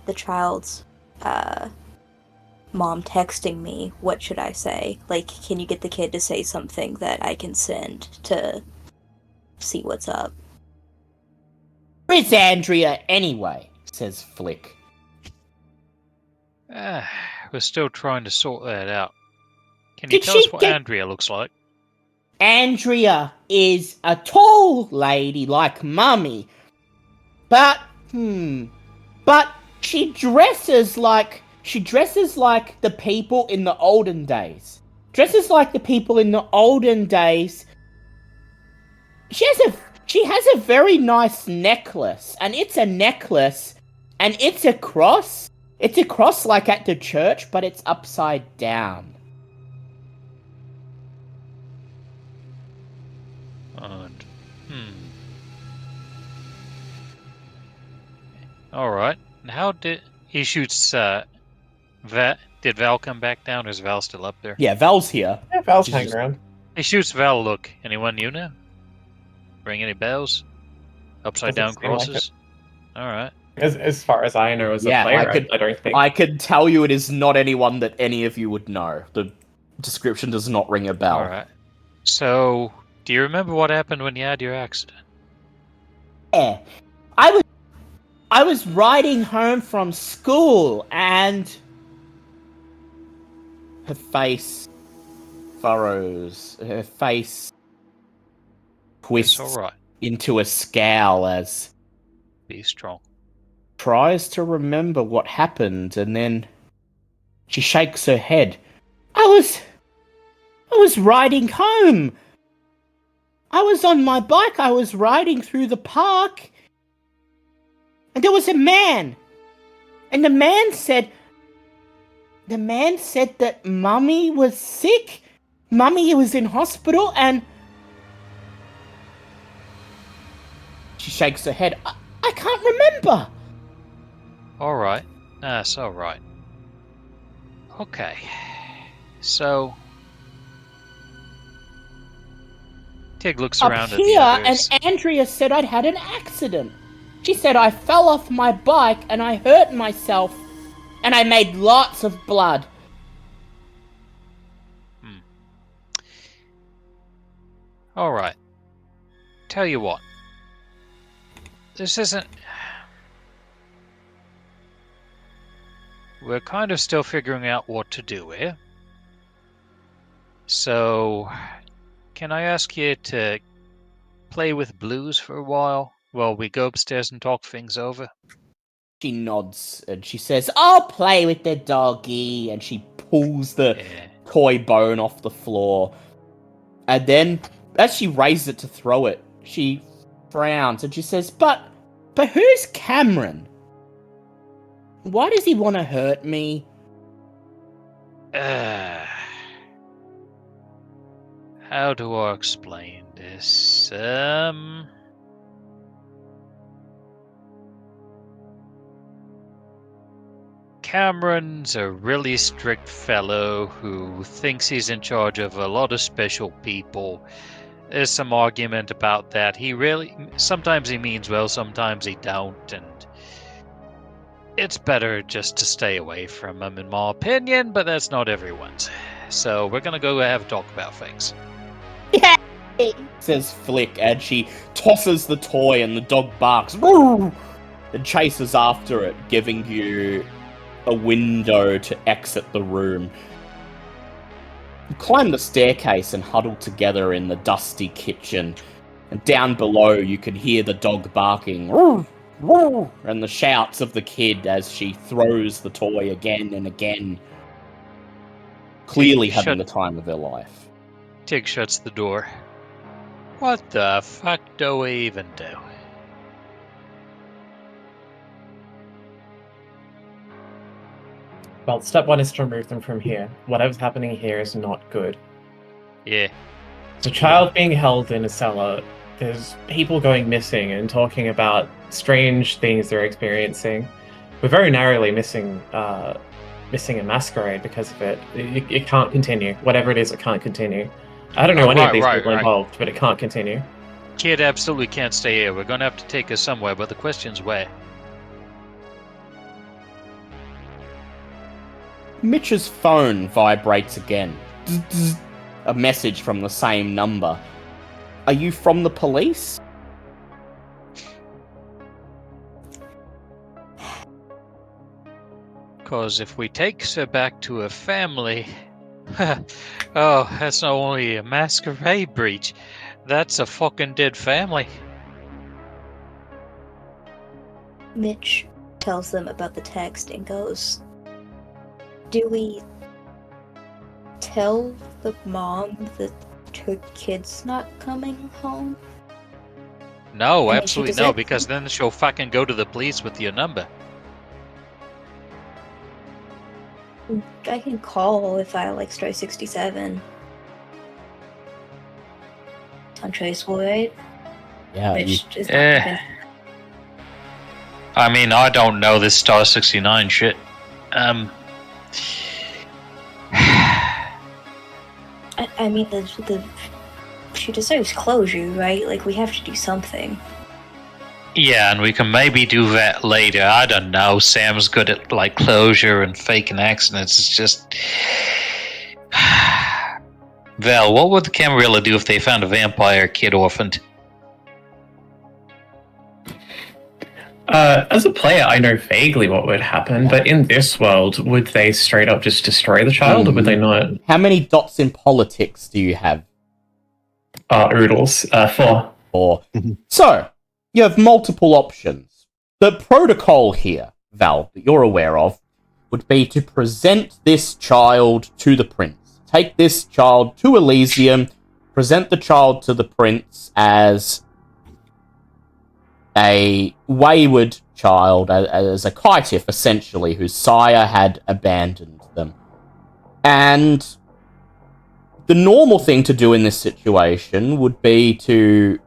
[SPEAKER 5] the child's mom texting me. What should I say? Like, can you get the kid to say something that I can send to see what's up?
[SPEAKER 1] Where's Andrea anyway? Says Flick.
[SPEAKER 4] We're still trying to sort that out. Can you
[SPEAKER 1] Did
[SPEAKER 4] tell
[SPEAKER 1] she
[SPEAKER 4] us what
[SPEAKER 1] get-
[SPEAKER 4] Andrea looks like?
[SPEAKER 1] Andrea is a tall lady like Mummy, but she dresses like the people in the olden days. Dresses like the people in the olden days. She has a very nice necklace, and it's a necklace, and it's a cross. It's a cross like at the church, but it's upside down.
[SPEAKER 4] And, Alright. And how did he shoots did Val come back down, or is Val still up there?
[SPEAKER 1] Yeah, Val's here.
[SPEAKER 2] Yeah, Val's
[SPEAKER 1] She's
[SPEAKER 2] hanging
[SPEAKER 1] just-
[SPEAKER 2] around.
[SPEAKER 4] He shoots Val, look. Anyone you know? Ring any bells? Upside
[SPEAKER 2] Doesn't
[SPEAKER 4] down
[SPEAKER 2] seem like
[SPEAKER 4] crosses? Alright.
[SPEAKER 2] As far as I know, as a
[SPEAKER 1] Yeah,
[SPEAKER 2] player, I don't think.
[SPEAKER 1] I can tell you it is not anyone that any of you would know. The description does not ring a bell.
[SPEAKER 4] Alright. So, do you remember what happened when you had your accident?
[SPEAKER 1] Yeah. I was riding home from school and her face furrows. Her face twists
[SPEAKER 4] It's alright.
[SPEAKER 1] into a scowl as
[SPEAKER 4] Be strong.
[SPEAKER 1] tries to remember what happened, and then she shakes her head. I was riding home. I was on my bike. I was riding through the park. And there was a man. And the man said that Mummy was sick. Mummy was in hospital, and she shakes her head. I can't remember.
[SPEAKER 4] Alright. That's alright. Okay. So, Tig looks
[SPEAKER 1] Up
[SPEAKER 4] around
[SPEAKER 1] here,
[SPEAKER 4] at the others.
[SPEAKER 1] and Andrea said I'd had an accident. She said I fell off my bike and I hurt myself, and I made lots of blood.
[SPEAKER 4] Alright. Tell you what. This isn't... We're kind of still figuring out what to do here. So, can I ask you to play with Blues for a while we go upstairs and talk things over?
[SPEAKER 1] She nods and she says, I'll play with the doggy, and she pulls the
[SPEAKER 4] Yeah.
[SPEAKER 1] toy bone off the floor. And then, as she raises it to throw it, she frowns and she says, But who's Cameron? Why does he want to hurt me?
[SPEAKER 4] How do I explain this? Cameron's a really strict fellow who thinks he's in charge of a lot of special people. There's some argument about that. Sometimes he means well, sometimes he don't, and it's better just to stay away from him, in my opinion, but that's not everyone's. So we're gonna go have a talk about things.
[SPEAKER 1] Says Flick as she tosses the toy and the dog barks and chases after it, giving you a window to exit the room. You climb the staircase and huddle together in the dusty kitchen. And down below you can hear the dog barking and the shouts of the kid as she throws the toy again and again. Clearly having the time of her life.
[SPEAKER 4] Tig shuts the door. What the fuck do we even do?
[SPEAKER 2] Well, step one is to remove them from here. Whatever's happening here is not good.
[SPEAKER 4] Yeah.
[SPEAKER 2] The child being held in a cellar, there's people going missing and talking about strange things they're experiencing. We're very narrowly missing a Masquerade because of it. It can't continue. Whatever it is, it can't continue. I don't know any of these people involved, but it can't continue.
[SPEAKER 4] Kid absolutely can't stay here. We're gonna have to take her somewhere, but the question's where.
[SPEAKER 1] Mitch's phone vibrates again. A message from the same number. Are you from the police?
[SPEAKER 4] Because if we take her back to her family... oh, that's not only a Masquerade breach. That's a fucking dead family.
[SPEAKER 5] Mitch tells them about the text and goes, do we tell the mom that her kid's not coming home?
[SPEAKER 4] No,
[SPEAKER 5] And
[SPEAKER 4] absolutely
[SPEAKER 5] she
[SPEAKER 4] no,
[SPEAKER 5] does it?
[SPEAKER 4] because then she'll fucking go to the police with your number.
[SPEAKER 5] I can call if I start 67. It's untraceable, right?
[SPEAKER 1] Yeah,
[SPEAKER 5] Mitch is not
[SPEAKER 4] Eh.
[SPEAKER 5] convinced.
[SPEAKER 4] I mean, I don't know this Star 69 shit.
[SPEAKER 5] I mean, she deserves closure, right? We have to do something.
[SPEAKER 4] Yeah, and we can maybe do that later. I don't know. Sam's good at closure and faking accidents. It's just Val, what would the Camarilla do if they found a vampire kid orphaned?
[SPEAKER 2] As a player, I know vaguely what would happen, but in this world, would they straight up just destroy the child, or would they not?
[SPEAKER 1] How many dots in politics do you have?
[SPEAKER 2] Oodles. 4.
[SPEAKER 1] Or so you have multiple options. The protocol here, Val, that you're aware of, would be to present this child to the prince. Take this child to Elysium, present the child to the prince as a wayward child, as a caitiff, essentially, whose sire had abandoned them. And the normal thing to do in this situation would be to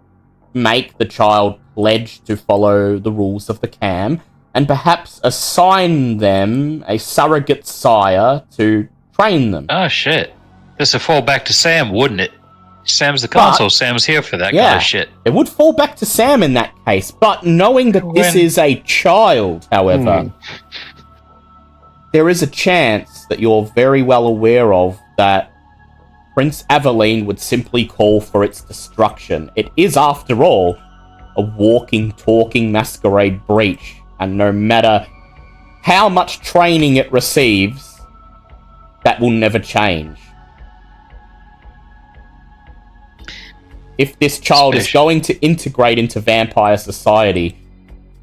[SPEAKER 1] make the child pledge to follow the rules of the cam, and perhaps assign them a surrogate sire to train them.
[SPEAKER 4] Oh shit. This would fall back to Sam, wouldn't it? Sam's the console. Sam's here for that kind of shit.
[SPEAKER 1] It would fall back to Sam in that case, but knowing that this is a child, however, there is a chance that you're very well aware of that Prince Aveline would simply call for its destruction. It is, after all, a walking, talking Masquerade breach, and no matter how much training it receives, that will never change. If this child is going to integrate into vampire society,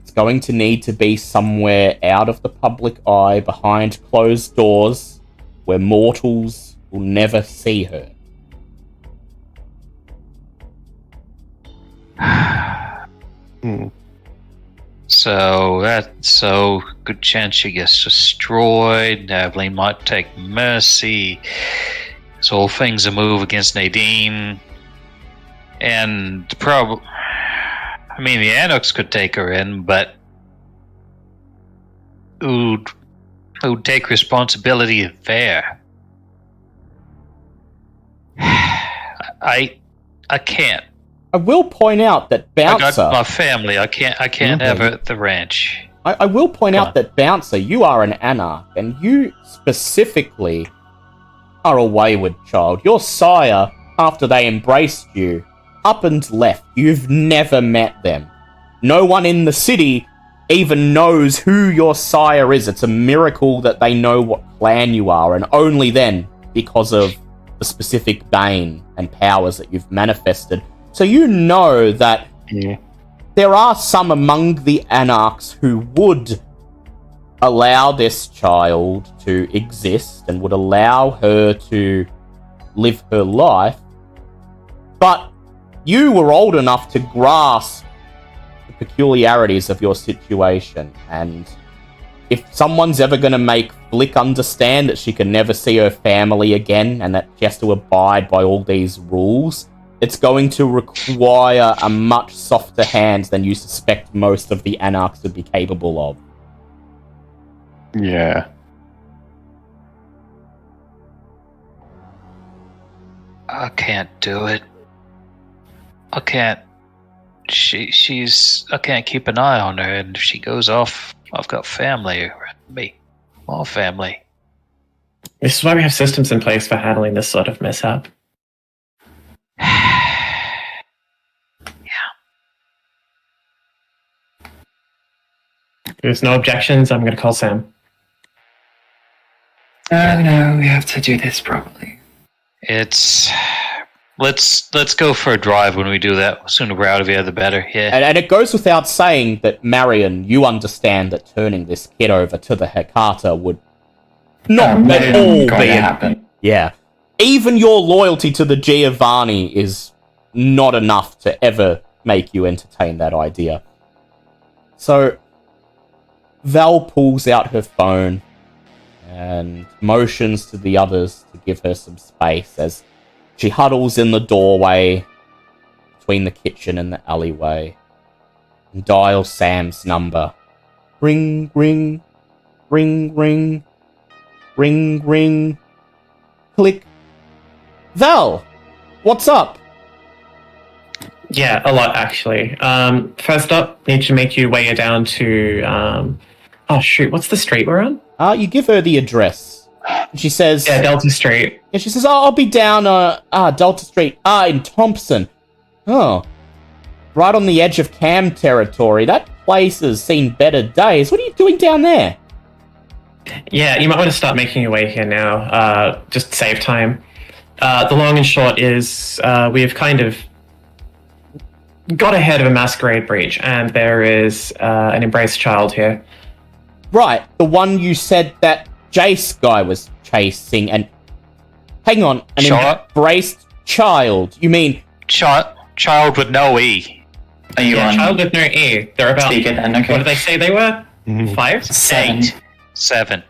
[SPEAKER 1] it's going to need to be somewhere out of the public eye, behind closed doors, where mortals will never see her.
[SPEAKER 4] So good chance she gets destroyed. Aveline might take mercy. So all things a move against Nadine. And the Anarchs could take her in, but who'd take responsibility there. I can't.
[SPEAKER 1] I will point out that
[SPEAKER 4] I
[SPEAKER 1] Bouncer...
[SPEAKER 4] got my family. I can't have it at the ranch.
[SPEAKER 1] I will point out that Bouncer, you are an anarch, and you specifically are a wayward child. Your sire, after they embraced you, up and left. You've never met them. No one in the city even knows who your sire is. It's a miracle that they know what clan you are, and only then, because of the specific bane and powers that you've manifested. So you know that there are some among the anarchs who would allow this child to exist and would allow her to live her life, but you were old enough to grasp the peculiarities of your situation, and if someone's ever going to make Flick understand that she can never see her family again and that she has to abide by all these rules, it's going to require a much softer hand than you suspect most of the anarchs would be capable of.
[SPEAKER 6] Yeah.
[SPEAKER 4] I can't do it. I can't. She's. I can't keep an eye on her, and if she goes off, I've got family around me. More family.
[SPEAKER 2] This is why we have systems in place for handling this sort of mishap. If there's no objections, I'm going to call Sam.
[SPEAKER 3] No, we have to do this properly.
[SPEAKER 4] It's. Let's go for a drive when we do that. The sooner we're out of here, the better. Yeah.
[SPEAKER 1] And it goes without saying that, Marion, you understand that turning this kid over to the Hecata would not at all be
[SPEAKER 3] happen.
[SPEAKER 1] Yeah. Even your loyalty to the Giovanni is not enough to ever make you entertain that idea. So, Val pulls out her phone and motions to the others to give her some space as she huddles in the doorway between the kitchen and the alleyway and dials Sam's number. Ring, ring, ring, ring, ring, ring, click. Val, what's up?
[SPEAKER 2] Yeah, a lot actually. First up, need to make your way down to oh shoot, what's the street we're on?
[SPEAKER 1] You give her the address. She says,
[SPEAKER 2] Yeah, Delta Street.
[SPEAKER 1] Yeah, she says, I'll be down, Delta Street. In Thompson. Oh. Right on the edge of Cam territory. That place has seen better days. What are you doing down there?
[SPEAKER 2] Yeah, you might want to start making your way here now, just to save time. The long and short is, we've kind of got ahead of a Masquerade breach, and there is an embraced child here.
[SPEAKER 1] Right, the one you said that Jace guy was chasing, and... Hang on, an embraced child? You mean...
[SPEAKER 4] Child with no E.
[SPEAKER 3] Are you on?
[SPEAKER 2] Child with no E. They're about...
[SPEAKER 3] Speak it then, okay.
[SPEAKER 2] What did they say they were? 5?
[SPEAKER 3] 7.
[SPEAKER 4] 7.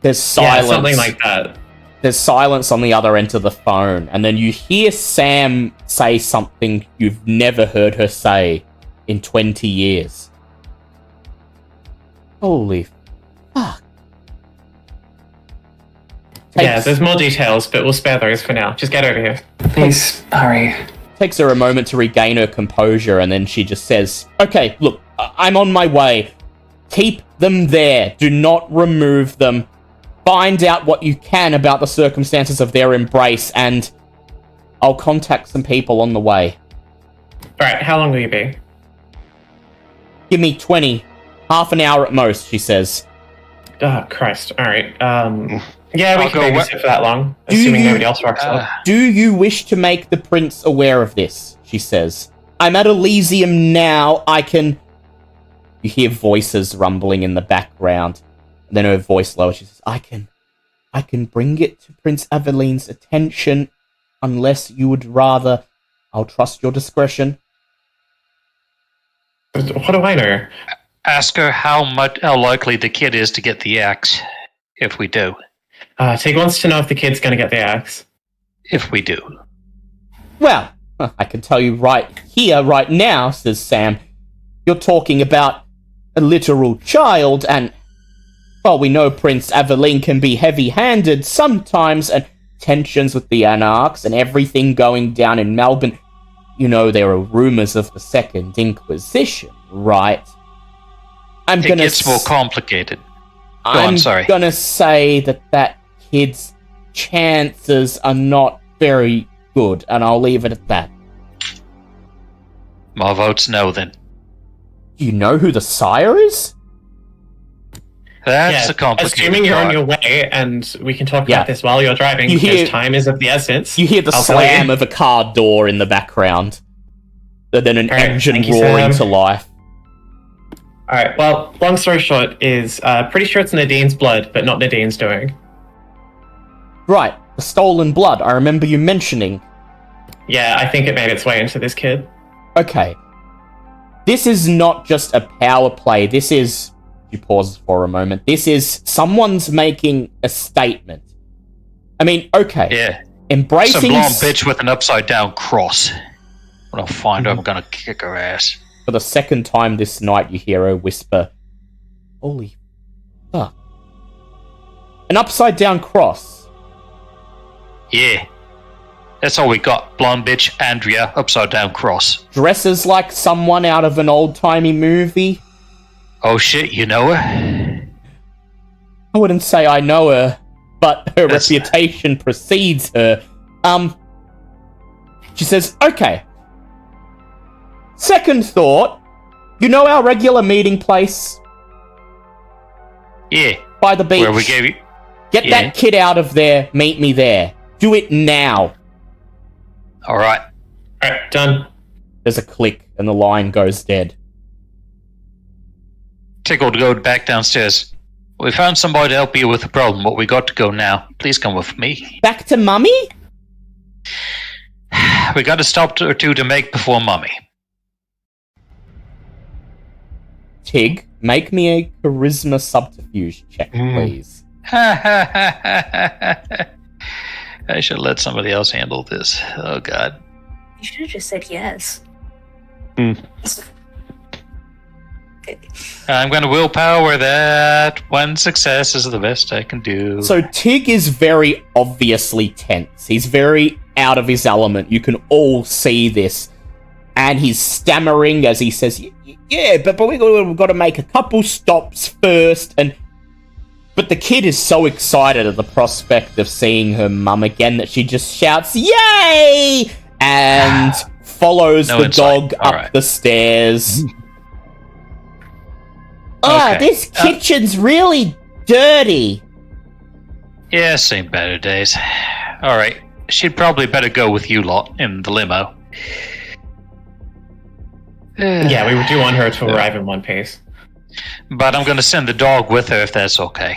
[SPEAKER 1] There's silence.
[SPEAKER 2] Yeah, something like that.
[SPEAKER 1] There's silence on the other end of the phone, and then you hear Sam say something you've never heard her say in 20 years. Holy fuck.
[SPEAKER 2] Yeah, there's more details, but we'll spare those for now. Just get over here.
[SPEAKER 3] Please, hurry.
[SPEAKER 1] Takes her a moment to regain her composure, and then she just says, Okay, look, I'm on my way. Keep them there. Do not remove them. Find out what you can about the circumstances of their embrace, and I'll contact some people on the way.
[SPEAKER 2] Alright, how long will you be?
[SPEAKER 1] Give me 20. Half an hour at most, she says.
[SPEAKER 2] Oh, Christ. Alright, yeah, we
[SPEAKER 4] I'll
[SPEAKER 2] can
[SPEAKER 4] go
[SPEAKER 2] babysit for that long, assuming nobody else rocks up.
[SPEAKER 1] Do you wish to make the prince aware of this? She says. I'm at Elysium now. I can... You hear voices rumbling in the background. And then her voice lowers. She says, I can bring it to Prince Aveline's attention unless you would rather. I'll trust your discretion.
[SPEAKER 2] What do I know?
[SPEAKER 4] Ask her how likely the kid is to get the axe, if we do.
[SPEAKER 2] Tig wants to know if the kid's going to get the axe.
[SPEAKER 4] If we do.
[SPEAKER 1] Well, I can tell you right here, right now, says Sam. You're talking about a literal child, and Well, we know Prince Aveline can be heavy-handed sometimes, and tensions with the Anarchs and everything going down in Melbourne. You know, there are rumors of the Second Inquisition, right?
[SPEAKER 4] It gets more complicated. I'm
[SPEAKER 1] gonna say that kid's chances are not very good, and I'll leave it at that.
[SPEAKER 4] My vote's no, then.
[SPEAKER 1] Do you know who the sire is?
[SPEAKER 4] That's a complicated
[SPEAKER 2] Assuming you're on
[SPEAKER 4] part.
[SPEAKER 2] your way, and we can talk
[SPEAKER 1] Yeah.
[SPEAKER 2] about this while you're driving, because time is of the essence.
[SPEAKER 1] You hear the
[SPEAKER 2] I'll tell
[SPEAKER 1] slam
[SPEAKER 2] you.
[SPEAKER 1] of a car door in the background, and then an
[SPEAKER 2] Alright,
[SPEAKER 1] engine
[SPEAKER 2] thank you,
[SPEAKER 1] roaring
[SPEAKER 2] Sam.
[SPEAKER 1] to life.
[SPEAKER 2] Alright, well, long story short is, pretty sure it's Nadine's blood, but not Nadine's doing.
[SPEAKER 1] Right, the stolen blood. I remember you mentioning.
[SPEAKER 2] Yeah, I think it made its way into this kid.
[SPEAKER 1] Okay. This is not just a power play. This is... You pause for a moment. This is someone's making a statement. I mean, okay.
[SPEAKER 4] Yeah.
[SPEAKER 1] Embracing...
[SPEAKER 4] Some blonde bitch with an upside-down cross. When I find her, I'm gonna kick her ass.
[SPEAKER 1] For the second time this night, you hear her whisper, "Holy fuck." An upside-down cross.
[SPEAKER 4] Yeah. That's all we got. Blonde bitch, Andrea, upside-down cross.
[SPEAKER 1] Dresses like someone out of an old-timey movie.
[SPEAKER 4] Oh shit, you know her?
[SPEAKER 1] I wouldn't say I know her, but her reputation precedes her. She says, "Okay. Second thought, you know our regular meeting place?
[SPEAKER 4] Yeah.
[SPEAKER 1] By the beach.
[SPEAKER 4] Where we gave you...
[SPEAKER 1] Get
[SPEAKER 4] Yeah.
[SPEAKER 1] that kid out of there, meet me there. Do it now."
[SPEAKER 4] Alright.
[SPEAKER 2] Alright, done.
[SPEAKER 1] There's a click, and the line goes dead.
[SPEAKER 4] Tickle to go back downstairs. We found somebody to help you with the problem, but we got to go now. Please come with me.
[SPEAKER 1] Back to Mummy?
[SPEAKER 4] We got a stop or two to make before Mummy.
[SPEAKER 1] Tig, make me a charisma subterfuge check, please.
[SPEAKER 4] I should let somebody else handle this. Oh god.
[SPEAKER 5] You should have just said yes.
[SPEAKER 6] Hmm.
[SPEAKER 5] Okay.
[SPEAKER 4] I'm gonna willpower that. One success is the best I can do.
[SPEAKER 1] So Tig is very obviously tense. He's very out of his element. You can all see this. And he's stammering as he says, "Yeah, but we've got to make a couple stops first." But the kid is so excited at the prospect of seeing her mum again that she just shouts, "Yay!" and follows
[SPEAKER 4] No
[SPEAKER 1] the
[SPEAKER 4] insight.
[SPEAKER 1] dog
[SPEAKER 4] All
[SPEAKER 1] up
[SPEAKER 4] right.
[SPEAKER 1] the stairs.
[SPEAKER 4] Okay.
[SPEAKER 1] This kitchen's really dirty.
[SPEAKER 4] Yeah, seen better days. Alright. She'd probably better go with you lot in the limo.
[SPEAKER 2] Yeah, we do want her to arrive in one piece.
[SPEAKER 4] But I'm gonna send the dog with her if that's okay.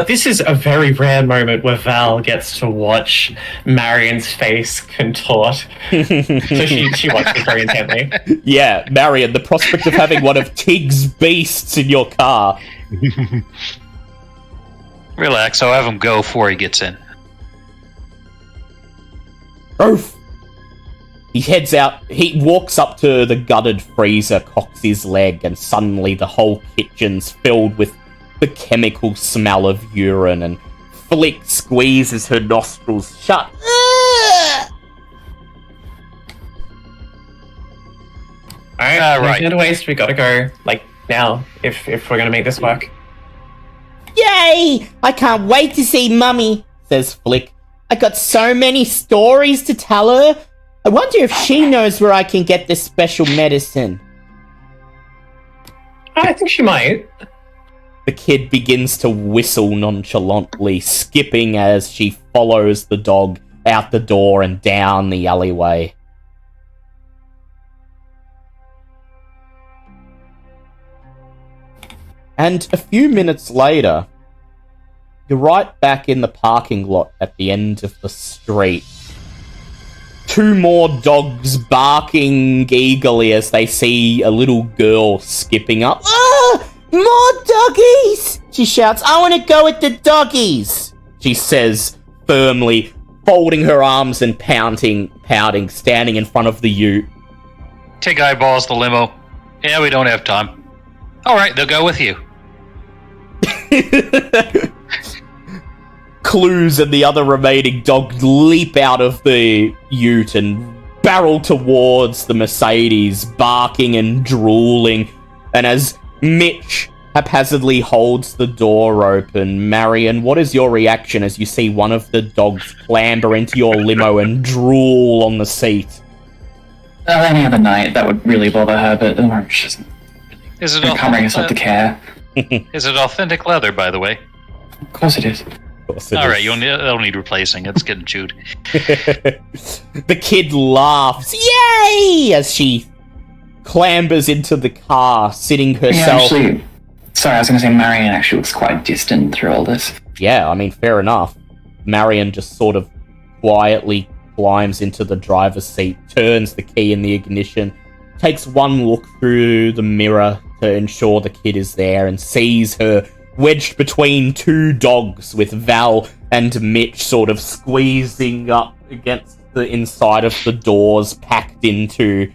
[SPEAKER 2] This is a very rare moment where Val gets to watch Marion's face contort. So she watches very intently.
[SPEAKER 1] Yeah, Marion, the prospect of having one of Tig's beasts in your car.
[SPEAKER 4] Relax, I'll have him go before he gets in.
[SPEAKER 1] Oof. He heads out, he walks up to the gutted freezer, cocks his leg, and suddenly the whole kitchen's filled with the chemical smell of urine, and Flick squeezes her nostrils shut.
[SPEAKER 2] Alright,
[SPEAKER 4] right.
[SPEAKER 2] no to waste, we gotta go, like, now, if we're gonna make this work.
[SPEAKER 1] Yay! I can't wait to see Mummy, says Flick. I got so many stories to tell her. I wonder if she knows where I can get this special medicine.
[SPEAKER 2] I think she might.
[SPEAKER 1] The kid begins to whistle nonchalantly, skipping as she follows the dog out the door and down the alleyway. And a few minutes later, you're right back in the parking lot at the end of the street. Two more dogs barking eagerly as they see a little girl skipping up. Ah! More doggies! She shouts, I want to go with the doggies! She says firmly, folding her arms and pouting, standing in front of the ute.
[SPEAKER 4] Take eyeballs the limo. Yeah, we don't have time.
[SPEAKER 7] All right, they'll go with you.
[SPEAKER 1] Clues and the other remaining dogs leap out of the ute and barrel towards the Mercedes, barking and drooling. And as Mitch haphazardly holds the door open, Marion, what is your reaction as you see one of the dogs clamber into your limo and drool on the seat?
[SPEAKER 3] Any other night, that would really bother her, but at the moment she doesn't.
[SPEAKER 7] Is it
[SPEAKER 3] Can't bring herself to care.
[SPEAKER 7] Is it authentic leather, by the way?
[SPEAKER 3] Of course it is.
[SPEAKER 7] All right, you'll need replacing. It's getting chewed.
[SPEAKER 1] The kid laughs, yay, as she clambers into the car, sitting herself...
[SPEAKER 3] Yeah, actually, sorry, I was going to say Marion actually looks quite distant through all this.
[SPEAKER 1] Yeah, I mean, fair enough. Marion just sort of quietly climbs into the driver's seat, turns the key in the ignition, takes one look through the mirror to ensure the kid is there, and sees her wedged between two dogs with Val and Mitch sort of squeezing up against the inside of the doors, packed into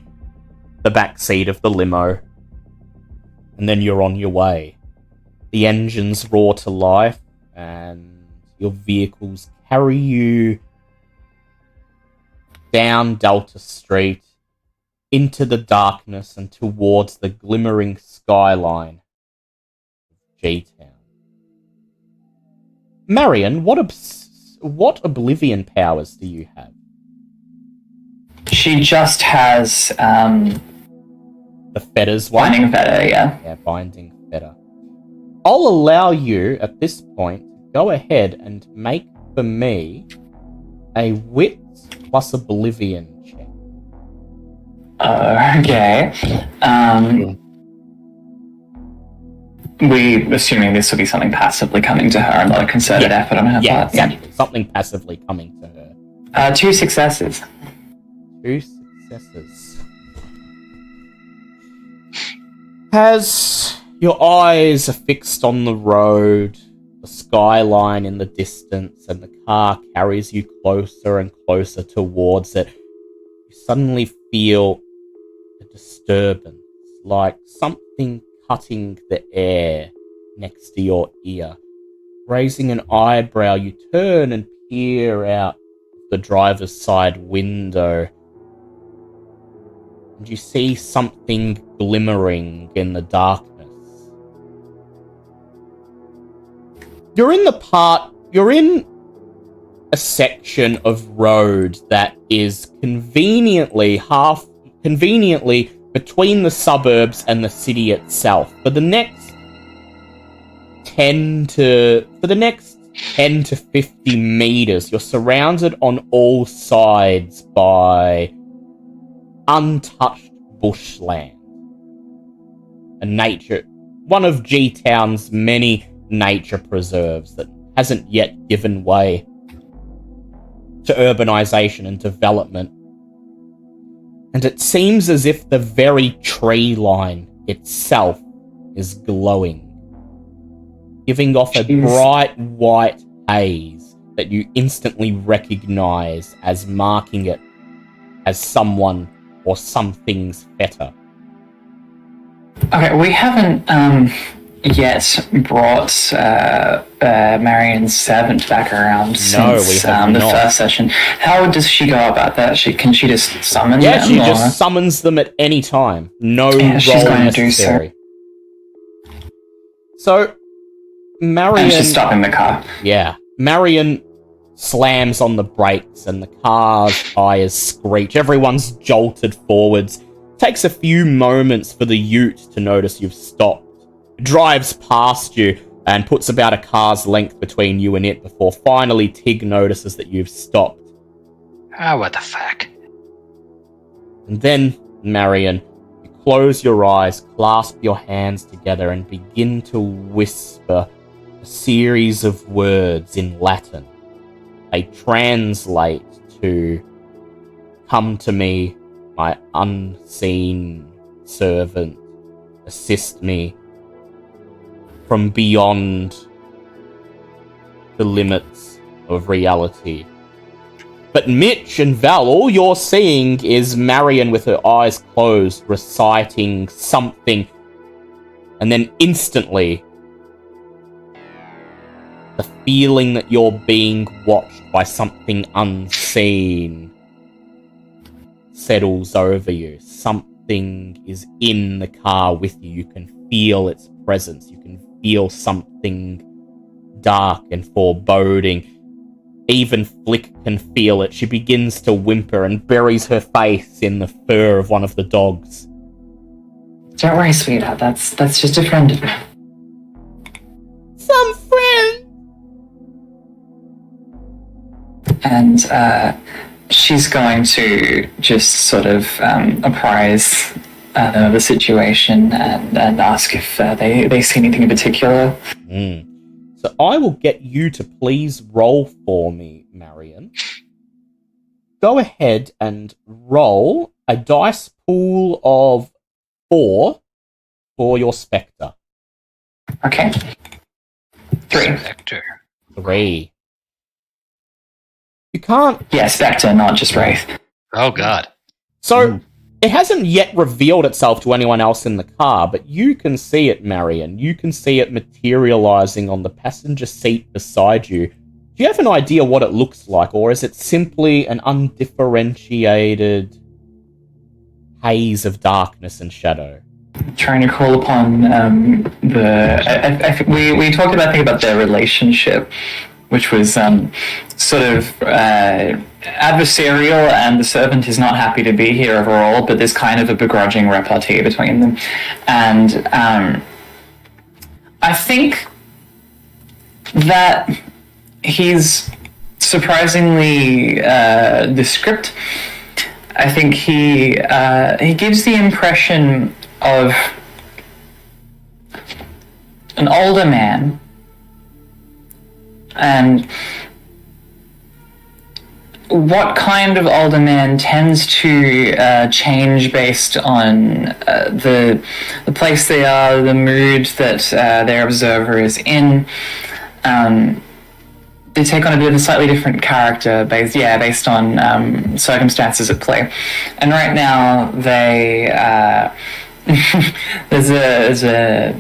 [SPEAKER 1] the back seat of the limo. And then you're on your way. The engines roar to life, and your vehicles carry you down Delta Street, into the darkness and towards the glimmering skyline of G-Town. Marion, what Oblivion powers do you have?
[SPEAKER 3] She just has,
[SPEAKER 1] The fetters one?
[SPEAKER 3] Binding Fetter, yeah.
[SPEAKER 1] Yeah, binding fetter. I'll allow you, at this point, to go ahead and make for me a Wits plus Oblivion check.
[SPEAKER 3] Okay. We assuming this will be something passively coming to her and not a concerted effort on her part.
[SPEAKER 1] Exactly. Something passively coming to her.
[SPEAKER 3] 2 successes.
[SPEAKER 1] 2 successes. As your eyes are fixed on the road, the skyline in the distance, and the car carries you closer and closer towards it, you suddenly feel a disturbance, like something cutting the air next to your ear. Raising an eyebrow, you turn and peer out the driver's side window, and you see something glimmering in the darkness. You're in a section of road that is conveniently between the suburbs and the city itself. For the next 10 to 50 meters, you're surrounded on all sides by untouched bushland. One of G-Town's many nature preserves that hasn't yet given way to urbanization and development. And it seems as if the very tree line itself is glowing, giving off a bright white haze that you instantly recognize as marking it as someone or something's fetter.
[SPEAKER 3] Okay, we haven't yet brought Marion's servant back around since the first session. How does she go about that? Can she just summon them?
[SPEAKER 1] Yeah, she just summons them at any time. No role necessary. So, Marion...
[SPEAKER 3] And she's stopping the car.
[SPEAKER 1] Yeah. Marion slams on the brakes and the car's tires screech. Everyone's jolted forwards. Takes a few moments for the ute to notice you've stopped. It drives past you and puts about a car's length between you and it before finally Tig notices that you've stopped.
[SPEAKER 7] What the fuck?
[SPEAKER 1] And then, Marion, you close your eyes, clasp your hands together, and begin to whisper a series of words in Latin. They translate to, "Come to me, my unseen servant, assist me from beyond the limits of reality." But Mitch and Val, all you're seeing is Marion with her eyes closed, reciting something And then instantly, the feeling that you're being watched by something unseen settles over you. Something is in the car with you. You can feel its presence. You can feel something dark and foreboding. Even Flick can feel it. She begins to whimper and buries her face in the fur of one of the dogs.
[SPEAKER 3] Don't worry, sweetheart. That's just a friend of mine.
[SPEAKER 1] Some friend!
[SPEAKER 3] And she's going to just sort of apprise the situation and ask if they see anything in particular.
[SPEAKER 1] So I will get you to please roll for me, Marion. Go ahead and roll a dice pool of 4 for your Spectre.
[SPEAKER 3] Okay. 3.
[SPEAKER 7] Spectre.
[SPEAKER 1] 3. You can't...
[SPEAKER 3] Yeah, Spectre, not just Wraith.
[SPEAKER 7] Oh, God.
[SPEAKER 1] So, it hasn't yet revealed itself to anyone else in the car, but you can see it, Marion. You can see it materializing on the passenger seat beside you. Do you have an idea what it looks like, or is it simply an undifferentiated haze of darkness and shadow?
[SPEAKER 3] Trying to call upon we talked about their relationship, which was sort of adversarial, and the servant is not happy to be here overall, but there's kind of a begrudging repartee between them. And I think that he's surprisingly descript. I think he gives the impression of an older man, and what kind of older man tends to change based on the place they are, the mood that their observer is in. They take on a bit of a slightly different character based on circumstances at play. And right now, they there's a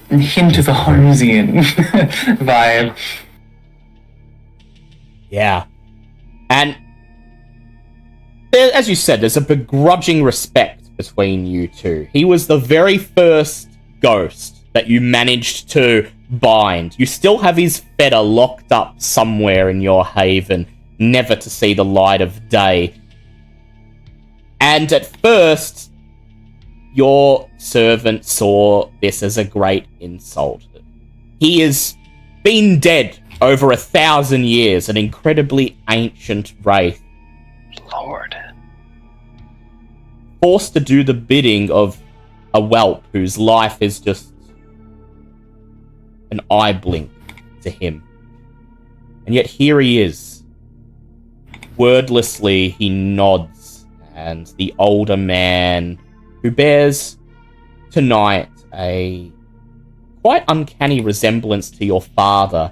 [SPEAKER 3] hint of a Holmesian vibe.
[SPEAKER 1] Yeah. And as you said, there's a begrudging respect between you two. He was the very first ghost that you managed to bind. You still have his fetter locked up somewhere in your haven, never to see the light of day. And at first, your servant saw this as a great insult. He has been dead over 1,000 years, an incredibly ancient wraith.
[SPEAKER 7] Lord.
[SPEAKER 1] Forced to do the bidding of a whelp whose life is just an eye blink to him. And yet here he is. Wordlessly, he nods, and the older man, who bears tonight a quite uncanny resemblance to your father,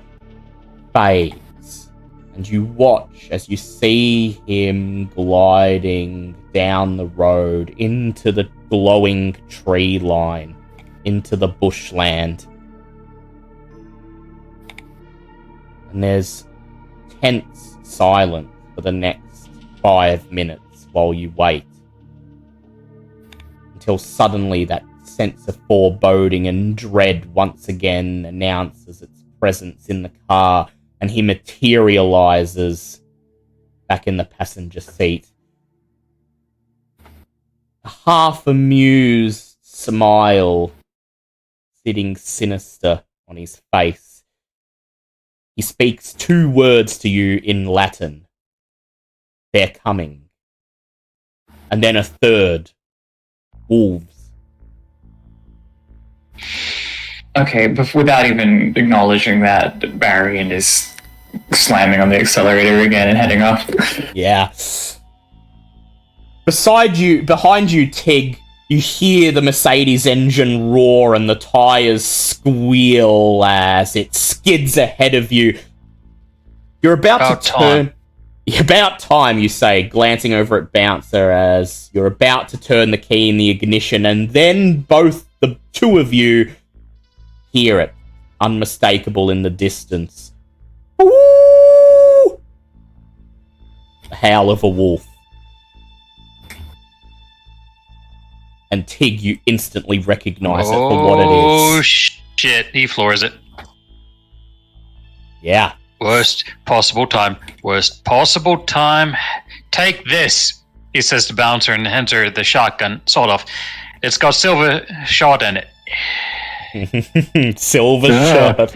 [SPEAKER 1] fades, and you watch as you see him gliding down the road into the glowing tree line, into the bushland. And there's tense silence for the next 5 minutes while you wait, until suddenly that sense of foreboding and dread once again announces its presence in the car, and he materializes back in the passenger seat. A half-amused smile sitting sinister on his face. He speaks 2 words to you in Latin. They're coming. And then a third. Wolves.
[SPEAKER 3] Okay, but without even acknowledging that, Marion is slamming on the accelerator again and heading off.
[SPEAKER 1] Yeah. Behind you, Tig, you hear the Mercedes engine roar and the tires squeal as it skids ahead of you. You're about to turn... About time, you say, glancing over at Bouncer as you're about to turn the key in the ignition, and then both the 2 of you hear it, unmistakable in the distance. Ooh! The howl of a wolf. And Tig, you instantly recognize it for what it is.
[SPEAKER 7] Oh, shit. He floors it.
[SPEAKER 1] Yeah.
[SPEAKER 7] Worst possible time. Worst possible time. Take this, he says to Bouncer and hands her the shotgun. Sort of. It's got silver shot in it.
[SPEAKER 1] Silver shot.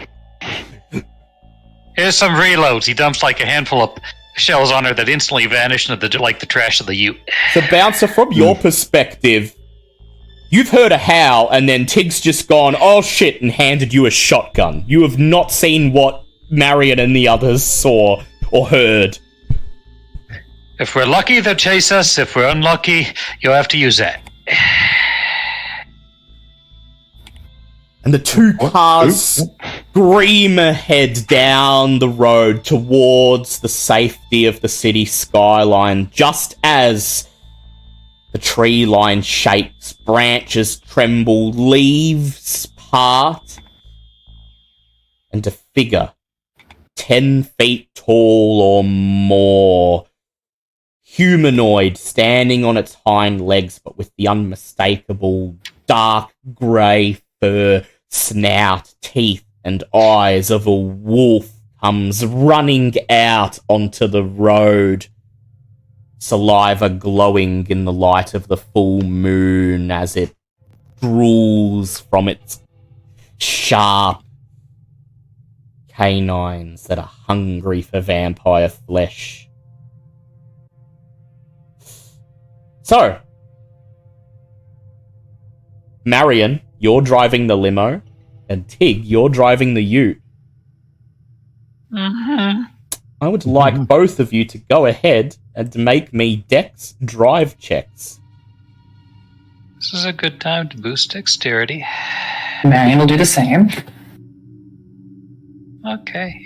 [SPEAKER 7] Here's some reloads. He dumps like a handful of shells on her that instantly vanish into the trash of the ute.
[SPEAKER 1] So, Bouncer, from your perspective, you've heard a howl, and then Tig's just gone, oh shit, and handed you a shotgun. You have not seen what Marion and the others saw or heard.
[SPEAKER 7] If we're lucky, they'll chase us. If we're unlucky, you'll have to use that.
[SPEAKER 1] And the two cars scream ahead down the road towards the safety of the city skyline, just as the tree line shakes, branches tremble, leaves part, and a figure 10 feet tall or more, humanoid, standing on its hind legs, but with the unmistakable dark grey fur, snout, teeth, and eyes of a wolf, comes running out onto the road, saliva glowing in the light of the full moon as it drools from its sharp canines that are hungry for vampire flesh. So, Marion, you're driving the limo, and Tig, you're driving the ute.
[SPEAKER 7] Mm-hmm.
[SPEAKER 1] I would like both of you to go ahead and make me dex drive checks.
[SPEAKER 7] This is a good time to boost dexterity.
[SPEAKER 3] Marion will do the same.
[SPEAKER 7] Okay.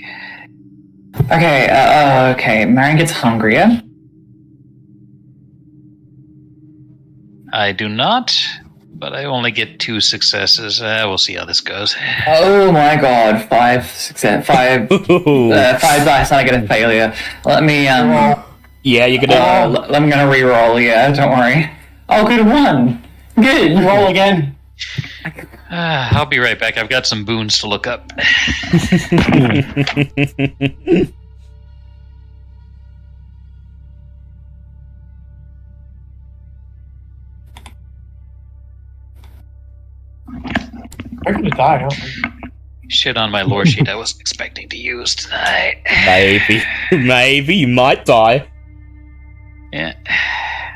[SPEAKER 3] Okay, Marion gets hungrier.
[SPEAKER 7] I do not, but I only get 2 successes. We'll see how this goes.
[SPEAKER 3] Oh my god, 5 success, 5 dice and I get a failure. Let me,
[SPEAKER 1] Yeah, you're gonna...
[SPEAKER 3] I'm gonna re-roll, yeah, don't worry. Oh, good one! Good, roll again.
[SPEAKER 7] I'll be right back. I've got some boons to look up.
[SPEAKER 2] We're gonna die, aren't we?
[SPEAKER 7] Shit on my lore sheet I wasn't expecting to use tonight.
[SPEAKER 1] Maybe you might die.
[SPEAKER 7] Yeah.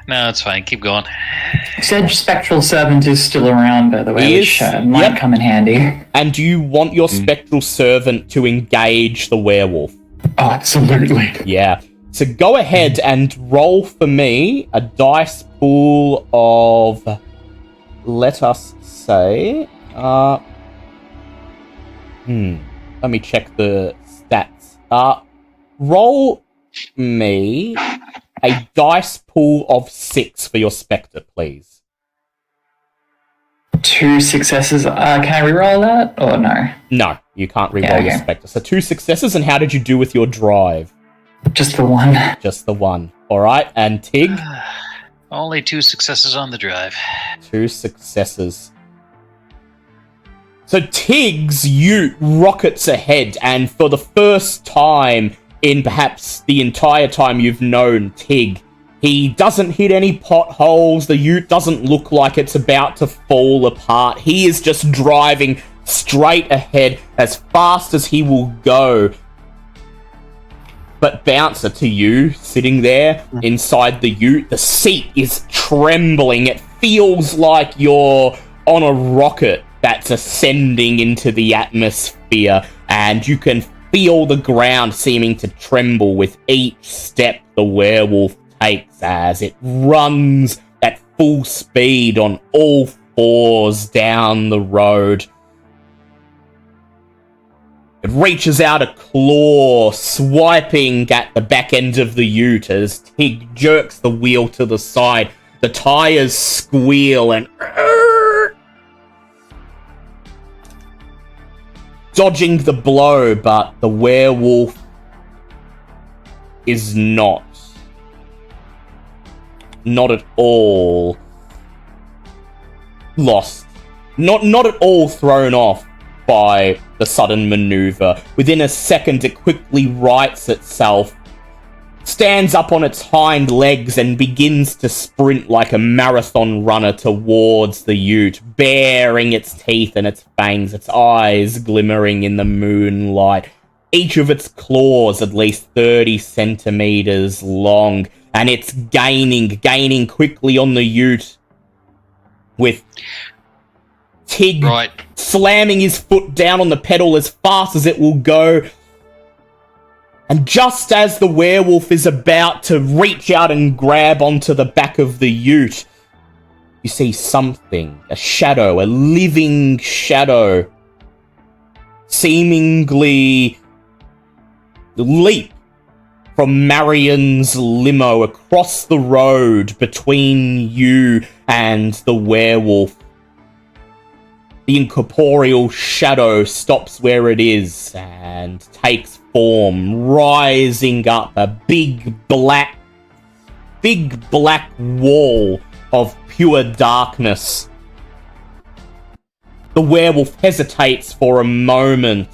[SPEAKER 7] No, it's fine. Keep going.
[SPEAKER 3] Said Spectral Servant is still around, by the way,
[SPEAKER 1] He
[SPEAKER 3] which
[SPEAKER 1] is,
[SPEAKER 3] might
[SPEAKER 1] yep.
[SPEAKER 3] come in handy.
[SPEAKER 1] And you want your spectral servant to engage the werewolf.
[SPEAKER 3] Oh, absolutely.
[SPEAKER 1] Yeah. So go ahead and roll for me a dice pool of, let us say, let me check the stats. Roll me a dice pool of 6 for your spectre, please.
[SPEAKER 3] 2 successes. Can I reroll that, or no?
[SPEAKER 1] No, you can't reroll your
[SPEAKER 3] okay.
[SPEAKER 1] spectre. So 2 successes, and how did you do with your drive?
[SPEAKER 3] Just the one.
[SPEAKER 1] Just the one. Alright, and Tig?
[SPEAKER 7] Only 2 successes on the drive.
[SPEAKER 1] 2 successes. So Tig's ute rockets ahead, and for the first time in perhaps the entire time you've known Tig, he doesn't hit any potholes, the ute doesn't look like it's about to fall apart. He is just driving straight ahead as fast as he will go. But Bouncer, to you, sitting there inside the ute, the seat is trembling. It feels like you're on a rocket that's ascending into the atmosphere, and you can feel the ground seeming to tremble with each step the werewolf takes as it runs at full speed on all fours down the road. It reaches out a claw, swiping at the back end of the ute as Tig jerks the wheel to the side. The tires squeal and dodging the blow, but the werewolf is not at all lost. Not at all thrown off by the sudden maneuver. Within a second, it quickly rights itself, stands up on its hind legs, and begins to sprint like a marathon runner towards the ute, baring its teeth and its fangs, its eyes glimmering in the moonlight. Each of its claws at least 30 centimeters long, and it's gaining quickly on the ute, with Tig slamming his foot down on the pedal as fast as it will go. And just as the werewolf is about to reach out and grab onto the back of the ute, you see something, a shadow, a living shadow, seemingly leap from Marion's limo across the road between you and the werewolf. The incorporeal shadow stops where it is and takes form, rising up a big black wall of pure darkness. The werewolf hesitates for a moment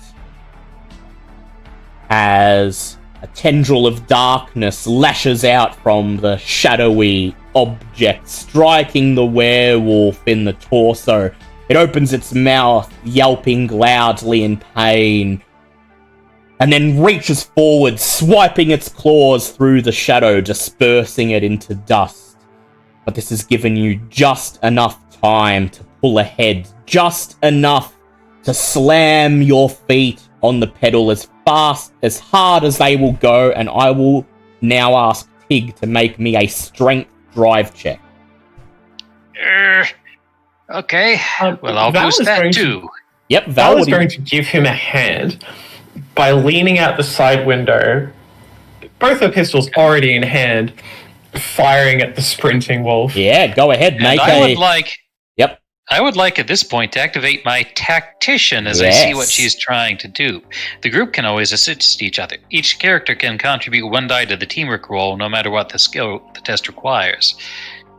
[SPEAKER 1] as a tendril of darkness lashes out from the shadowy object, striking the werewolf in the torso. It opens its mouth, yelping loudly in pain, and then reaches forward, swiping its claws through the shadow, dispersing it into dust. But this has given you just enough time to pull ahead, just enough to slam your feet on the pedal as fast, as hard as they will go, and I will now ask Tig to make me a strength drive check.
[SPEAKER 7] Okay. Well, I'll boost that too.
[SPEAKER 1] Yep,
[SPEAKER 2] Val is going to give him a hand by leaning out the side window, both her pistols already in hand, firing at the sprinting wolf.
[SPEAKER 1] Yeah, go ahead, make
[SPEAKER 7] I would like at this point to activate my tactician as I see what she's trying to do. The group can always assist each other. Each character can contribute 1 die to the teamwork roll, no matter what the skill the test requires.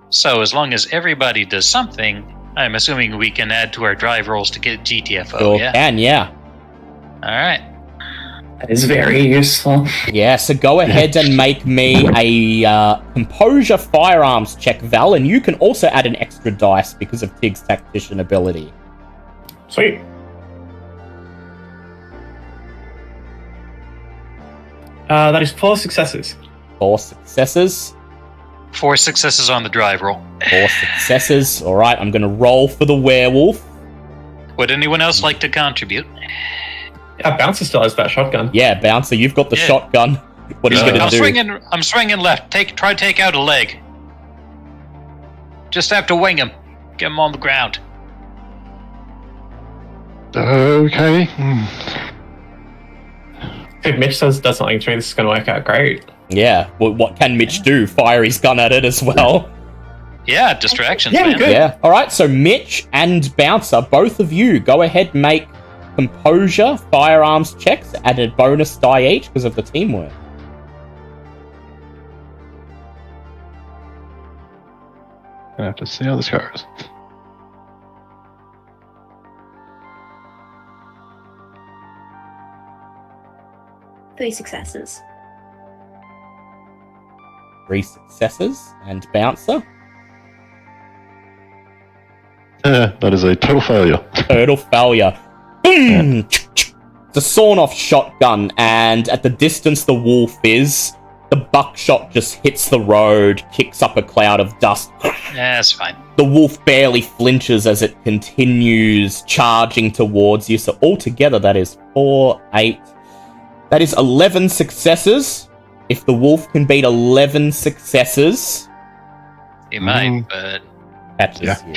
[SPEAKER 7] So as long as everybody does something, I'm assuming we can add to our drive rolls to get GTFO,
[SPEAKER 1] Sure can, yeah.
[SPEAKER 7] Alright.
[SPEAKER 3] That is very useful.
[SPEAKER 1] Yeah, so go ahead and make me a composure firearms check, Val, and you can also add an extra dice because of Tig's tactician ability.
[SPEAKER 2] Sweet. That is 4 successes.
[SPEAKER 1] 4 successes.
[SPEAKER 7] 4 successes on the drive roll.
[SPEAKER 1] 4 successes. Alright, I'm going to roll for the werewolf.
[SPEAKER 7] Would anyone else like to contribute?
[SPEAKER 2] Bouncer still has that shotgun.
[SPEAKER 1] Yeah, Bouncer, you've got the shotgun. What are you going to do?
[SPEAKER 7] I'm swinging left. Try to take out a leg. Just have to wing him. Get him on the ground.
[SPEAKER 6] Okay.
[SPEAKER 2] If Mitch does something to me, this is going to work out great.
[SPEAKER 1] Yeah, well, what can Mitch do? Fire his gun at it as well.
[SPEAKER 7] Yeah, distractions,
[SPEAKER 2] Yeah,
[SPEAKER 7] man.
[SPEAKER 2] good.
[SPEAKER 1] Yeah. Alright, so Mitch and Bouncer, both of you, go ahead and make composure firearms checks, add a bonus die each because of the teamwork.
[SPEAKER 6] I have to see how this goes.
[SPEAKER 5] Three successes.
[SPEAKER 1] 3 successes, and Bouncer.
[SPEAKER 6] That is a total failure.
[SPEAKER 1] Total failure. Boom! It's a sawn-off shotgun, and at the distance the wolf is, the buckshot just hits the road, kicks up a cloud of dust.
[SPEAKER 7] Yeah, that's fine.
[SPEAKER 1] The wolf barely flinches as it continues charging towards you. So altogether, that is 4, 8. That is 11 successes. If the wolf can beat 11 successes,
[SPEAKER 7] He might, but
[SPEAKER 1] catches you.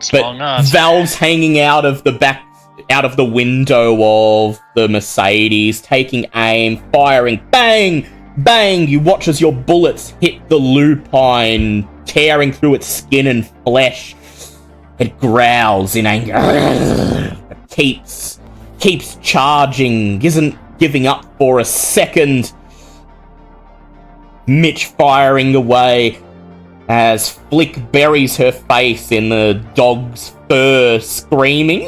[SPEAKER 7] small
[SPEAKER 1] But
[SPEAKER 7] odds.
[SPEAKER 1] Valve's hanging out of the window of the Mercedes, taking aim, firing, bang, bang. You watch as your bullets hit the lupine, tearing through its skin and flesh. It growls in anger, but keeps keeps charging, isn't giving up for a second. Mitch firing away as Flick buries her face in the dog's fur, screaming.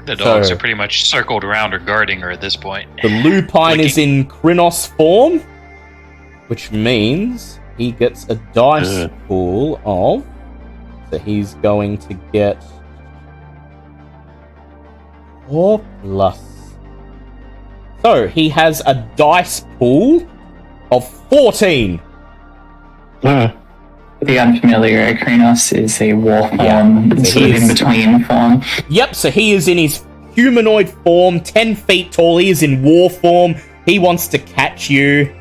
[SPEAKER 7] The dogs are pretty much circled around her, guarding her at this point.
[SPEAKER 1] The lupine is in Krynos form, which means he gets a dice pool of... So he's going to get 4 plus... So he has a dice pool of 14.
[SPEAKER 3] The unfamiliar Krynos is a war form. It's sort of in between form.
[SPEAKER 1] Yep, so he is in his humanoid form, 10 feet tall. He is in war form. He wants to catch you.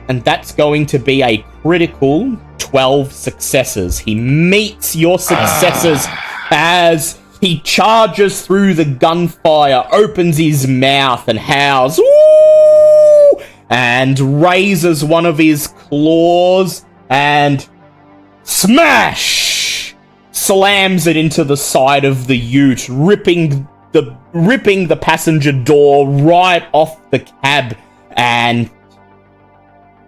[SPEAKER 1] And that's going to be a critical 12 successes. He meets your successes as he charges through the gunfire, opens his mouth and howls, "Ooh!" and raises one of his claws and smash! Slams it into the side of the ute, ripping the passenger door right off the cab. And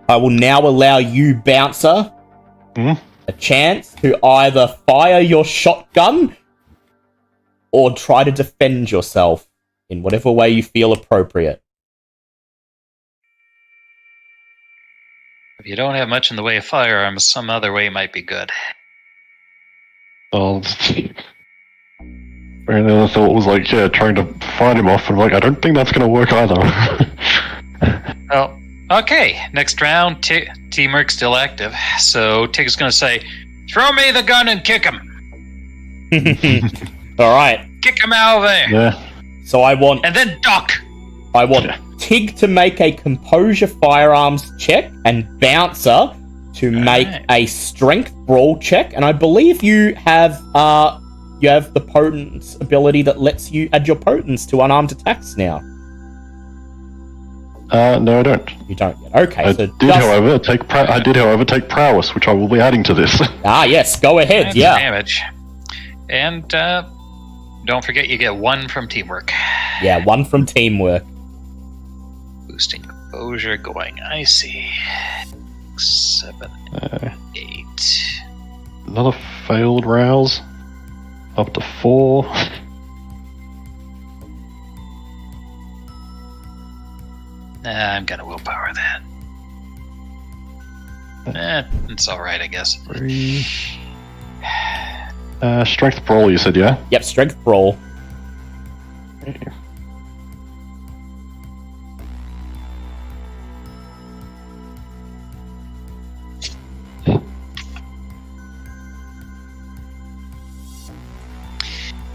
[SPEAKER 1] I will now allow you, Bouncer, a chance to either fire your shotgun or try to defend yourself in whatever way you feel appropriate.
[SPEAKER 7] If you don't have much in the way of firearms, some other way might be good.
[SPEAKER 6] And the other thought was like, trying to fight him off, and I'm like, I don't think that's going to work either.
[SPEAKER 7] Well, okay. Next round, teamwork's still active. So Tig's going to say, "Throw me the gun and kick him."
[SPEAKER 1] All right.
[SPEAKER 7] Kick him out of there.
[SPEAKER 6] Yeah.
[SPEAKER 1] So I want
[SPEAKER 7] duck.
[SPEAKER 1] I want Tig to make a composure firearms check and Bouncer to make a strength brawl check. And I believe you have the potence ability that lets you add your potence to unarmed attacks now.
[SPEAKER 6] No, I don't.
[SPEAKER 1] You don't yet. Okay.
[SPEAKER 6] I did, however, take prowess, which I will be adding to this.
[SPEAKER 1] Yes. Go ahead.
[SPEAKER 7] That's
[SPEAKER 1] yeah.
[SPEAKER 7] damage. And don't forget you get 1 from teamwork.
[SPEAKER 1] Yeah, 1 from teamwork.
[SPEAKER 7] Boosting composure, going icy. 7, 8.
[SPEAKER 6] Another failed rouse. Up to 4.
[SPEAKER 7] I'm gonna willpower that. It's alright, I guess.
[SPEAKER 6] 3. Strength brawl, you said, yeah?
[SPEAKER 1] Yep, strength brawl.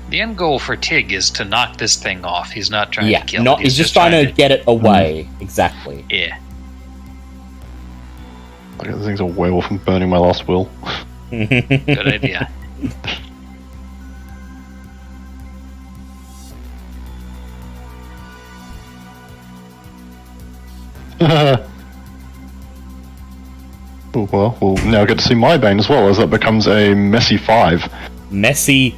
[SPEAKER 7] The end goal for Tig is to knock this thing off. He's not trying to kill it.
[SPEAKER 1] He's just trying to get it away. Exactly.
[SPEAKER 7] Yeah.
[SPEAKER 6] I guess this thing's a werewolf from burning my last will.
[SPEAKER 7] Good idea.
[SPEAKER 6] Well, we'll now get to see my bane as well, as that becomes a messy 5.
[SPEAKER 1] Messy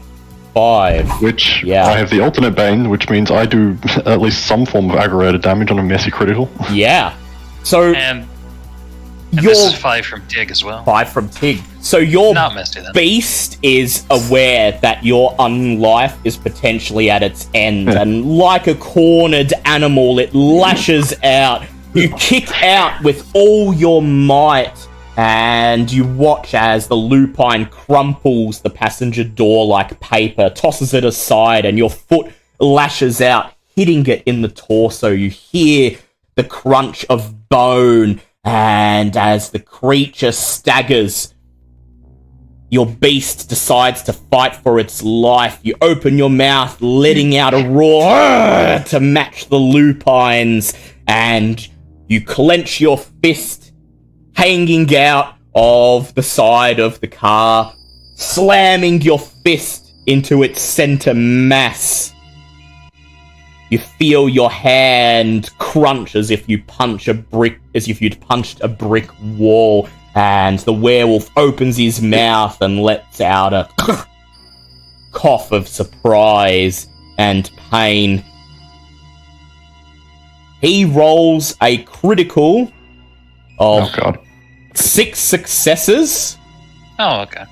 [SPEAKER 1] 5.
[SPEAKER 6] Which,
[SPEAKER 1] Yeah.
[SPEAKER 6] I have the alternate bane, which means I do at least some form of aggravated damage on a messy critical.
[SPEAKER 1] Yeah. So
[SPEAKER 7] And
[SPEAKER 1] your
[SPEAKER 7] this is 5 from Tig as well.
[SPEAKER 1] 5 from Tig. So your
[SPEAKER 7] Not messy then.
[SPEAKER 1] beast is aware that your unlife is potentially at its end, and like a cornered animal, it lashes out. You kick out with all your might, and you watch as the lupine crumples the passenger door like paper, tosses it aside, and your foot lashes out, hitting it in the torso. You hear the crunch of bone, and as the creature staggers, your beast decides to fight for its life. You open your mouth, letting out a roar to match the lupines, and you clench your fist, hanging out of the side of the car, slamming your fist into its center mass. You feel your hand crunch as if you'd punched a brick wall, And the werewolf opens his mouth and lets out a cough of surprise and pain. He rolls a critical of 6 successes.
[SPEAKER 7] Oh, okay.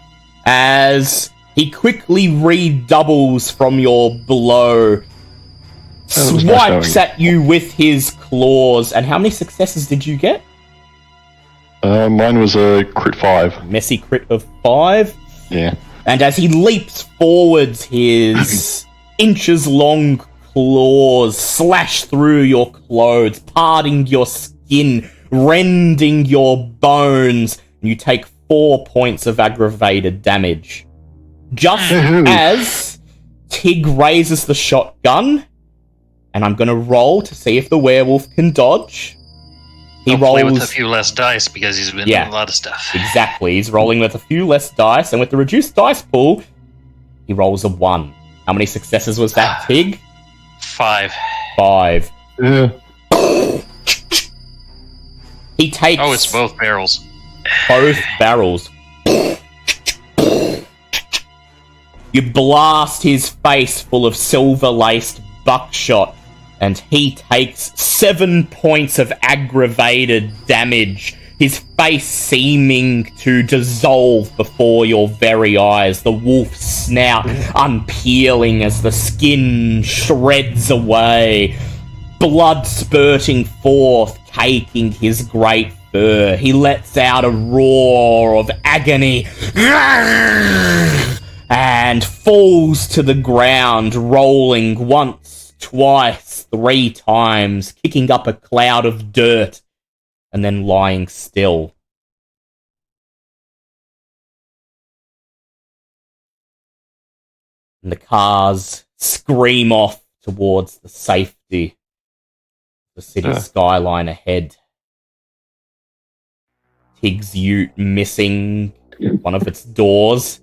[SPEAKER 1] As he quickly redoubles from your blow, swipes at you with his claws. And how many successes did you get?
[SPEAKER 6] Mine was a crit 5.
[SPEAKER 1] Messy crit of 5.
[SPEAKER 6] Yeah.
[SPEAKER 1] And as he leaps forwards, his inches-long claws slash through your clothes, parting your skin, rending your bones. You take 4 points of aggravated damage. Just as Tig raises the shotgun, and I'm going to roll to see if the werewolf can dodge. He
[SPEAKER 7] Hopefully
[SPEAKER 1] rolls
[SPEAKER 7] with a few less dice because he's been doing a lot of stuff.
[SPEAKER 1] Exactly. He's rolling with a few less dice, and with the reduced dice pool, he rolls a 1. How many successes was that, Tig?
[SPEAKER 7] 5.
[SPEAKER 1] 5.
[SPEAKER 6] Yeah.
[SPEAKER 1] He takes...
[SPEAKER 7] Oh, it's both barrels.
[SPEAKER 1] Both barrels. You blast his face full of silver-laced buckshot, and he takes 7 points of aggravated damage, his face seeming to dissolve before your very eyes, the wolf's snout unpeeling as the skin shreds away, blood spurting forth, caking his great fur. He lets out a roar of agony and falls to the ground, rolling once, twice, 3 times, kicking up a cloud of dirt, and then lying still. And the cars scream off towards the safety of the city skyline ahead. Tig's ute missing one of its doors,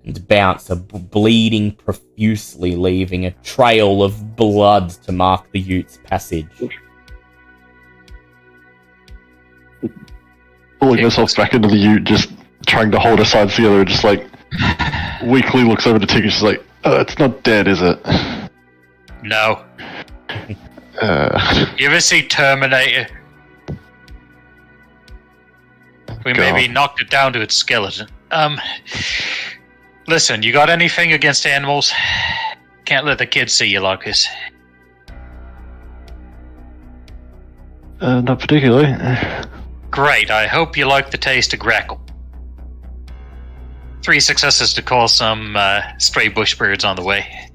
[SPEAKER 1] and Bouncer bleeding profusely, leaving a trail of blood to mark the ute's passage.
[SPEAKER 6] Pulling myself back into the ute, just trying to hold her sides together, just like weakly looks over to Tig and she's like, it's not dead, is it?
[SPEAKER 7] No. You ever see Terminator? We maybe knocked it down to its skeleton. Listen, you got anything against animals? Can't let the kids see you like this.
[SPEAKER 6] Not particularly.
[SPEAKER 7] Great, I hope you like the taste of grackle. 3 successes to call some stray bush birds on the way.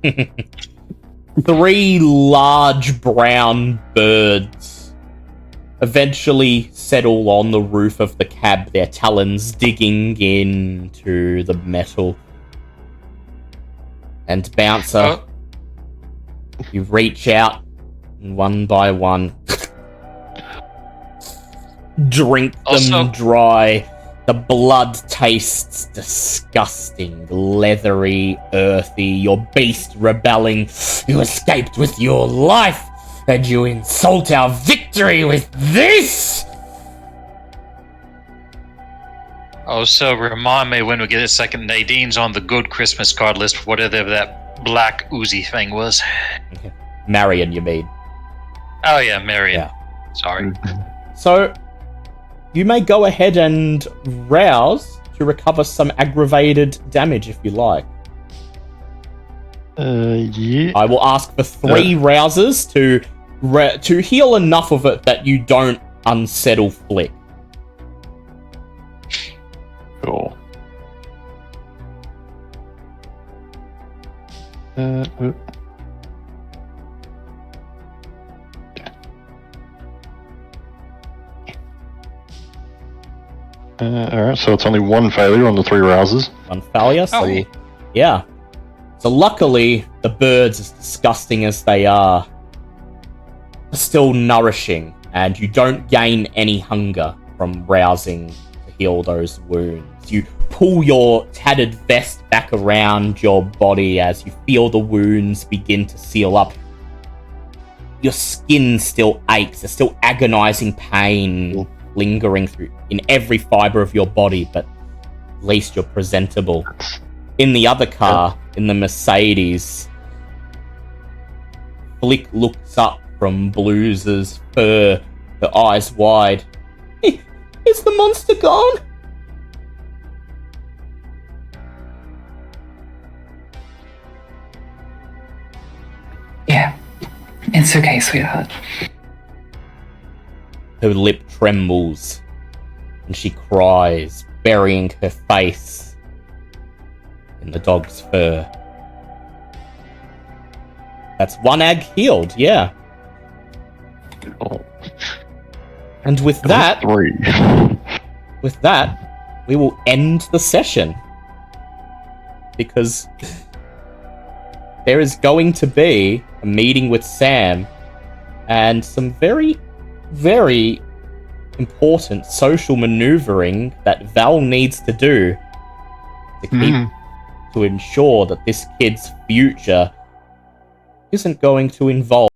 [SPEAKER 1] 3 large brown birds eventually settle on the roof of the cab, their talons digging into the metal. And Bouncer, you reach out, and one by one, drink them dry. The blood tastes disgusting, leathery, earthy. Your beast rebelling. You escaped with your life, and you insult our victory with this?
[SPEAKER 7] Oh, so remind me when we get a second. Nadine's on the good Christmas card list, whatever that black oozy thing was.
[SPEAKER 1] Marion, you mean?
[SPEAKER 7] Oh yeah, Marion.
[SPEAKER 1] Yeah.
[SPEAKER 7] Sorry.
[SPEAKER 1] So, you may go ahead and rouse to recover some aggravated damage if you like.
[SPEAKER 6] Yeah.
[SPEAKER 1] I will ask for 3 rouses to heal enough of it that you don't unsettle Flick.
[SPEAKER 6] Cool. Alright, so it's only 1 failure on the 3 rouses.
[SPEAKER 1] 1 failure, so yeah. So luckily, the birds, as disgusting as they are still nourishing, and you don't gain any hunger from rousing to heal those wounds. You pull your tattered vest back around your body as you feel the wounds begin to seal up. Your skin still aches, there's still agonizing pain lingering through in every fiber of your body, but at least you're presentable. In the other car, in the Mercedes, Flick looks up from Blues's fur, her eyes wide. Is the monster gone?
[SPEAKER 3] Yeah, it's okay, sweetheart.
[SPEAKER 1] Her lip trembles, and she cries, burying her face in the dog's fur. That's one ag healed, yeah.
[SPEAKER 6] Oh,
[SPEAKER 1] And with that,
[SPEAKER 6] 3.
[SPEAKER 1] with that, we will end the session. Because there is going to be a meeting with Sam and some very, very important social maneuvering that Val needs to do to keep to ensure that this kid's future isn't going to involve